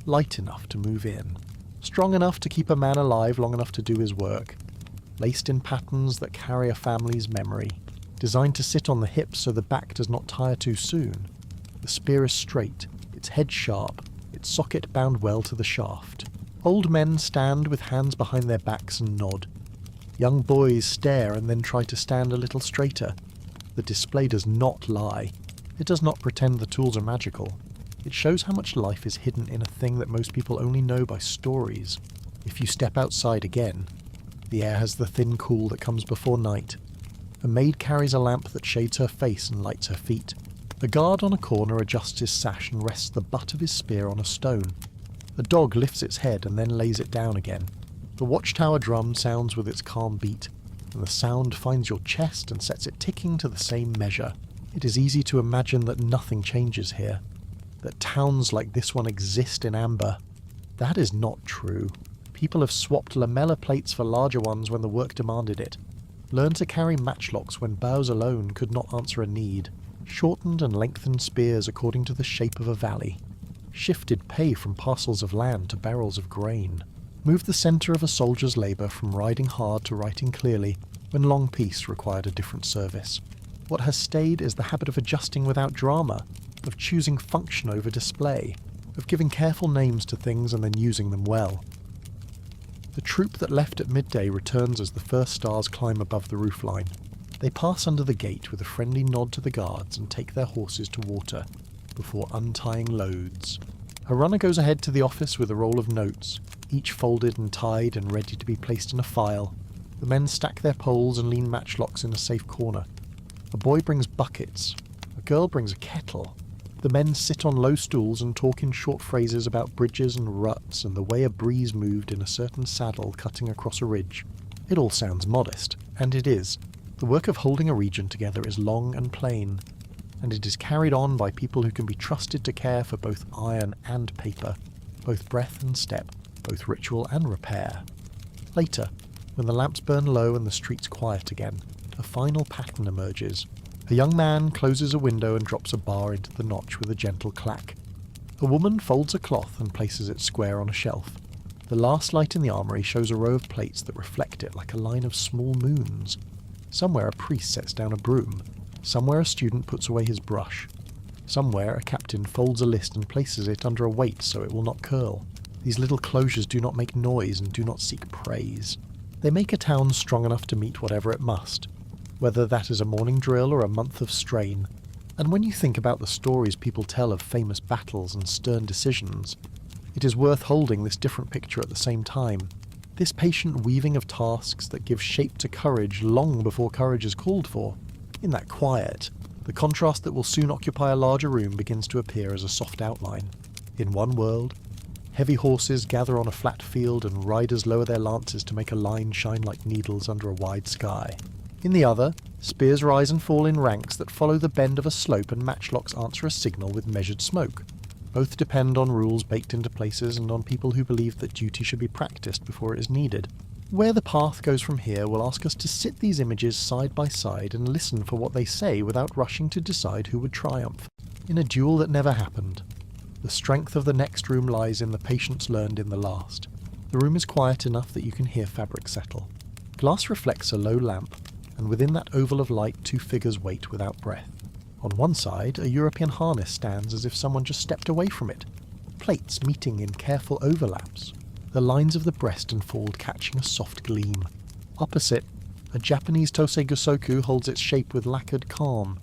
Light enough to move in. Strong enough to keep a man alive long enough to do his work. Laced in patterns that carry a family's memory. Designed to sit on the hips so the back does not tire too soon. The spear is straight, its head sharp, its socket bound well to the shaft. Old men stand with hands behind their backs and nod. Young boys stare and then try to stand a little straighter. The display does not lie. It does not pretend the tools are magical. It shows how much life is hidden in a thing that most people only know by stories. If you step outside again, the air has the thin cool that comes before night. A maid carries a lamp that shades her face and lights her feet. A guard on a corner adjusts his sash and rests the butt of his spear on a stone. A dog lifts its head and then lays it down again. The watchtower drum sounds with its calm beat, and the sound finds your chest and sets it ticking to the same measure. It is easy to imagine that nothing changes here, that towns like this one exist in amber. That is not true. People have swapped lamellar plates for larger ones when the work demanded it, learned to carry matchlocks when bows alone could not answer a need, shortened and lengthened spears according to the shape of a valley, shifted pay from parcels of land to barrels of grain, moved the centre of a soldier's labour from riding hard to writing clearly when long peace required a different service. What has stayed is the habit of adjusting without drama, of choosing function over display, of giving careful names to things and then using them well. The troop that left at midday returns as the first stars climb above the roofline. They pass under the gate with a friendly nod to the guards and take their horses to water, before untying loads. A runner goes ahead to the office with a roll of notes, each folded and tied and ready to be placed in a file. The men stack their poles and lean matchlocks in a safe corner. A boy brings buckets. A girl brings a kettle. The men sit on low stools and talk in short phrases about bridges and ruts and the way a breeze moved in a certain saddle cutting across a ridge. It all sounds modest, and it is. The work of holding a region together is long and plain, and it is carried on by people who can be trusted to care for both iron and paper, both breath and step, both ritual and repair. Later, when the lamps burn low and the streets quiet again, a final pattern emerges. A young man closes a window and drops a bar into the notch with a gentle clack. A woman folds a cloth and places it square on a shelf. The last light in the armoury shows a row of plates that reflect it like a line of small moons. Somewhere a priest sets down a broom. Somewhere a student puts away his brush. Somewhere a captain folds a list and places it under a weight so it will not curl. These little closures do not make noise and do not seek praise. They make a town strong enough to meet whatever it must, whether that is a morning drill or a month of strain. And when you think about the stories people tell of famous battles and stern decisions, it is worth holding this different picture at the same time. This patient weaving of tasks that give shape to courage long before courage is called for. In that quiet, the contrast that will soon occupy a larger room begins to appear as a soft outline. In one world, heavy horses gather on a flat field and riders lower their lances to make a line shine like needles under a wide sky. In the other, spears rise and fall in ranks that follow the bend of a slope and matchlocks answer a signal with measured smoke. Both depend on rules baked into places and on people who believe that duty should be practiced before it is needed. Where the path goes from here will ask us to sit these images side by side and listen for what they say without rushing to decide who would triumph. In a duel that never happened, the strength of the next room lies in the patience learned in the last. The room is quiet enough that you can hear fabric settle. Glass reflects a low lamp, and within that oval of light 2 figures wait without breath. On one side, a European harness stands as if someone just stepped away from it, plates meeting in careful overlaps, the lines of the breast and fold catching a soft gleam. Opposite, a Japanese Tosei Gosoku holds its shape with lacquered calm,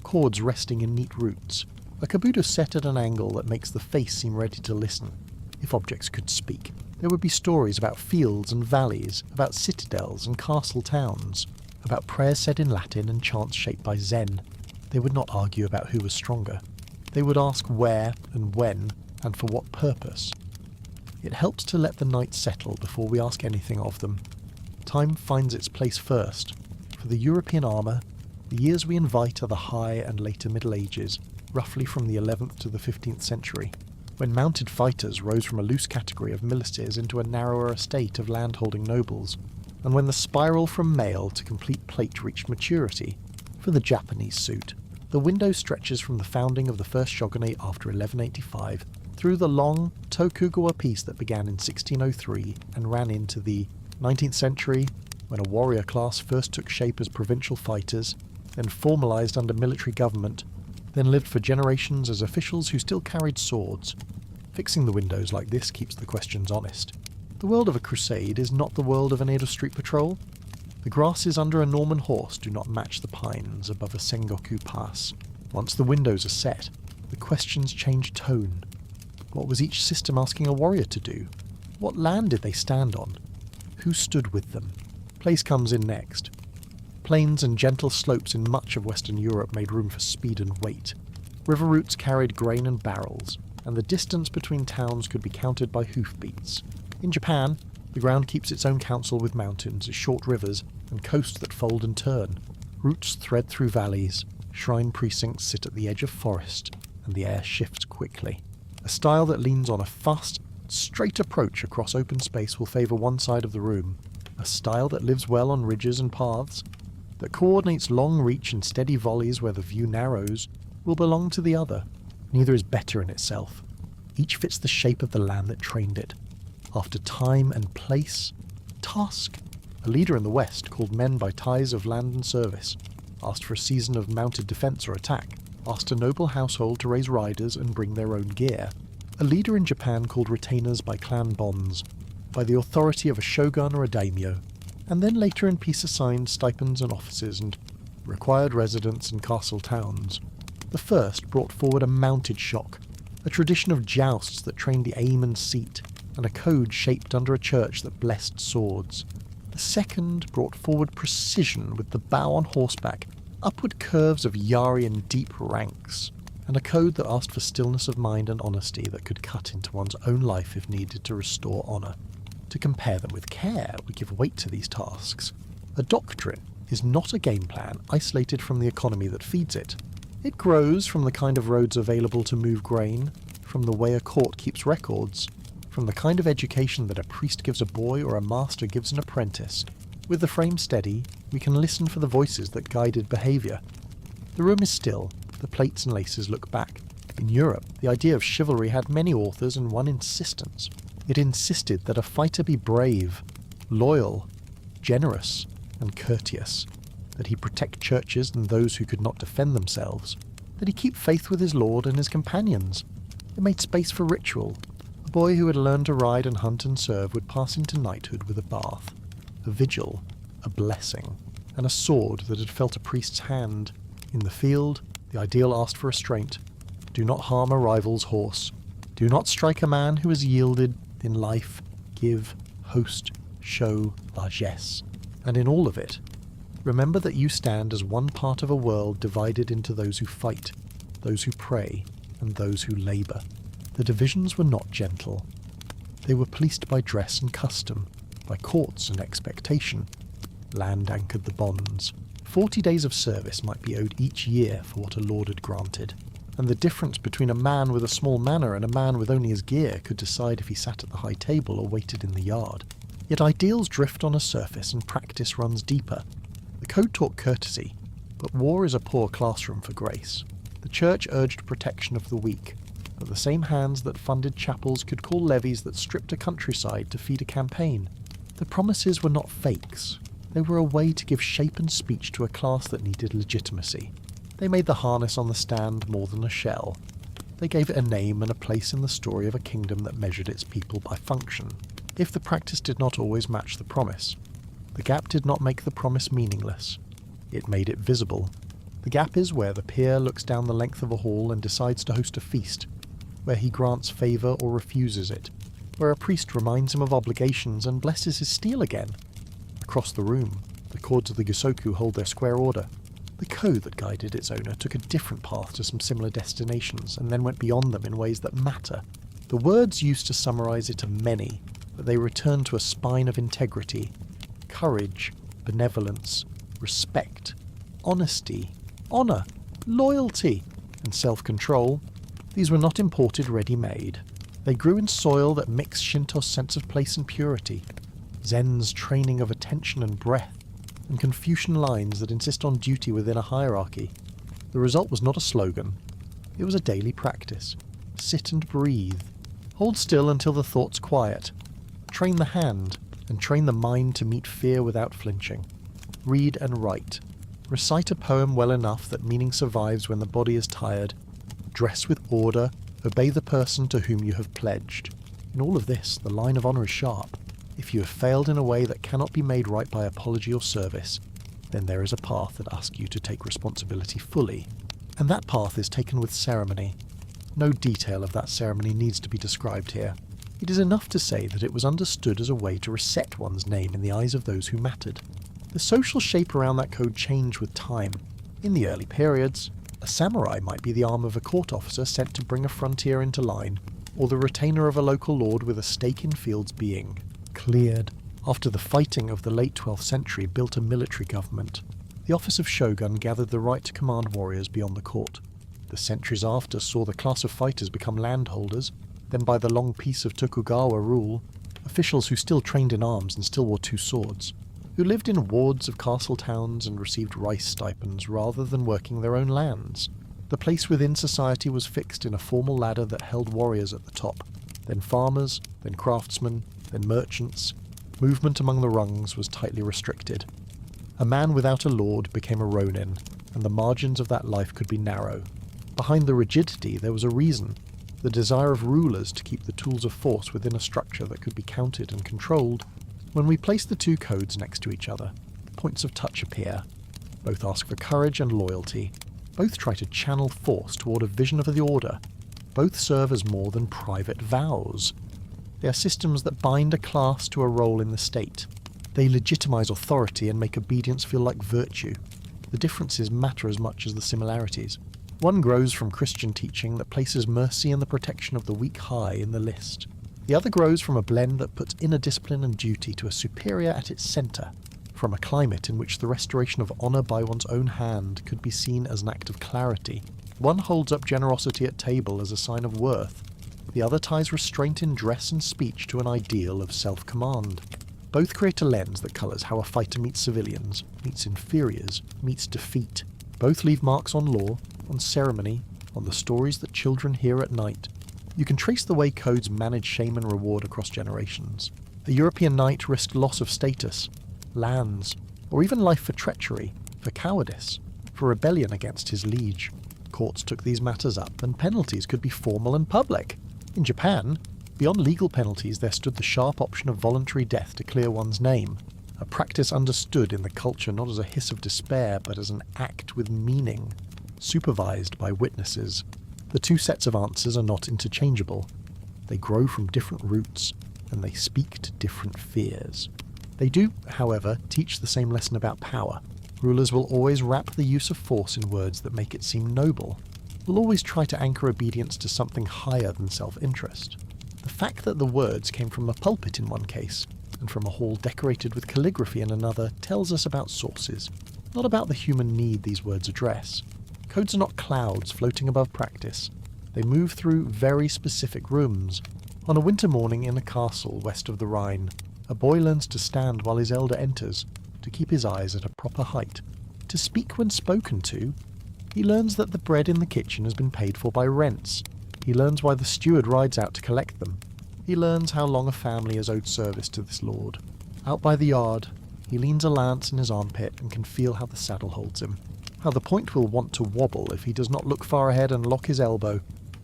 cords resting in neat roots, a kabuto set at an angle that makes the face seem ready to listen. If objects could speak, there would be stories about fields and valleys, about citadels and castle towns, about prayers said in Latin and chants shaped by Zen. They would not argue about who was stronger. They would ask where and when and for what purpose. It helps to let the night settle before we ask anything of them. Time finds its place first. For the European armour, the years we invite are the High and later Middle Ages, roughly from the 11th to the 15th century, when mounted fighters rose from a loose category of milices into a narrower estate of landholding nobles, and when the spiral from mail to complete plate reached maturity. For the Japanese suit, the window stretches from the founding of the first shogunate after 1185 through the long Tokugawa peace that began in 1603 and ran into the 19th century, when a warrior class first took shape as provincial fighters, then formalised under military government, then lived for generations as officials who still carried swords. Fixing the windows like this keeps the questions honest. The world of a crusade is not the world of an Edo Street patrol. The grasses under a Norman horse do not match the pines above a Sengoku pass. Once the windows are set, the questions change tone. What was each system asking a warrior to do? What land did they stand on? Who stood with them? Place comes in next. Plains and gentle slopes in much of Western Europe made room for speed and weight. River routes carried grain and barrels, and the distance between towns could be counted by hoofbeats. In Japan, the ground keeps its own counsel with mountains, short rivers, and coasts that fold and turn. Routes thread through valleys, shrine precincts sit at the edge of forest, and the air shifts quickly. A style that leans on a fast, straight approach across open space will favour one side of the room. A style that lives well on ridges and paths, that coordinates long reach and steady volleys where the view narrows, will belong to the other. Neither is better in itself. Each fits the shape of the land that trained it. After time and place, task. A leader in the West called men by ties of land and service, asked for a season of mounted defence or attack, asked a noble household to raise riders and bring their own gear. A leader in Japan called retainers by clan bonds, by the authority of a shogun or a daimyo, and then later in peace assigned stipends and offices and required residence in castle towns. The first brought forward a mounted shock, a tradition of jousts that trained the aim and seat, and a code shaped under a church that blessed swords. The second brought forward precision with the bow on horseback, upward curves of yari and deep ranks, and a code that asked for stillness of mind and honesty that could cut into one's own life if needed to restore honour. To compare them with care, we give weight to these tasks. A doctrine is not a game plan isolated from the economy that feeds it. It grows from the kind of roads available to move grain, from the way a court keeps records, from the kind of education that a priest gives a boy or a master gives an apprentice. With the frame steady, we can listen for the voices that guided behaviour. The room is still, the plates and laces look back. In Europe, the idea of chivalry had many authors and one insistence. It insisted that a fighter be brave, loyal, generous, and courteous, that he protect churches and those who could not defend themselves, that he keep faith with his lord and his companions. It made space for ritual. A boy who had learned to ride and hunt and serve would pass into knighthood with a bath, a vigil, a blessing, and a sword that had felt a priest's hand. In the field, the ideal asked for restraint. Do not harm a rival's horse. Do not strike a man who has yielded in life, give, host, show, largesse. And in all of it, remember that you stand as one part of a world divided into those who fight, those who pray, and those who labour. The divisions were not gentle. They were policed by dress and custom, by courts and expectation. Land anchored the bonds. 40 days of service might be owed each year for what a lord had granted, and the difference between a man with a small manor and a man with only his gear could decide if he sat at the high table or waited in the yard. Yet ideals drift on a surface and practice runs deeper. The code taught courtesy, but war is a poor classroom for grace. The church urged protection of the weak, but the same hands that funded chapels could call levies that stripped a countryside to feed a campaign. The promises were not fakes. They were a way to give shape and speech to a class that needed legitimacy. They made the harness on the stand more than a shell. They gave it a name and a place in the story of a kingdom that measured its people by function. If the practice did not always match the promise, the gap did not make the promise meaningless. It made it visible. The gap is where the peer looks down the length of a hall and decides to host a feast, where he grants favour or refuses it, where a priest reminds him of obligations and blesses his steel again. Across the room, the chords of the Gusoku hold their square order. The code that guided its owner took a different path to some similar destinations and then went beyond them in ways that matter. The words used to summarise it are many, but they return to a spine of integrity, courage, benevolence, respect, honesty, honour, loyalty, and self-control. These were not imported ready-made. They grew in soil that mixed Shinto's sense of place and purity, Zen's training of attention and breath, and Confucian lines that insist on duty within a hierarchy. The result was not a slogan. It was a daily practice. Sit and breathe. Hold still until the thoughts quiet. Train the hand, and train the mind to meet fear without flinching. Read and write. Recite a poem well enough that meaning survives when the body is tired. Dress with order. Obey the person to whom you have pledged. In all of this, the line of honour is sharp. If you have failed in a way that cannot be made right by apology or service, then there is a path that asks you to take responsibility fully. And that path is taken with ceremony. No detail of that ceremony needs to be described here. It is enough to say that it was understood as a way to reset one's name in the eyes of those who mattered. The social shape around that code changed with time. In the early periods, a samurai might be the arm of a court officer sent to bring a frontier into line, or the retainer of a local lord with a stake in fields being cleared. After the fighting of the late 12th century built a military government, the office of shogun gathered the right to command warriors beyond the court. The centuries after saw the class of fighters become landholders. Then by the long peace of Tokugawa rule, officials who still trained in arms and still wore two swords, who lived in wards of castle towns and received rice stipends rather than working their own lands. The place within society was fixed in a formal ladder that held warriors at the top, then farmers, then craftsmen, then merchants. Movement among the rungs was tightly restricted. A man without a lord became a ronin, and the margins of that life could be narrow. Behind the rigidity there was a reason. The desire of rulers to keep the tools of force within a structure that could be counted and controlled. When we place the two codes next to each other, points of touch appear. Both ask for courage and loyalty. Both try to channel force toward a vision of the order. Both serve as more than private vows. They are systems that bind a class to a role in the state. They legitimize authority and make obedience feel like virtue. The differences matter as much as the similarities. One grows from Christian teaching that places mercy and the protection of the weak high in the list. The other grows from a blend that puts inner discipline and duty to a superior at its centre, from a climate in which the restoration of honour by one's own hand could be seen as an act of clarity. One holds up generosity at table as a sign of worth. The other ties restraint in dress and speech to an ideal of self-command. Both create a lens that colours how a fighter meets civilians, meets inferiors, meets defeat. Both leave marks on law, on ceremony, on the stories that children hear at night. You can trace the way codes manage shame and reward across generations. A European knight risked loss of status, lands, or even life for treachery, for cowardice, for rebellion against his liege. Courts took these matters up, and penalties could be formal and public. In Japan, beyond legal penalties there stood the sharp option of voluntary death to clear one's name, a practice understood in the culture not as a hiss of despair but as an act with meaning, supervised by witnesses. The two sets of answers are not interchangeable. They grow from different roots, and they speak to different fears. They do, however, teach the same lesson about power. Rulers will always wrap the use of force in words that make it seem noble. Will always try to anchor obedience to something higher than self-interest. The fact that the words came from a pulpit in one case, and from a hall decorated with calligraphy in another, tells us about sources, not about the human need these words address. Codes are not clouds floating above practice. They move through very specific rooms. On a winter morning in a castle west of the Rhine, a boy learns to stand while his elder enters, to keep his eyes at a proper height, to speak when spoken to. He learns that the bread in the kitchen has been paid for by rents. He learns why the steward rides out to collect them. He learns how long a family has owed service to this lord. Out by the yard, he leans a lance in his armpit and can feel how the saddle holds him. How the point will want to wobble if he does not look far ahead and lock his elbow.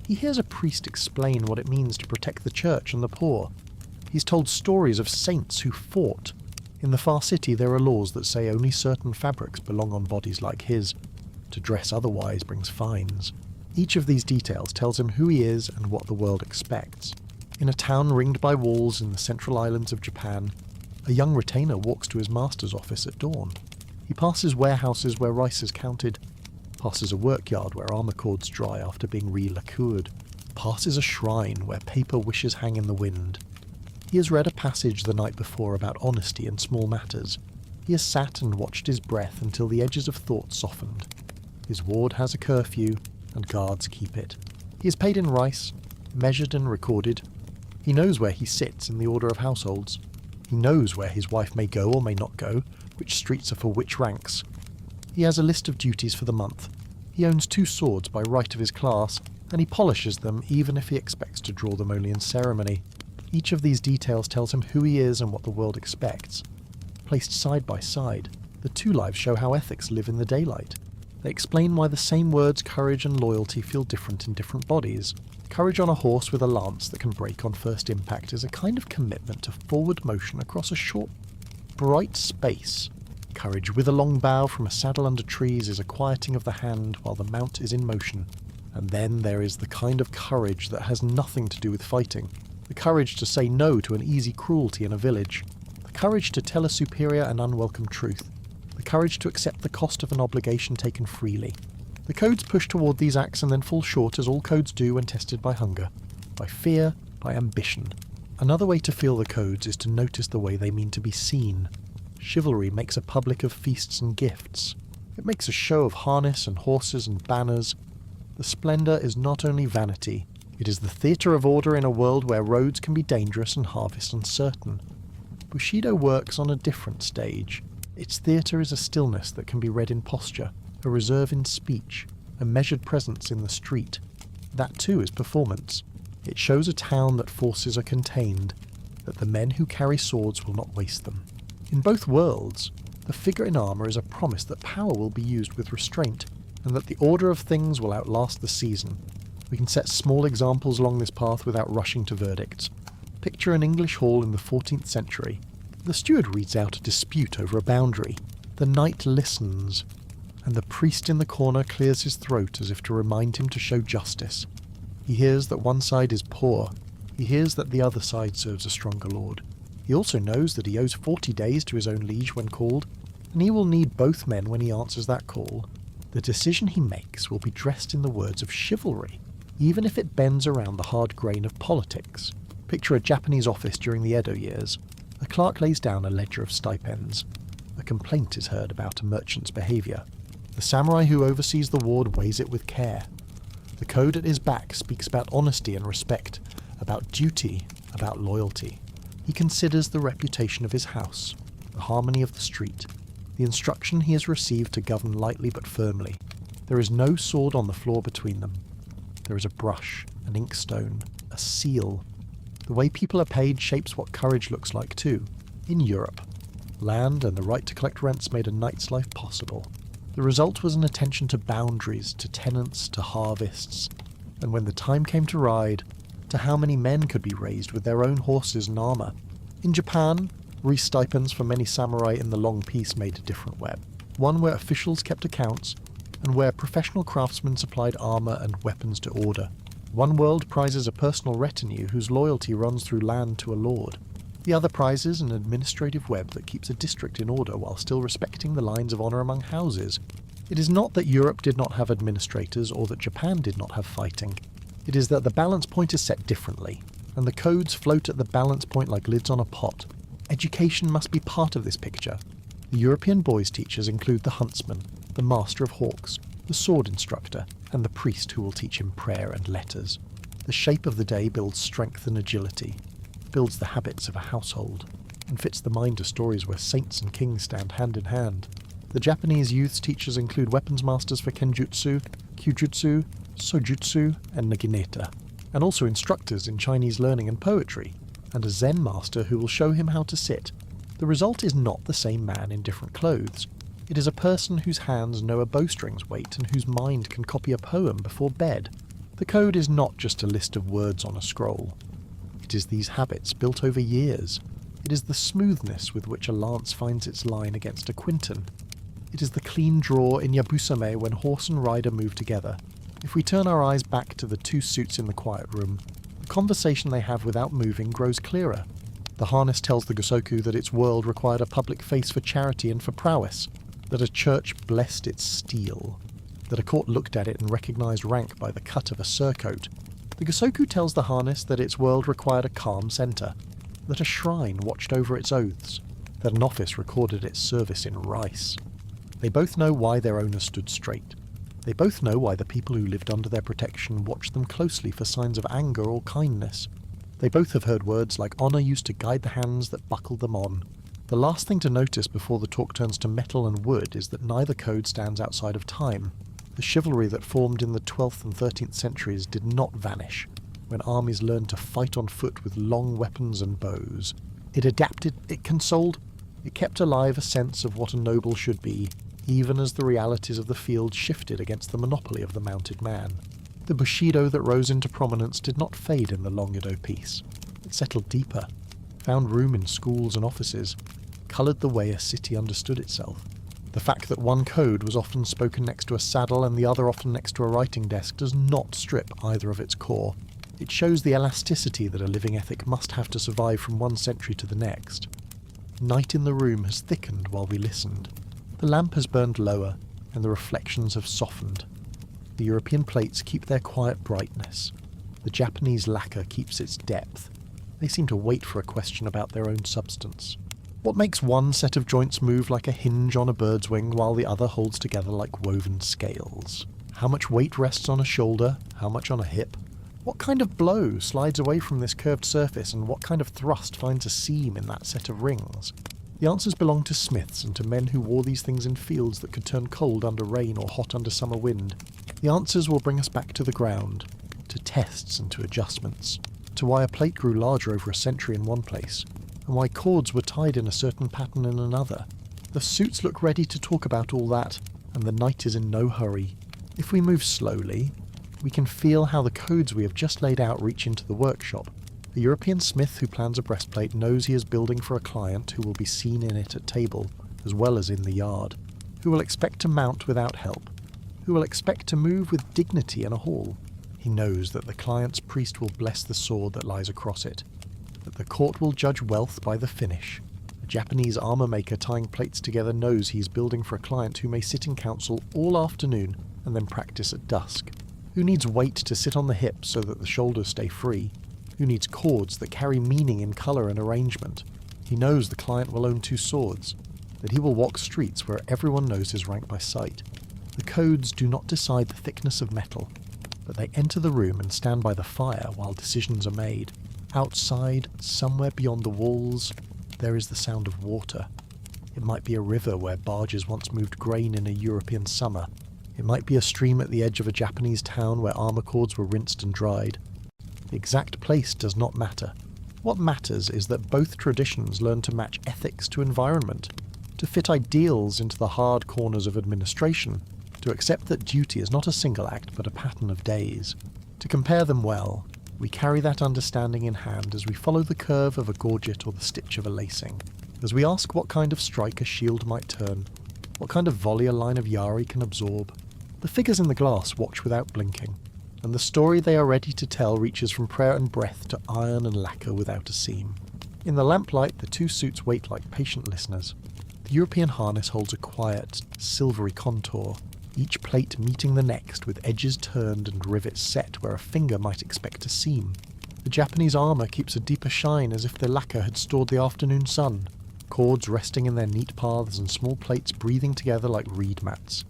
He hears a priest explain what it means to protect the church and the poor. He's told stories of saints who fought. In the far city there are laws that say only certain fabrics belong on bodies like his. To dress otherwise brings fines. Each of these details tells him who he is and what the world expects. In a town ringed by walls in the central islands of Japan, a young retainer walks to his master's office at dawn. He passes warehouses where rice is counted, passes a workyard where armour cords dry after being re-lacquered, passes a shrine where paper wishes hang in the wind. He has read a passage the night before about honesty in small matters. He has sat and watched his breath until the edges of thought softened. His ward has a curfew, and guards keep it. He is paid in rice, measured and recorded. He knows where he sits in the order of households. He knows where his wife may go or may not go, which streets are for which ranks. He has a list of duties for the month. He owns 2 swords by right of his class, and he polishes them even if he expects to draw them only in ceremony. Each of these details tells him who he is and what the world expects. Placed side by side, the 2 lives show how ethics live in the daylight. They explain why the same words courage and loyalty feel different in different bodies. Courage on a horse with a lance that can break on first impact is a kind of commitment to forward motion across a short, bright space. Courage with a long bow from a saddle under trees is a quieting of the hand while the mount is in motion. And then there is the kind of courage that has nothing to do with fighting. The courage to say no to an easy cruelty in a village. The courage to tell a superior and unwelcome truth. The courage to accept the cost of an obligation taken freely. The codes push toward these acts and then fall short, as all codes do when tested by hunger, by fear, by ambition. Another way to feel the codes is to notice the way they mean to be seen. Chivalry makes a public of feasts and gifts. It makes a show of harness and horses and banners. The splendour is not only vanity, it is the theatre of order in a world where roads can be dangerous and harvest uncertain. Bushido works on a different stage. Its theatre is a stillness that can be read in posture, a reserve in speech, a measured presence in the street. That too is performance. It shows a town that forces are contained, that the men who carry swords will not waste them. In both worlds, the figure in armour is a promise that power will be used with restraint, and that the order of things will outlast the season. We can set small examples along this path without rushing to verdicts. Picture an English hall in the 14th century. The steward reads out a dispute over a boundary. The knight listens, and the priest in the corner clears his throat as if to remind him to show justice. He hears that one side is poor. He hears that the other side serves a stronger lord. He also knows that he owes 40 days to his own liege when called, and he will need both men when he answers that call. The decision he makes will be dressed in the words of chivalry, even if it bends around the hard grain of politics. Picture a Japanese office during the Edo years. A clerk lays down a ledger of stipends. A complaint is heard about a merchant's behaviour. The samurai who oversees the ward weighs it with care. The code at his back speaks about honesty and respect, about duty, about loyalty. He considers the reputation of his house, the harmony of the street, the instruction he has received to govern lightly but firmly. There is no sword on the floor between them. There is a brush, an inkstone, a seal. The way people are paid shapes what courage looks like too. In Europe, land and the right to collect rents made a knight's life possible. The result was an attention to boundaries, to tenants, to harvests, and when the time came to ride, to how many men could be raised with their own horses and armour. In Japan, re-stipends for many samurai in the long peace made a different web, one where officials kept accounts, and where professional craftsmen supplied armour and weapons to order. One world prizes a personal retinue whose loyalty runs through land to a lord. The other prizes an administrative web that keeps a district in order while still respecting the lines of honour among houses. It is not that Europe did not have administrators or that Japan did not have fighting. It is that the balance point is set differently, and the codes float at the balance point like lids on a pot. Education must be part of this picture. The European boys' teachers include the huntsman, the master of hawks, the sword instructor, and the priest who will teach him prayer and letters. The shape of the day builds strength and agility, builds the habits of a household, and fits the mind to stories where saints and kings stand hand in hand. The Japanese youth's teachers include weapons masters for kenjutsu, kyujutsu, sojutsu, and naginata, and also instructors in Chinese learning and poetry, and a Zen master who will show him how to sit. The result is not the same man in different clothes. It is a person whose hands know a bowstring's weight and whose mind can copy a poem before bed. The code is not just a list of words on a scroll. It is these habits built over years. It is the smoothness with which a lance finds its line against a quinton. It is the clean draw in Yabusame when horse and rider move together. If we turn our eyes back to the two suits in the quiet room, the conversation they have without moving grows clearer. The harness tells the Gosoku that its world required a public face for charity and for prowess, that a church blessed its steel, that a court looked at it and recognized rank by the cut of a surcoat. The Gosoku tells the harness that its world required a calm centre, that a shrine watched over its oaths, that an office recorded its service in rice. They both know why their owner stood straight. They both know why the people who lived under their protection watched them closely for signs of anger or kindness. They both have heard words like honour used to guide the hands that buckled them on. The last thing to notice before the talk turns to metal and wood is that neither code stands outside of time. The chivalry that formed in the 12th and 13th centuries did not vanish when armies learned to fight on foot with long weapons and bows. It adapted, it consoled, it kept alive a sense of what a noble should be, even as the realities of the field shifted against the monopoly of the mounted man. The Bushido that rose into prominence did not fade in the long Edo peace. It settled deeper, found room in schools and offices, coloured the way a city understood itself. The fact that one code was often spoken next to a saddle and the other often next to a writing desk does not strip either of its core. It shows the elasticity that a living ethic must have to survive from one century to the next. Night in the room has thickened while we listened. The lamp has burned lower, and the reflections have softened. The European plates keep their quiet brightness. The Japanese lacquer keeps its depth. They seem to wait for a question about their own substance. What makes one set of joints move like a hinge on a bird's wing while the other holds together like woven scales? How much weight rests on a shoulder? How much on a hip? What kind of blow slides away from this curved surface, and what kind of thrust finds a seam in that set of rings? The answers belong to smiths and to men who wore these things in fields that could turn cold under rain or hot under summer wind. The answers will bring us back to the ground, to tests and to adjustments, to why a plate grew larger over a century in one place, and why cords were tied in a certain pattern in another. The suits look ready to talk about all that, and the night is in no hurry. If we move slowly, we can feel how the codes we have just laid out reach into the workshop. A European smith who plans a breastplate knows he is building for a client who will be seen in it at table, as well as in the yard, who will expect to mount without help, who will expect to move with dignity in a hall. He knows that the client's priest will bless the sword that lies across it, that the court will judge wealth by the finish. A Japanese armour maker tying plates together knows he is building for a client who may sit in council all afternoon and then practice at dusk, who needs weight to sit on the hips so that the shoulders stay free, who needs cords that carry meaning in colour and arrangement. He knows the client will own 2 swords, that he will walk streets where everyone knows his rank by sight. The codes do not decide the thickness of metal, but they enter the room and stand by the fire while decisions are made. Outside, somewhere beyond the walls, there is the sound of water. It might be a river where barges once moved grain in a European summer. It might be a stream at the edge of a Japanese town where armour cords were rinsed and dried. The exact place does not matter. What matters is that both traditions learn to match ethics to environment, to fit ideals into the hard corners of administration, to accept that duty is not a single act but a pattern of days. To compare them well, we carry that understanding in hand as we follow the curve of a gorget or the stitch of a lacing, as we ask what kind of strike a shield might turn, what kind of volley a line of yari can absorb. The figures in the glass watch without blinking, and the story they are ready to tell reaches from prayer and breath to iron and lacquer without a seam. In the lamplight, the 2 suits wait like patient listeners. The European harness holds a quiet, silvery contour, each plate meeting the next with edges turned and rivets set where a finger might expect a seam. The Japanese armour keeps a deeper shine as if the lacquer had stored the afternoon sun, cords resting in their neat paths and small plates breathing together like reed mats.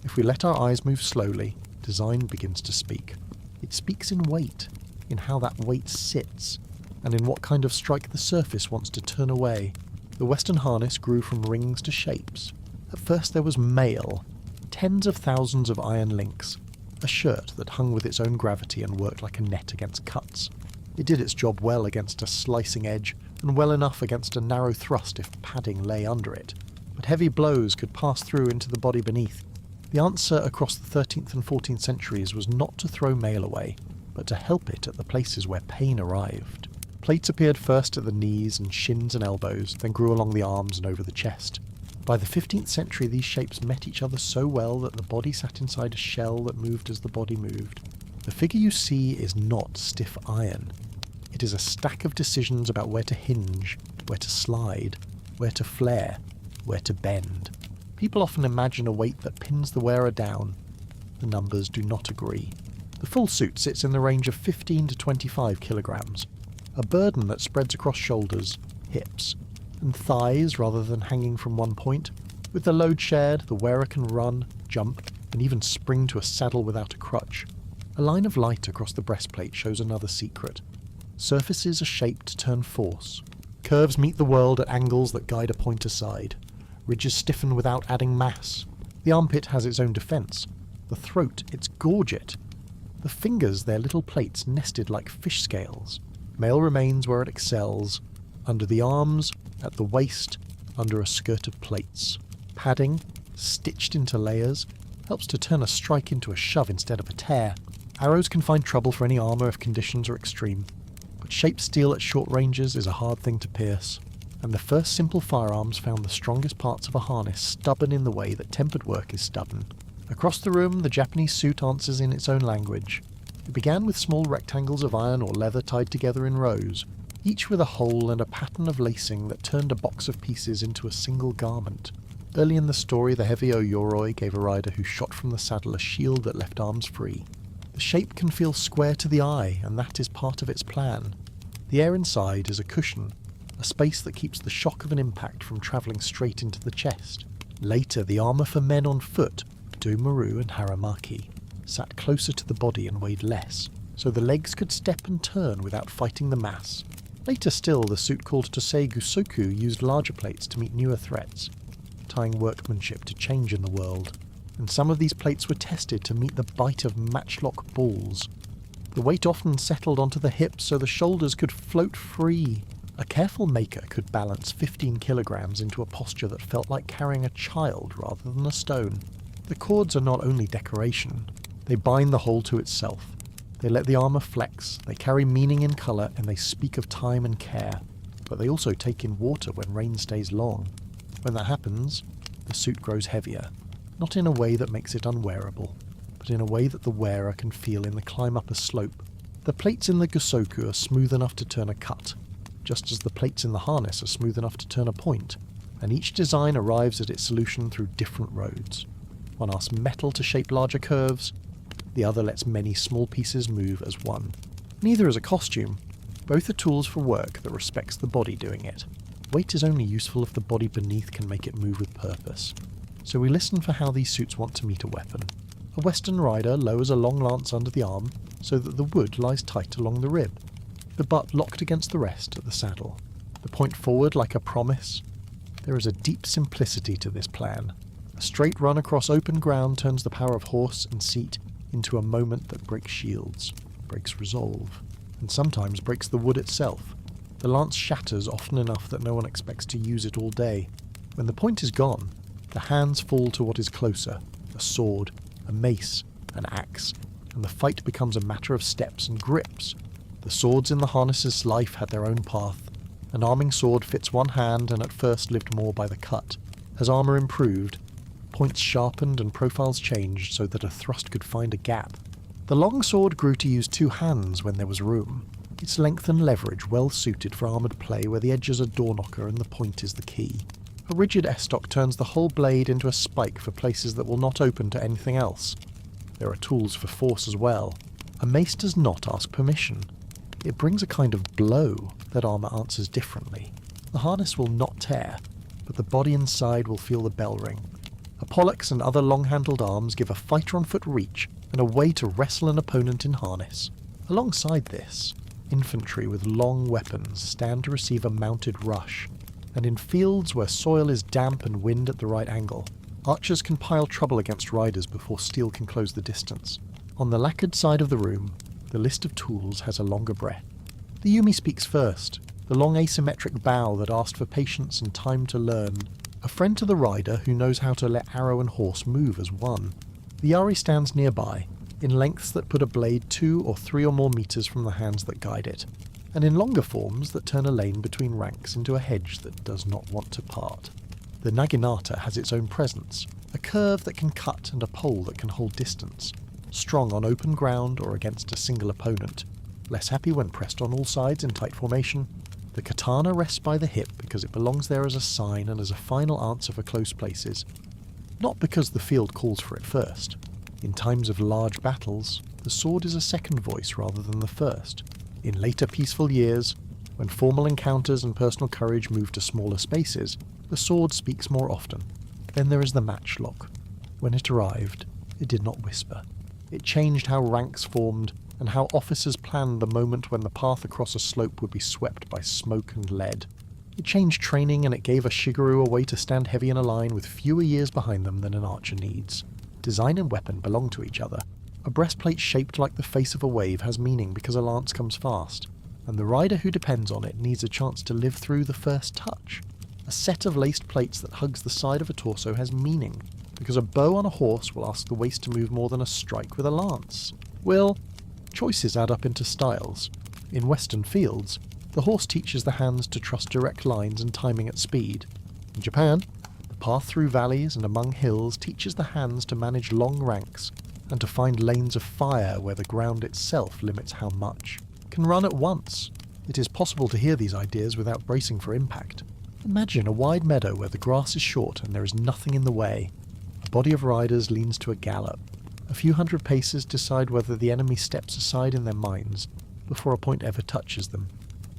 If we let our eyes move slowly, design begins to speak. It speaks in weight, in how that weight sits, and in what kind of strike the surface wants to turn away. The Western harness grew from rings to shapes. At first there was mail, tens of thousands of iron links, a shirt that hung with its own gravity and worked like a net against cuts. It did its job well against a slicing edge, and well enough against a narrow thrust if padding lay under it, but heavy blows could pass through into the body beneath. The answer across the 13th and 14th centuries was not to throw mail away, but to help it at the places where pain arrived. Plates appeared first at the knees and shins and elbows, then grew along the arms and over the chest. By the 15th century these shapes met each other so well that the body sat inside a shell that moved as the body moved. The figure you see is not stiff iron. It is a stack of decisions about where to hinge, where to slide, where to flare, where to bend. People often imagine a weight that pins the wearer down. The numbers do not agree. The full suit sits in the range of 15 to 25 kilograms, a burden that spreads across shoulders, hips, and thighs rather than hanging from one point. With the load shared, the wearer can run, jump, and even spring to a saddle without a crutch. A line of light across the breastplate shows another secret. Surfaces are shaped to turn force. Curves meet the world at angles that guide a point aside. Ridges stiffen without adding mass. The armpit has its own defence. The throat its gorget. The fingers their little plates nested like fish scales. Mail remains where it excels. Under the arms, at the waist, under a skirt of plates. Padding, stitched into layers, helps to turn a strike into a shove instead of a tear. Arrows can find trouble for any armour if conditions are extreme, but shaped steel at short ranges is a hard thing to pierce, and the first simple firearms found the strongest parts of a harness stubborn in the way that tempered work is stubborn. Across the room, the Japanese suit answers in its own language. It began with small rectangles of iron or leather tied together in rows, each with a hole and a pattern of lacing that turned a box of pieces into a single garment. Early in the story, the heavy Oyoroi gave a rider who shot from the saddle a shield that left arms free. The shape can feel square to the eye, and that is part of its plan. The air inside is a cushion, a space that keeps the shock of an impact from travelling straight into the chest. Later, the armour for men on foot, Domaru and Haramaki, sat closer to the body and weighed less, so the legs could step and turn without fighting the mass. Later still, the suit called Tosei Gusoku used larger plates to meet newer threats, tying workmanship to change in the world, and some of these plates were tested to meet the bite of matchlock balls. The weight often settled onto the hips so the shoulders could float free. A careful maker could balance 15 kilograms into a posture that felt like carrying a child rather than a stone. The cords are not only decoration, they bind the whole to itself. They let the armour flex, they carry meaning in colour, and they speak of time and care. But they also take in water when rain stays long. When that happens, the suit grows heavier, not in a way that makes it unwearable, but in a way that the wearer can feel in the climb up a slope. The plates in the Gusoku are smooth enough to turn a cut, just as the plates in the harness are smooth enough to turn a point, and each design arrives at its solution through different roads. One asks metal to shape larger curves, the other lets many small pieces move as one. Neither is a costume. Both are tools for work that respects the body doing it. Weight is only useful if the body beneath can make it move with purpose. So we listen for how these suits want to meet a weapon. A Western rider lowers a long lance under the arm so that the wood lies tight along the rib, the butt locked against the rest at the saddle, the point forward like a promise. There is a deep simplicity to this plan. A straight run across open ground turns the power of horse and seat into a moment that breaks shields, breaks resolve, and sometimes breaks the wood itself. The lance shatters often enough that no one expects to use it all day. When the point is gone, the hands fall to what is closer, a sword, a mace, an axe, and the fight becomes a matter of steps and grips. The swords in the harness's life had their own path. An arming sword fits one hand and at first lived more by the cut. As armour improved, points sharpened and profiles changed so that a thrust could find a gap. The long sword grew to use two hands when there was room, its length and leverage well suited for armoured play where the edge is a door knocker and the point is the key. A rigid estoc turns the whole blade into a spike for places that will not open to anything else. There are tools for force as well. A mace does not ask permission. It brings a kind of blow that armour answers differently. The harness will not tear, but the body inside will feel the bell ring. A poleaxe and other long-handled arms give a fighter-on-foot reach and a way to wrestle an opponent in harness. Alongside this, infantry with long weapons stand to receive a mounted rush, and in fields where soil is damp and wind at the right angle, archers can pile trouble against riders before steel can close the distance. On the lacquered side of the room, the list of tools has a longer breath. The Yumi speaks first, the long asymmetric bow that asked for patience and time to learn, a friend to the rider who knows how to let arrow and horse move as one. The Yari stands nearby, in lengths that put a blade 2 or 3 or more meters from the hands that guide it, and in longer forms that turn a lane between ranks into a hedge that does not want to part. The Naginata has its own presence, a curve that can cut and a pole that can hold distance, strong on open ground or against a single opponent, less happy when pressed on all sides in tight formation. The katana rests by the hip because it belongs there as a sign and as a final answer for close places, not because the field calls for it first. In times of large battles, the sword is a second voice rather than the first. In later peaceful years, when formal encounters and personal courage move to smaller spaces, the sword speaks more often. Then there is the matchlock. When it arrived, it did not whisper. It changed how ranks formed and how officers planned the moment when the path across a slope would be swept by smoke and lead. It changed training and it gave a Shigeru a way to stand heavy in a line with fewer years behind them than an archer needs. Design and weapon belong to each other. A breastplate shaped like the face of a wave has meaning because a lance comes fast, and the rider who depends on it needs a chance to live through the first touch. A set of laced plates that hugs the side of a torso has meaning, because a bow on a horse will ask the waist to move more than a strike with a lance. Choices add up into styles. In western fields, The horse teaches the hands to trust direct lines and timing at speed. In Japan, the path through valleys and among hills teaches the hands to manage long ranks and to find lanes of fire where the ground itself limits how much. Can run at once. It is possible to hear these ideas without bracing for impact. Imagine a wide meadow where the grass is short and there is nothing in the way. A body of riders leans to a gallop. A few hundred paces decide whether the enemy steps aside in their minds before a point ever touches them.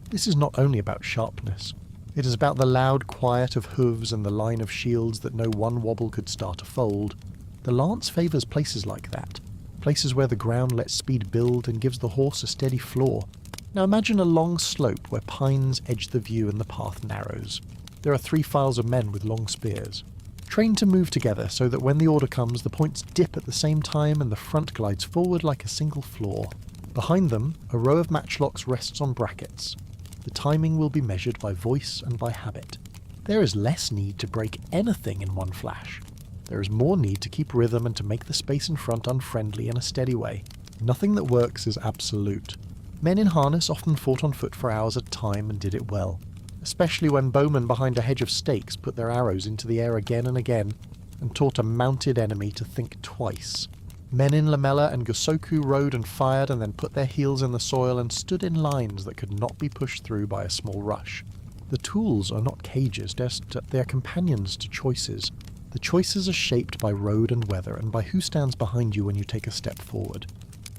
This is not only about sharpness. It is about the loud quiet of hooves and the line of shields that no one wobble could start a fold. The lance favours places like that, places where the ground lets speed build and gives the horse a steady floor. Now imagine a long slope where pines edge the view and the path narrows. There are 3 files of men with long spears. Train to move together so that when the order comes, the points dip at the same time and the front glides forward like a single floor. Behind them, a row of matchlocks rests on brackets. The timing will be measured by voice and by habit. There is less need to break anything in one flash. There is more need to keep rhythm and to make the space in front unfriendly in a steady way. Nothing that works is absolute. Men in harness often fought on foot for hours at a time and did it well, especially when bowmen behind a hedge of stakes put their arrows into the air again and again and taught a mounted enemy to think twice. Men in Lamella and Gosoku rode and fired and then put their heels in the soil and stood in lines that could not be pushed through by a small rush. The tools are not cages, they are companions to choices. The choices are shaped by road and weather and by who stands behind you when you take a step forward.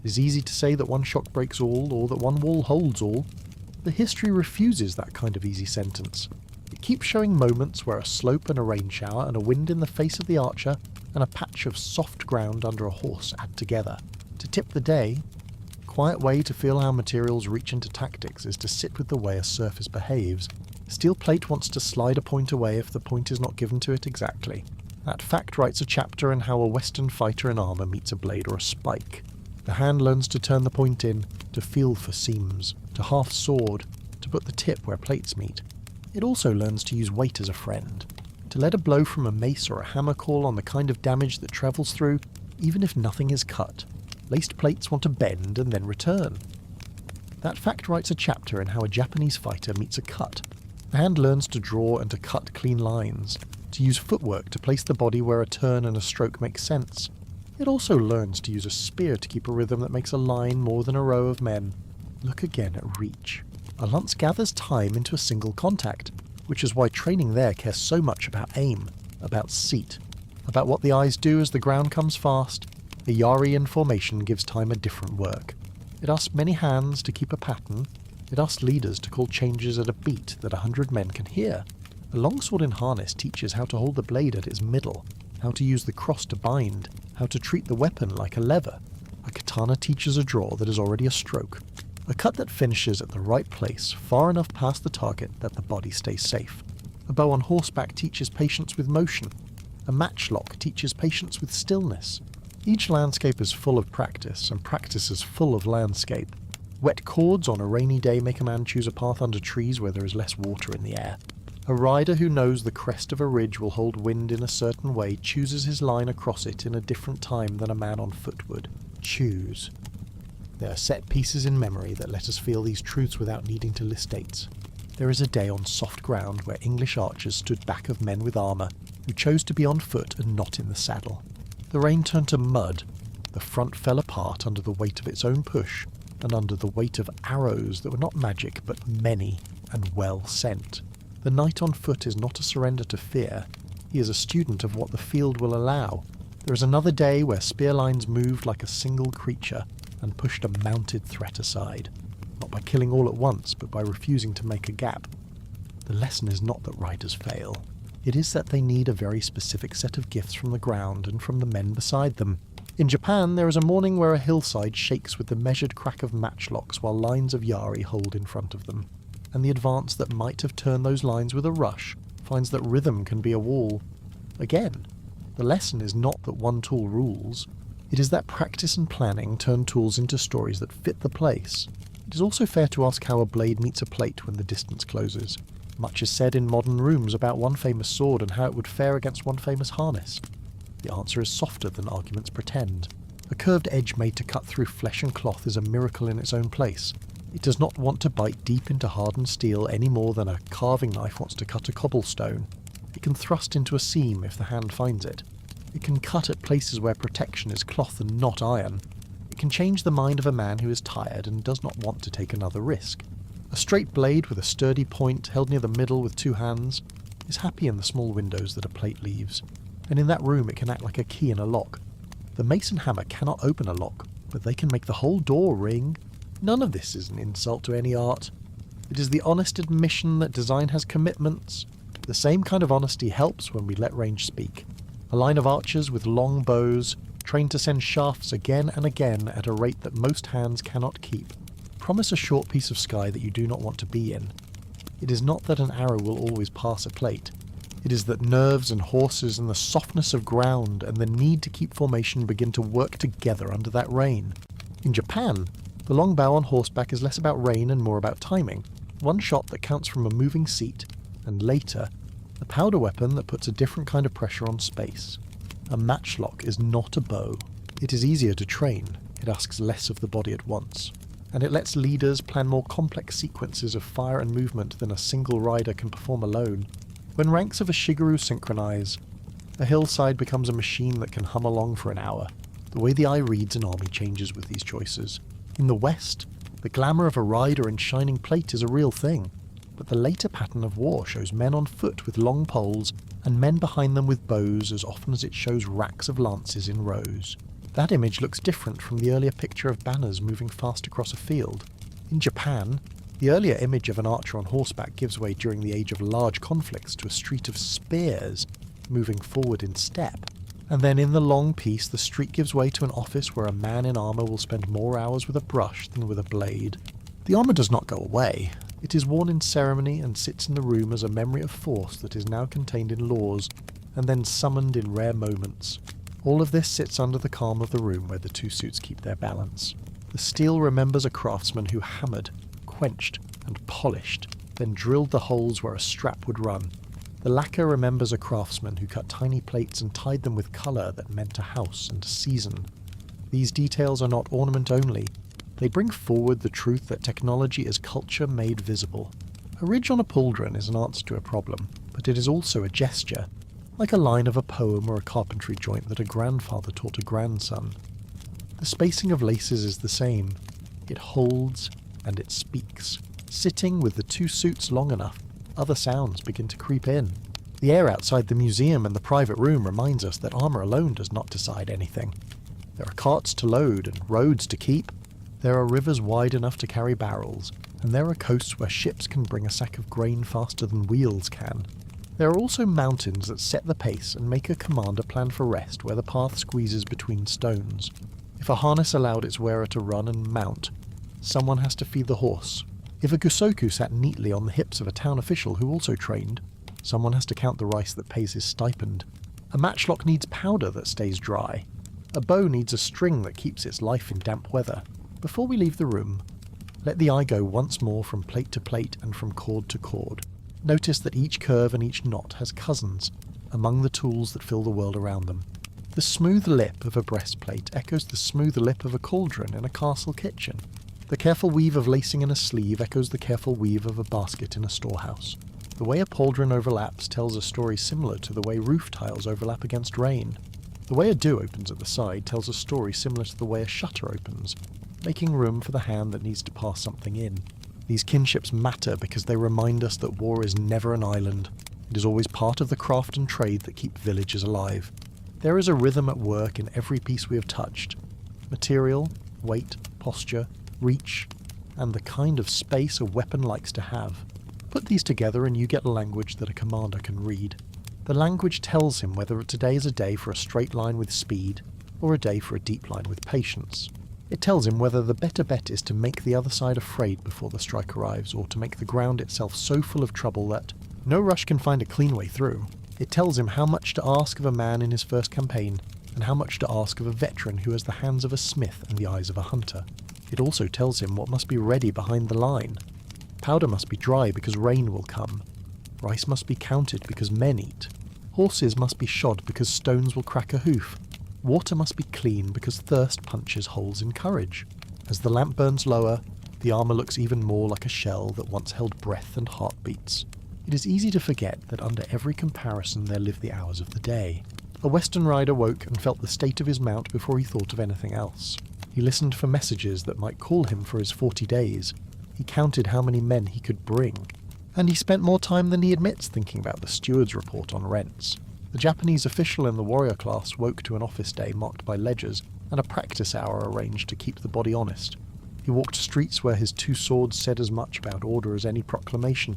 It is easy to say that one shock breaks all or that one wall holds all. The history refuses that kind of easy sentence. It keeps showing moments where a slope and a rain shower and a wind in the face of the archer and a patch of soft ground under a horse add together. To tip the day, a quiet way to feel how materials reach into tactics is to sit with the way a surface behaves. Steel plate wants to slide a point away if the point is not given to it exactly. That fact writes a chapter in how a Western fighter in armour meets a blade or a spike. The hand learns to turn the point in, to feel for seams, to half sword, to put the tip where plates meet. It also learns to use weight as a friend, to let a blow from a mace or a hammer call on the kind of damage that travels through, even if nothing is cut. Laced plates want to bend and then return. That fact writes a chapter in how a Japanese fighter meets a cut. The hand learns to draw and to cut clean lines, to use footwork to place the body where a turn and a stroke make sense. It also learns to use a spear to keep a rhythm that makes a line more than a row of men. Look again at reach. A lance gathers time into a single contact, which is why training there cares so much about aim, about seat, about what the eyes do as the ground comes fast. A Yari in formation gives time a different work. It asks many hands to keep a pattern. It asks leaders to call changes at a beat that 100 men can hear. A longsword in harness teaches how to hold the blade at its middle, how to use the cross to bind, how to treat the weapon like a lever. A katana teaches a draw that is already a stroke. A cut that finishes at the right place, far enough past the target that the body stays safe. A bow on horseback teaches patience with motion. A matchlock teaches patience with stillness. Each landscape is full of practice, and practice is full of landscape. Wet cords on a rainy day make a man choose a path under trees where there is less water in the air. A rider who knows the crest of a ridge will hold wind in a certain way chooses his line across it in a different time than a man on foot would. Choose. There are set pieces in memory that let us feel these truths without needing to list dates. There is a day on soft ground where English archers stood back of men with armour, who chose to be on foot and not in the saddle. The rain turned to mud, the front fell apart under the weight of its own push, and under the weight of arrows that were not magic but many and well sent. The knight on foot is not a surrender to fear, he is a student of what the field will allow. There is another day where spear lines moved like a single creature, and pushed a mounted threat aside, not by killing all at once, but by refusing to make a gap. The lesson is not that riders fail. It is that they need a very specific set of gifts from the ground and from the men beside them. In Japan, there is a morning where a hillside shakes with the measured crack of matchlocks while lines of Yari hold in front of them, and the advance that might have turned those lines with a rush finds that rhythm can be a wall. Again, the lesson is not that one tool rules. It is that practice and planning turn tools into stories that fit the place. It is also fair to ask how a blade meets a plate when the distance closes. Much is said in modern rooms about one famous sword and how it would fare against one famous harness. The answer is softer than arguments pretend. A curved edge made to cut through flesh and cloth is a miracle in its own place. It does not want to bite deep into hardened steel any more than a carving knife wants to cut a cobblestone. It can thrust into a seam if the hand finds it. It can cut at places where protection is cloth and not iron. It can change the mind of a man who is tired and does not want to take another risk. A straight blade with a sturdy point held near the middle with 2 hands is happy in the small windows that a plate leaves, and in that room it can act like a key in a lock. The mason hammer cannot open a lock, but they can make the whole door ring. None of this is an insult to any art. It is the honest admission that design has commitments. The same kind of honesty helps when we let range speak. A line of archers with long bows, trained to send shafts again and again at a rate that most hands cannot keep, promise a short piece of sky that you do not want to be in. It is not that an arrow will always pass a plate. It is that nerves and horses and the softness of ground and the need to keep formation begin to work together under that rain. In Japan, the long bow on horseback is less about rain and more about timing. One shot that counts from a moving seat, and later, a powder weapon that puts a different kind of pressure on space. A matchlock is not a bow. It is easier to train. It asks less of the body at once. And it lets leaders plan more complex sequences of fire and movement than a single rider can perform alone. When ranks of a shigaroo synchronize, a hillside becomes a machine that can hum along for an hour. The way the eye reads an army changes with these choices. In the West, the glamour of a rider in shining plate is a real thing, but the later pattern of war shows men on foot with long poles and men behind them with bows as often as it shows racks of lances in rows. That image looks different from the earlier picture of banners moving fast across a field. In Japan, the earlier image of an archer on horseback gives way during the age of large conflicts to a street of spears moving forward in step. And then in the long piece, the street gives way to an office where a man in armour will spend more hours with a brush than with a blade. The armour does not go away. It is worn in ceremony and sits in the room as a memory of force that is now contained in laws, and then summoned in rare moments. All of this sits under the calm of the room where the 2 suits keep their balance. The steel remembers a craftsman who hammered, quenched, and polished, then drilled the holes where a strap would run. The lacquer remembers a craftsman who cut tiny plates and tied them with colour that meant a house and a season. These details are not ornament only. They bring forward the truth that technology is culture made visible. A ridge on a pauldron is an answer to a problem, but it is also a gesture, like a line of a poem or a carpentry joint that a grandfather taught a grandson. The spacing of laces is the same. It holds and it speaks. Sitting with the 2 suits long enough, other sounds begin to creep in. The air outside the museum and the private room reminds us that armour alone does not decide anything. There are carts to load and roads to keep. There are rivers wide enough to carry barrels, and there are coasts where ships can bring a sack of grain faster than wheels can. There are also mountains that set the pace and make a commander plan for rest where the path squeezes between stones. If a harness allowed its wearer to run and mount, someone has to feed the horse. If a gusoku sat neatly on the hips of a town official who also trained, someone has to count the rice that pays his stipend. A matchlock needs powder that stays dry. A bow needs a string that keeps its life in damp weather. Before we leave the room, let the eye go once more from plate to plate and from cord to cord. Notice that each curve and each knot has cousins among the tools that fill the world around them. The smooth lip of a breastplate echoes the smooth lip of a cauldron in a castle kitchen. The careful weave of lacing in a sleeve echoes the careful weave of a basket in a storehouse. The way a pauldron overlaps tells a story similar to the way roof tiles overlap against rain. The way a do opens at the side tells a story similar to the way a shutter opens, making room for the hand that needs to pass something in. These kinships matter because they remind us that war is never an island. It is always part of the craft and trade that keep villages alive. There is a rhythm at work in every piece we have touched. Material, weight, posture, reach, and the kind of space a weapon likes to have. Put these together and you get a language that a commander can read. The language tells him whether today is a day for a straight line with speed, or a day for a deep line with patience. It tells him whether the better bet is to make the other side afraid before the strike arrives, or to make the ground itself so full of trouble that no rush can find a clean way through. It tells him how much to ask of a man in his first campaign, and how much to ask of a veteran who has the hands of a smith and the eyes of a hunter. It also tells him what must be ready behind the line. Powder must be dry because rain will come. Rice must be counted because men eat. Horses must be shod because stones will crack a hoof. Water must be clean because thirst punches holes in courage. As the lamp burns lower, The armour looks even more like a shell that once held breath and heartbeats. It is easy to forget that under every comparison there live the hours of the day. A Western rider woke and felt the state of his mount before he thought of anything else. He listened for messages that might call him for his 40 days. He counted how many men he could bring. And he spent more time than he admits thinking about the steward's report on rents. The Japanese official in the warrior class woke to an office day marked by ledgers and a practice hour arranged to keep the body honest. He walked streets where his 2 swords said as much about order as any proclamation.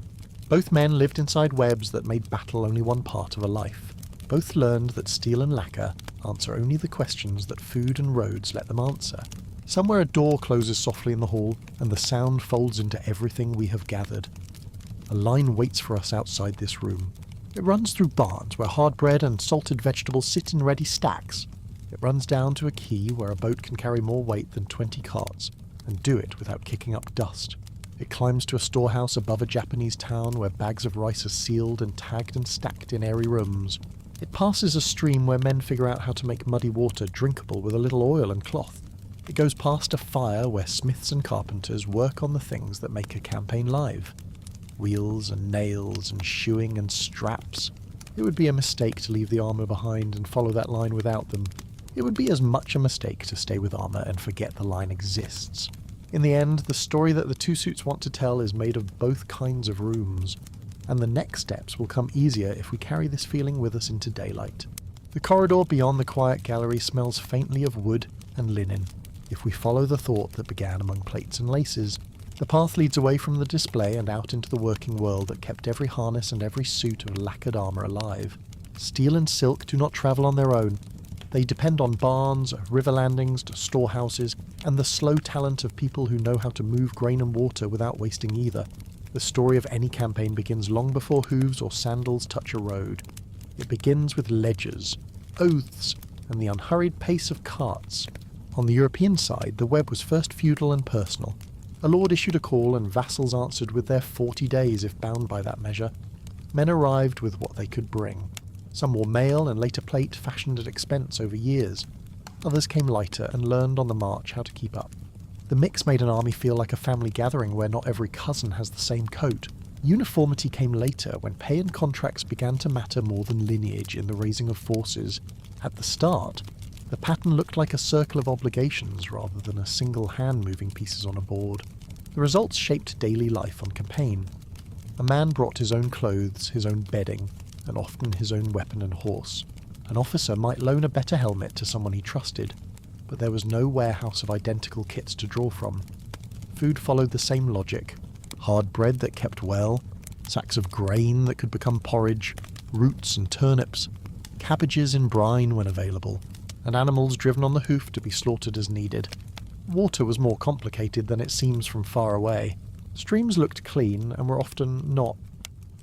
Both men lived inside webs that made battle only one part of a life. Both learned that steel and lacquer answer only the questions that food and roads let them answer. Somewhere a door closes softly in the hall, and the sound folds into everything we have gathered. A line waits for us outside this room. It runs through barns where hard bread and salted vegetables sit in ready stacks. It runs down to a quay where a boat can carry more weight than 20 carts, and do it without kicking up dust. It climbs to a storehouse above a Japanese town where bags of rice are sealed and tagged and stacked in airy rooms. It passes a stream where men figure out how to make muddy water drinkable with a little oil and cloth. It goes past a fire where smiths and carpenters work on the things that make a campaign live. Wheels and nails and shoeing and straps. It would be a mistake to leave the armour behind and follow that line without them. It would be as much a mistake to stay with armour and forget the line exists. In the end, the story that the 2 suits want to tell is made of both kinds of rooms, and the next steps will come easier if we carry this feeling with us into daylight. The corridor beyond the quiet gallery smells faintly of wood and linen. If we follow the thought that began among plates and laces, the path leads away from the display and out into the working world that kept every harness and every suit of lacquered armour alive. Steel and silk do not travel on their own. They depend on barns, river landings, storehouses, and the slow talent of people who know how to move grain and water without wasting either. The story of any campaign begins long before hooves or sandals touch a road. It begins with ledgers, oaths, and the unhurried pace of carts. On the European side, the web was first feudal and personal. A lord issued a call and vassals answered with their 40 days if bound by that measure. Men arrived with what they could bring. Some wore mail and later plate fashioned at expense over years. Others came lighter and learned on the march how to keep up. The mix made an army feel like a family gathering where not every cousin has the same coat. Uniformity came later when pay and contracts began to matter more than lineage in the raising of forces. At the start, the pattern looked like a circle of obligations rather than a single hand moving pieces on a board. The results shaped daily life on campaign. A man brought his own clothes, his own bedding, and often his own weapon and horse. An officer might loan a better helmet to someone he trusted, but there was no warehouse of identical kits to draw from. Food followed the same logic. Hard bread that kept well, sacks of grain that could become porridge, roots and turnips, cabbages in brine when available, and animals driven on the hoof to be slaughtered as needed. Water was more complicated than it seems from far away. Streams looked clean and were often not.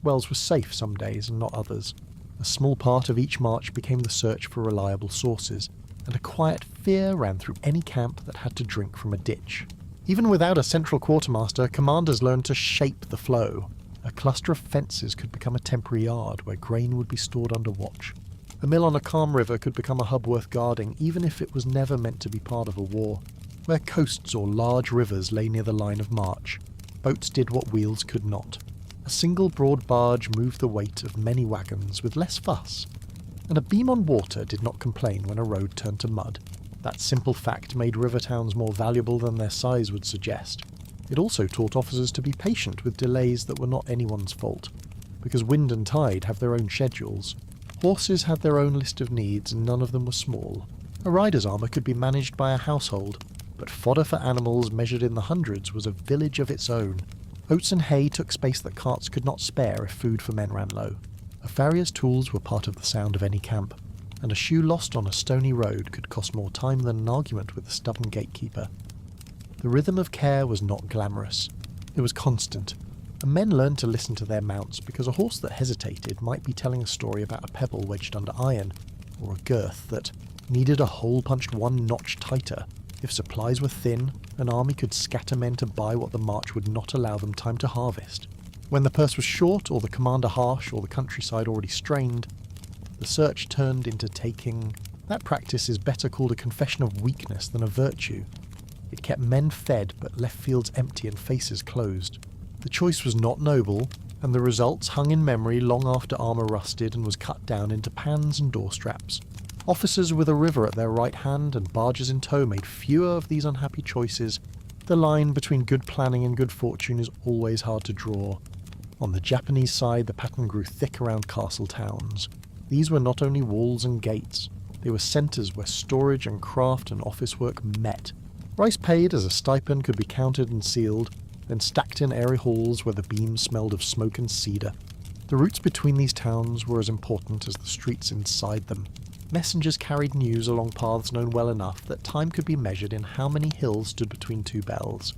Wells were safe some days and not others. A small part of each march became the search for reliable sources, and a quiet fear ran through any camp that had to drink from a ditch. Even without a central quartermaster, commanders learned to shape the flow. A cluster of fences could become a temporary yard where grain would be stored under watch. A mill on a calm river could become a hub worth guarding, even if it was never meant to be part of a war. Where coasts or large rivers lay near the line of march, boats did what wheels could not. A single broad barge moved the weight of many wagons with less fuss, and a beam on water did not complain when a road turned to mud. That simple fact made river towns more valuable than their size would suggest. It also taught officers to be patient with delays that were not anyone's fault, because wind and tide have their own schedules. Horses had their own list of needs, and none of them were small. A rider's armour could be managed by a household, but fodder for animals measured in the hundreds was a village of its own. Oats and hay took space that carts could not spare if food for men ran low. A farrier's tools were part of the sound of any camp, and a shoe lost on a stony road could cost more time than an argument with the stubborn gatekeeper. The rhythm of care was not glamorous. It was constant, and men learned to listen to their mounts because a horse that hesitated might be telling a story about a pebble wedged under iron, or a girth that needed a hole punched one notch tighter. If supplies were thin, an army could scatter men to buy what the march would not allow them time to harvest. When the purse was short, or the commander harsh, or the countryside already strained, the search turned into taking. That practice is better called a confession of weakness than a virtue. It kept men fed but left fields empty and faces closed. The choice was not noble, and the results hung in memory long after armour rusted and was cut down into pans and door straps. Officers with a river at their right hand and barges in tow made fewer of these unhappy choices. The line between good planning and good fortune is always hard to draw. On the Japanese side, the pattern grew thick around castle towns. These were not only walls and gates, they were centres where storage and craft and office work met. Rice paid as a stipend could be counted and sealed, then stacked in airy halls where the beams smelled of smoke and cedar. The routes between these towns were as important as the streets inside them. Messengers carried news along paths known well enough that time could be measured in how many hills stood between two bells.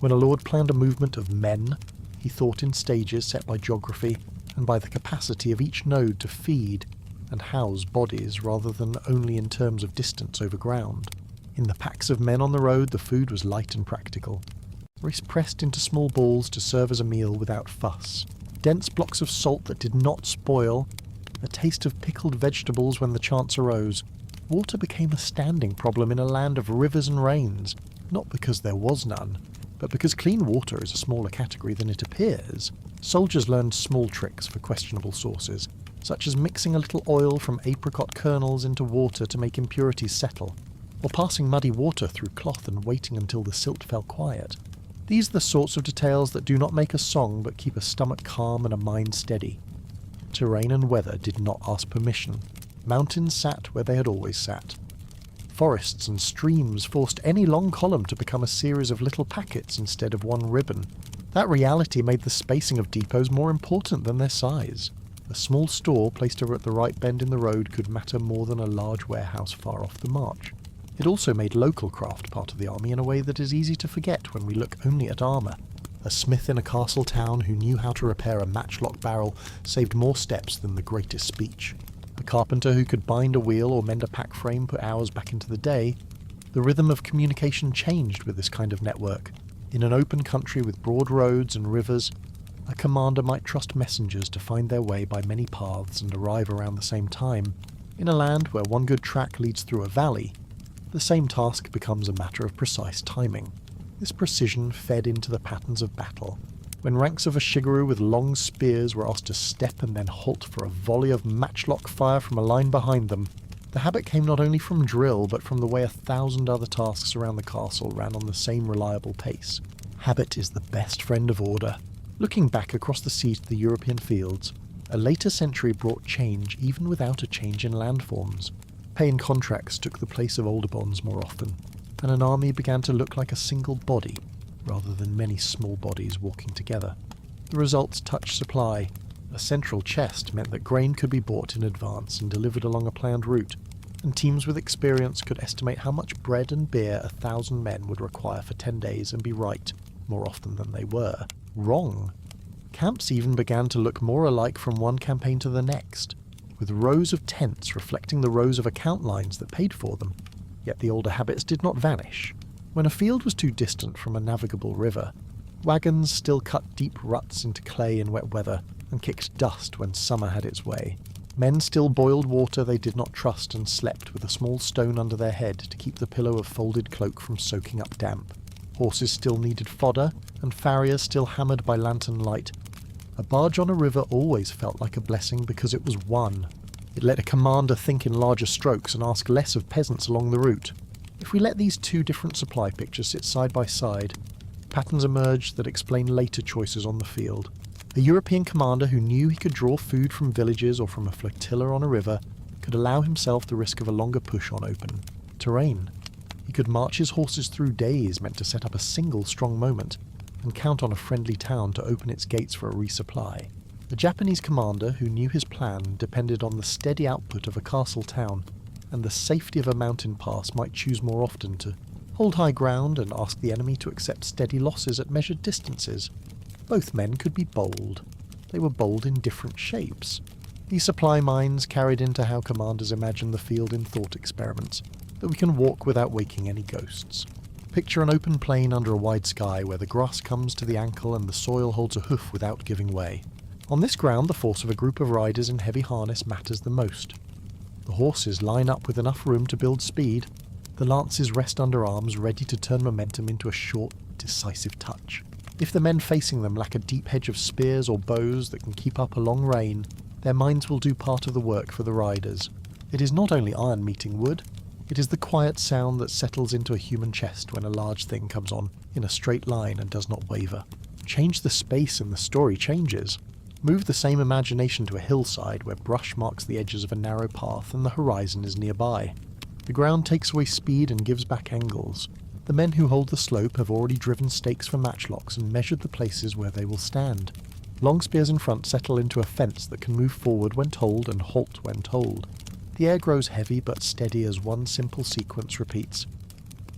When a lord planned a movement of men, he thought in stages set by geography and by the capacity of each node to feed and house bodies rather than only in terms of distance over ground. In the packs of men on the road, the food was light and practical. Rice pressed into small balls to serve as a meal without fuss. Dense blocks of salt that did not spoil, a taste of pickled vegetables when the chance arose. Water became a standing problem in a land of rivers and rains, not because there was none, but because clean water is a smaller category than it appears. Soldiers learned small tricks for questionable sources, such as mixing a little oil from apricot kernels into water to make impurities settle, or passing muddy water through cloth and waiting until the silt fell quiet. These are the sorts of details that do not make a song but keep a stomach calm and a mind steady. Terrain and weather did not ask permission. Mountains sat where they had always sat. Forests and streams forced any long column to become a series of little packets instead of one ribbon. That reality made the spacing of depots more important than their size. A small store placed over at the right bend in the road could matter more than a large warehouse far off the march. It also made local craft part of the army in a way that is easy to forget when we look only at armour. A smith in a castle town who knew how to repair a matchlock barrel saved more steps than the greatest speech. A carpenter who could bind a wheel or mend a pack frame put hours back into the day. The rhythm of communication changed with this kind of network. In an open country with broad roads and rivers, a commander might trust messengers to find their way by many paths and arrive around the same time. In a land where one good track leads through a valley, the same task becomes a matter of precise timing. This precision fed into the patterns of battle. When ranks of Ashigaru with long spears were asked to step and then halt for a volley of matchlock fire from a line behind them, the habit came not only from drill but from the way 1,000 other tasks around the castle ran on the same reliable pace. Habit is the best friend of order. Looking back across the sea to the European fields, a later century brought change even without a change in landforms. Paying contracts took the place of older bonds more often, and an army began to look like a single body, rather than many small bodies walking together. The results touched supply. A central chest meant that grain could be bought in advance and delivered along a planned route, and teams with experience could estimate how much bread and beer 1,000 men would require for 10 days and be right, more often than they were, wrong. Camps even began to look more alike from one campaign to the next, with rows of tents reflecting the rows of account lines that paid for them. Yet the older habits did not vanish. When a field was too distant from a navigable river, wagons still cut deep ruts into clay in wet weather and kicked dust when summer had its way. Men still boiled water they did not trust and slept with a small stone under their head to keep the pillow of folded cloak from soaking up damp. Horses still needed fodder, and farriers still hammered by lantern light. A barge on a river always felt like a blessing because it was one. It let a commander think in larger strokes and ask less of peasants along the route. If we let these two different supply pictures sit side by side, patterns emerged that explain later choices on the field. A European commander who knew he could draw food from villages or from a flotilla on a river could allow himself the risk of a longer push on open terrain. He could march his horses through days meant to set up a single strong moment, and count on a friendly town to open its gates for a resupply. The Japanese commander who knew his plan depended on the steady output of a castle town, and the safety of a mountain pass might choose more often to hold high ground and ask the enemy to accept steady losses at measured distances. Both men could be bold. They were bold in different shapes. These supply minds carried into how commanders imagine the field in thought experiments, that we can walk without waking any ghosts. Picture an open plain under a wide sky where the grass comes to the ankle and the soil holds a hoof without giving way. On this ground, the force of a group of riders in heavy harness matters the most. The horses line up with enough room to build speed. The lances rest under arms, ready to turn momentum into a short, decisive touch. If the men facing them lack a deep hedge of spears or bows that can keep up a long rain, their minds will do part of the work for the riders. It is not only iron meeting wood, it is the quiet sound that settles into a human chest when a large thing comes on in a straight line and does not waver. Change the space and the story changes. Move the same imagination to a hillside where brush marks the edges of a narrow path and the horizon is nearby. The ground takes away speed and gives back angles. The men who hold the slope have already driven stakes for matchlocks and measured the places where they will stand. Long spears in front settle into a fence that can move forward when told and halt when told. The air grows heavy but steady as one simple sequence repeats.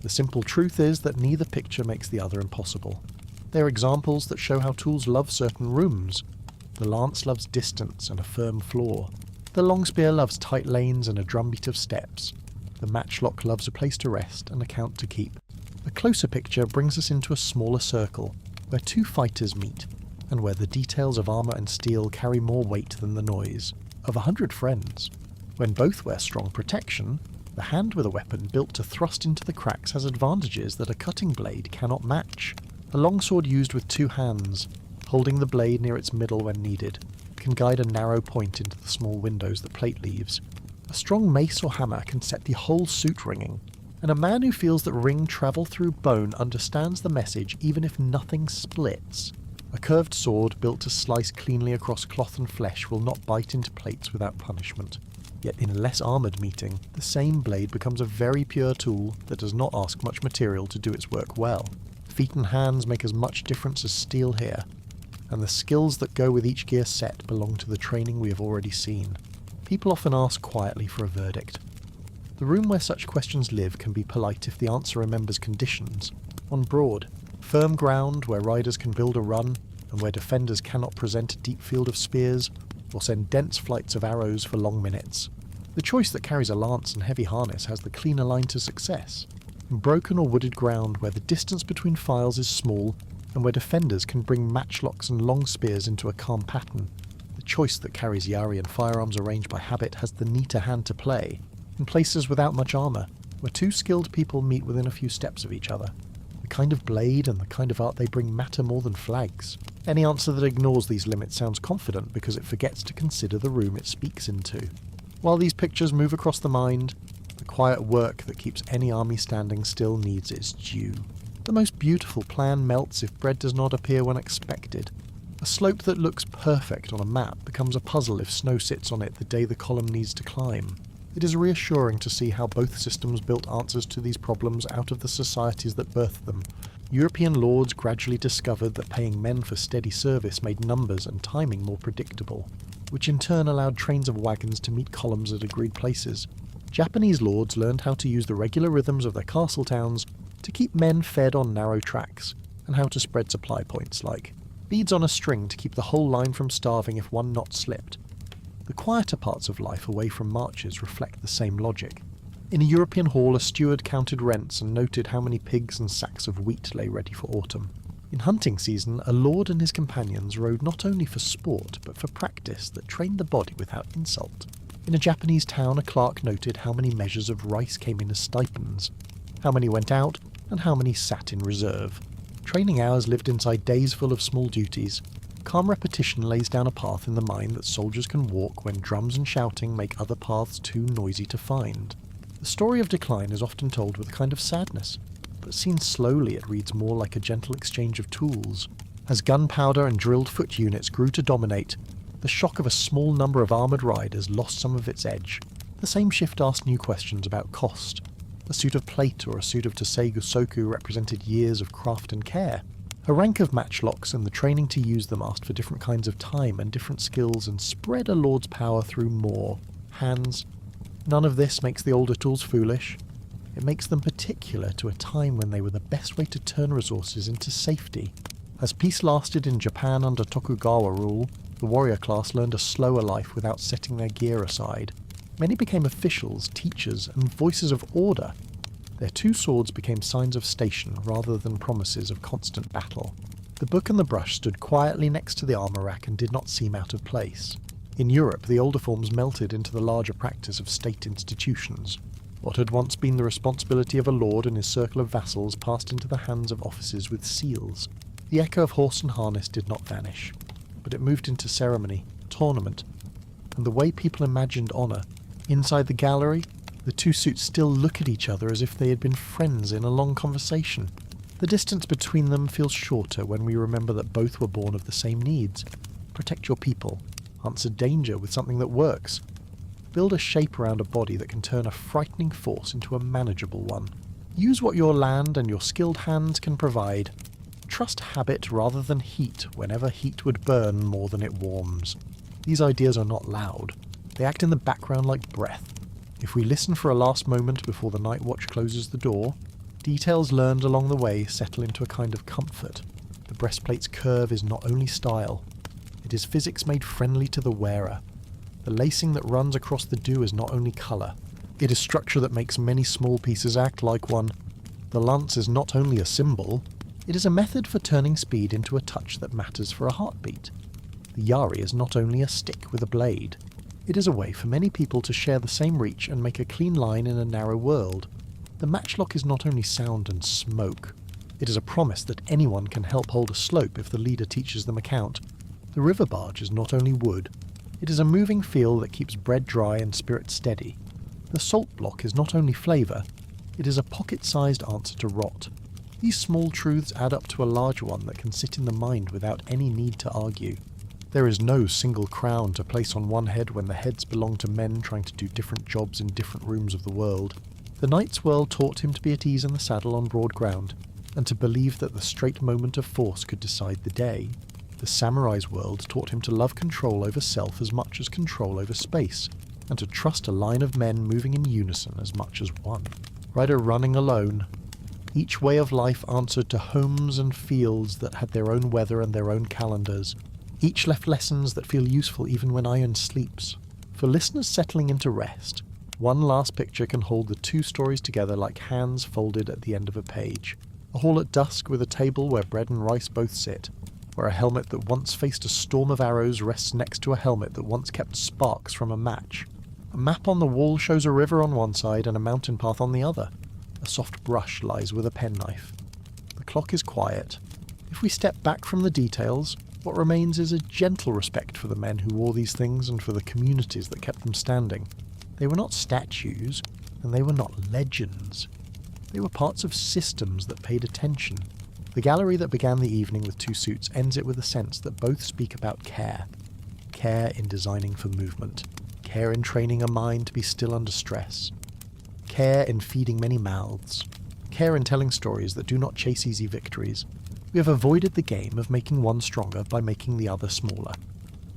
The simple truth is that neither picture makes the other impossible. They are examples that show how tools love certain rooms. The lance loves distance and a firm floor. The long spear loves tight lanes and a drumbeat of steps. The matchlock loves a place to rest and a count to keep. A closer picture brings us into a smaller circle, where two fighters meet, and where the details of armour and steel carry more weight than the noise of 100 friends. When both wear strong protection, the hand with a weapon built to thrust into the cracks has advantages that a cutting blade cannot match. A longsword used with two hands, holding the blade near its middle when needed, can guide a narrow point into the small windows the plate leaves. A strong mace or hammer can set the whole suit ringing, and a man who feels that ring travel through bone understands the message even if nothing splits. A curved sword built to slice cleanly across cloth and flesh will not bite into plates without punishment. Yet in a less armoured meeting, the same blade becomes a very pure tool that does not ask much material to do its work well. Feet and hands make as much difference as steel here, and the skills that go with each gear set belong to the training we have already seen. People often ask quietly for a verdict. The room where such questions live can be polite if the answer remembers conditions. On broad, firm ground where riders can build a run, and where defenders cannot present a deep field of spears, or send dense flights of arrows for long minutes. The choice that carries a lance and heavy harness has the cleaner line to success. In broken or wooded ground where the distance between files is small, and where defenders can bring matchlocks and long spears into a calm pattern, the choice that carries Yari and firearms arranged by habit has the neater hand to play. In places without much armour, where two skilled people meet within a few steps of each other, the kind of blade and the kind of art they bring matter more than flags. Any answer that ignores these limits sounds confident because it forgets to consider the room it speaks into. While these pictures move across the mind, the quiet work that keeps any army standing still needs its due. The most beautiful plan melts if bread does not appear when expected. A slope that looks perfect on a map becomes a puzzle if snow sits on it the day the column needs to climb. It is reassuring to see how both systems built answers to these problems out of the societies that birthed them. European lords gradually discovered that paying men for steady service made numbers and timing more predictable, which in turn allowed trains of wagons to meet columns at agreed places. Japanese lords learned how to use the regular rhythms of their castle towns to keep men fed on narrow tracks, and how to spread supply points like beads on a string to keep the whole line from starving if one knot slipped. The quieter parts of life away from marches reflect the same logic. In a European hall, a steward counted rents and noted how many pigs and sacks of wheat lay ready for autumn. In hunting season, a lord and his companions rode not only for sport, but for practice that trained the body without insult. In a Japanese town, a clerk noted how many measures of rice came in as stipends, how many went out, and how many sat in reserve. Training hours lived inside days full of small duties. Calm repetition lays down a path in the mind that soldiers can walk when drums and shouting make other paths too noisy to find. The story of decline is often told with a kind of sadness, but seen slowly it reads more like a gentle exchange of tools. As gunpowder and drilled foot units grew to dominate, the shock of a small number of armoured riders lost some of its edge. The same shift asked new questions about cost. A suit of plate or a suit of Toseigu Soku represented years of craft and care. A rank of matchlocks and the training to use them asked for different kinds of time and different skills and spread a lord's power through more hands. None of this makes the older tools foolish. It makes them particular to a time when they were the best way to turn resources into safety. As peace lasted in Japan under Tokugawa rule, the warrior class learned a slower life without setting their gear aside. Many became officials, teachers, and voices of order. Their two swords became signs of station rather than promises of constant battle. The book and the brush stood quietly next to the armour rack and did not seem out of place. In Europe, the older forms melted into the larger practice of state institutions. What had once been the responsibility of a lord and his circle of vassals passed into the hands of officers with seals. The echo of horse and harness did not vanish, but it moved into ceremony, tournament, and the way people imagined honour. Inside the gallery, the two suits still look at each other as if they had been friends in a long conversation. The distance between them feels shorter when we remember that both were born of the same needs. Protect your people. Answer danger with something that works. Build a shape around a body that can turn a frightening force into a manageable one. Use what your land and your skilled hands can provide. Trust habit rather than heat whenever heat would burn more than it warms. These ideas are not loud. They act in the background like breath. If we listen for a last moment before the night watch closes the door, details learned along the way settle into a kind of comfort. The breastplate's curve is not only style, it is physics made friendly to the wearer. The lacing that runs across the do is not only colour, it is structure that makes many small pieces act like one. The lance is not only a symbol, it is a method for turning speed into a touch that matters for a heartbeat. The yari is not only a stick with a blade, it is a way for many people to share the same reach and make a clean line in a narrow world. The matchlock is not only sound and smoke, it is a promise that anyone can help hold a slope if the leader teaches them a count. The river barge is not only wood, it is a moving feel that keeps bread dry and spirit steady. The salt block is not only flavour, it is a pocket-sized answer to rot. These small truths add up to a large one that can sit in the mind without any need to argue. There is no single crown to place on one head when the heads belong to men trying to do different jobs in different rooms of the world. The knight's world taught him to be at ease in the saddle on broad ground, and to believe that the straight moment of force could decide the day. The samurai's world taught him to love control over self as much as control over space, and to trust a line of men moving in unison as much as one. Rider running alone. Each way of life answered to homes and fields that had their own weather and their own calendars. Each left lessons that feel useful even when Iron sleeps. For listeners settling into rest, one last picture can hold the two stories together like hands folded at the end of a page. A hall at dusk with a table where bread and rice both sit, where a helmet that once faced a storm of arrows rests next to a helmet that once kept sparks from a match. A map on the wall shows a river on one side and a mountain path on the other. A soft brush lies with a penknife. The clock is quiet. If we step back from the details, what remains is a gentle respect for the men who wore these things and for the communities that kept them standing. They were not statues, and they were not legends. They were parts of systems that paid attention. The gallery that began the evening with two suits ends it with a sense that both speak about care. Care in designing for movement. Care in training a mind to be still under stress. Care in feeding many mouths. Care in telling stories that do not chase easy victories. We have avoided the game of making one stronger by making the other smaller.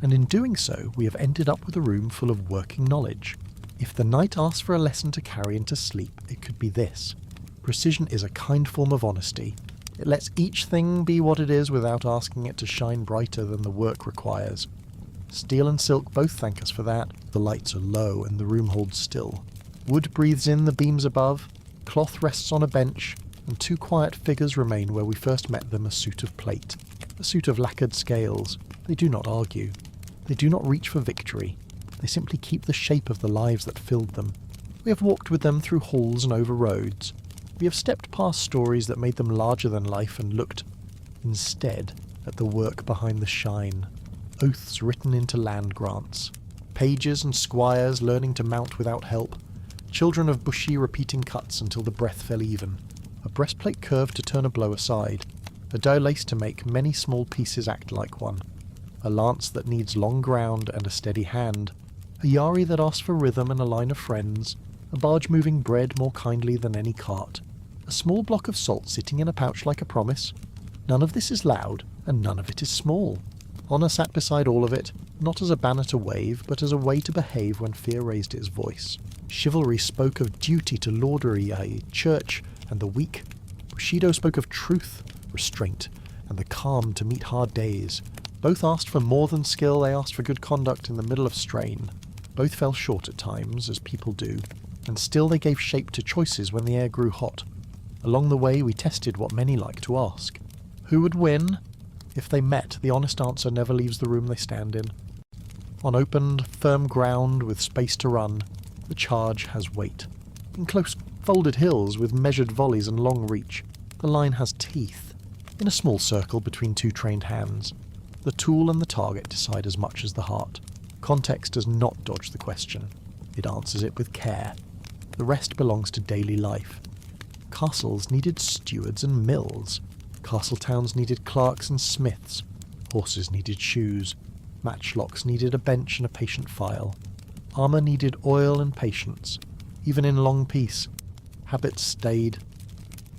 And in doing so, we have ended up with a room full of working knowledge. If the knight asks for a lesson to carry into sleep, it could be this. Precision is a kind form of honesty. It lets each thing be what it is without asking it to shine brighter than the work requires. Steel and silk both thank us for that. The lights are low and the room holds still. Wood breathes in the beams above, cloth rests on a bench, and two quiet figures remain where we first met them, a suit of plate, a suit of lacquered scales. They do not argue. They do not reach for victory. They simply keep the shape of the lives that filled them. We have walked with them through halls and over roads. We have stepped past stories that made them larger than life and looked, instead, at the work behind the shine. Oaths written into land grants. Pages and squires learning to mount without help. Children of Bushi repeating cuts until the breath fell even. A breastplate curved to turn a blow aside. A dow lace to make many small pieces act like one. A lance that needs long ground and a steady hand. A yari that asks for rhythm and a line of friends. A barge moving bread more kindly than any cart. A small block of salt sitting in a pouch like a promise. None of this is loud, and none of it is small. Honour sat beside all of it, not as a banner to wave, but as a way to behave when fear raised its voice. Chivalry spoke of duty to lordery, church, and the weak. Bushido spoke of truth, restraint, and the calm to meet hard days. Both asked for more than skill, they asked for good conduct in the middle of strain. Both fell short at times, as people do, and still they gave shape to choices when the air grew hot. Along the way we tested what many like to ask. Who would win? If they met, the honest answer never leaves the room they stand in. On opened, firm ground with space to run, the charge has weight. In close folded hills with measured volleys and long reach, the line has teeth. In a small circle between two trained hands, the tool and the target decide as much as the heart. Context does not dodge the question. It answers it with care. The rest belongs to daily life. Castles needed stewards and mills. Castle towns needed clerks and smiths. Horses needed shoes. Matchlocks needed a bench and a patient file. Armour needed oil and patience. Even in long peace, habits stayed.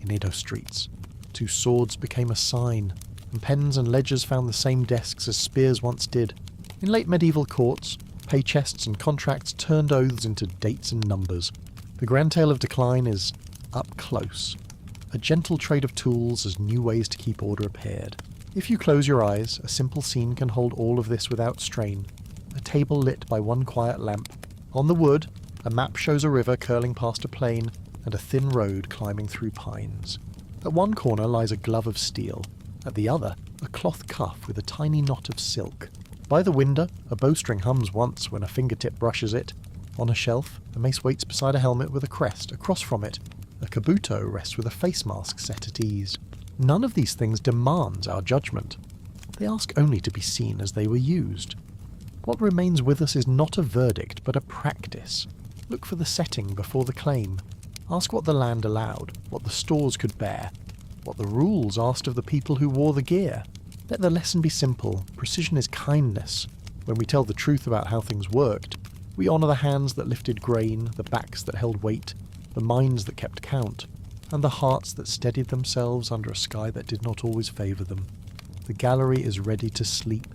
In Edo streets, 2 swords became a sign, and pens and ledgers found the same desks as spears once did. In late medieval courts, pay chests and contracts turned oaths into dates and numbers. The grand tale of decline is up close. A gentle trade of tools as new ways to keep order appeared. If you close your eyes, a simple scene can hold all of this without strain. A table lit by one quiet lamp. On the wood, a map shows a river curling past a plain and a thin road climbing through pines. At one corner lies a glove of steel. At the other, a cloth cuff with a tiny knot of silk. By the window, a bowstring hums once when a fingertip brushes it. On a shelf, a mace waits beside a helmet with a crest. Across from it, a kabuto rests with a face mask set at ease. None of these things demands our judgment. They ask only to be seen as they were used. What remains with us is not a verdict, but a practice. Look for the setting before the claim. Ask what the land allowed, what the stores could bear, what the rules asked of the people who wore the gear. Let the lesson be simple. Precision is kindness. When we tell the truth about how things worked, we honour the hands that lifted grain, the backs that held weight, the minds that kept count, and the hearts that steadied themselves under a sky that did not always favour them. The gallery is ready to sleep.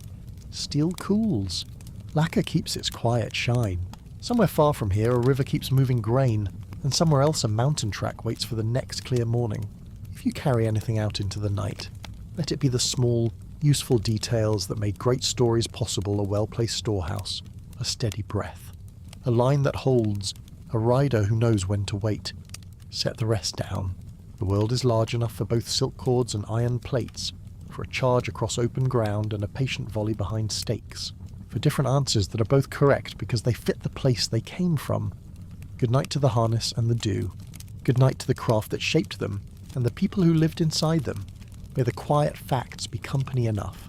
Steel cools. Lacquer keeps its quiet shine. Somewhere far from here a river keeps moving grain, and somewhere else a mountain track waits for the next clear morning. If you carry anything out into the night, let it be the small, useful details that made great stories possible: a well-placed storehouse, a steady breath, a line that holds, a rider who knows when to wait. Set the rest down. The world is large enough for both silk cords and iron plates, for a charge across open ground and a patient volley behind stakes, for different answers that are both correct because they fit the place they came from. Good night to the harness and the dew. Good night to the craft that shaped them and the people who lived inside them. May the quiet facts be company enough.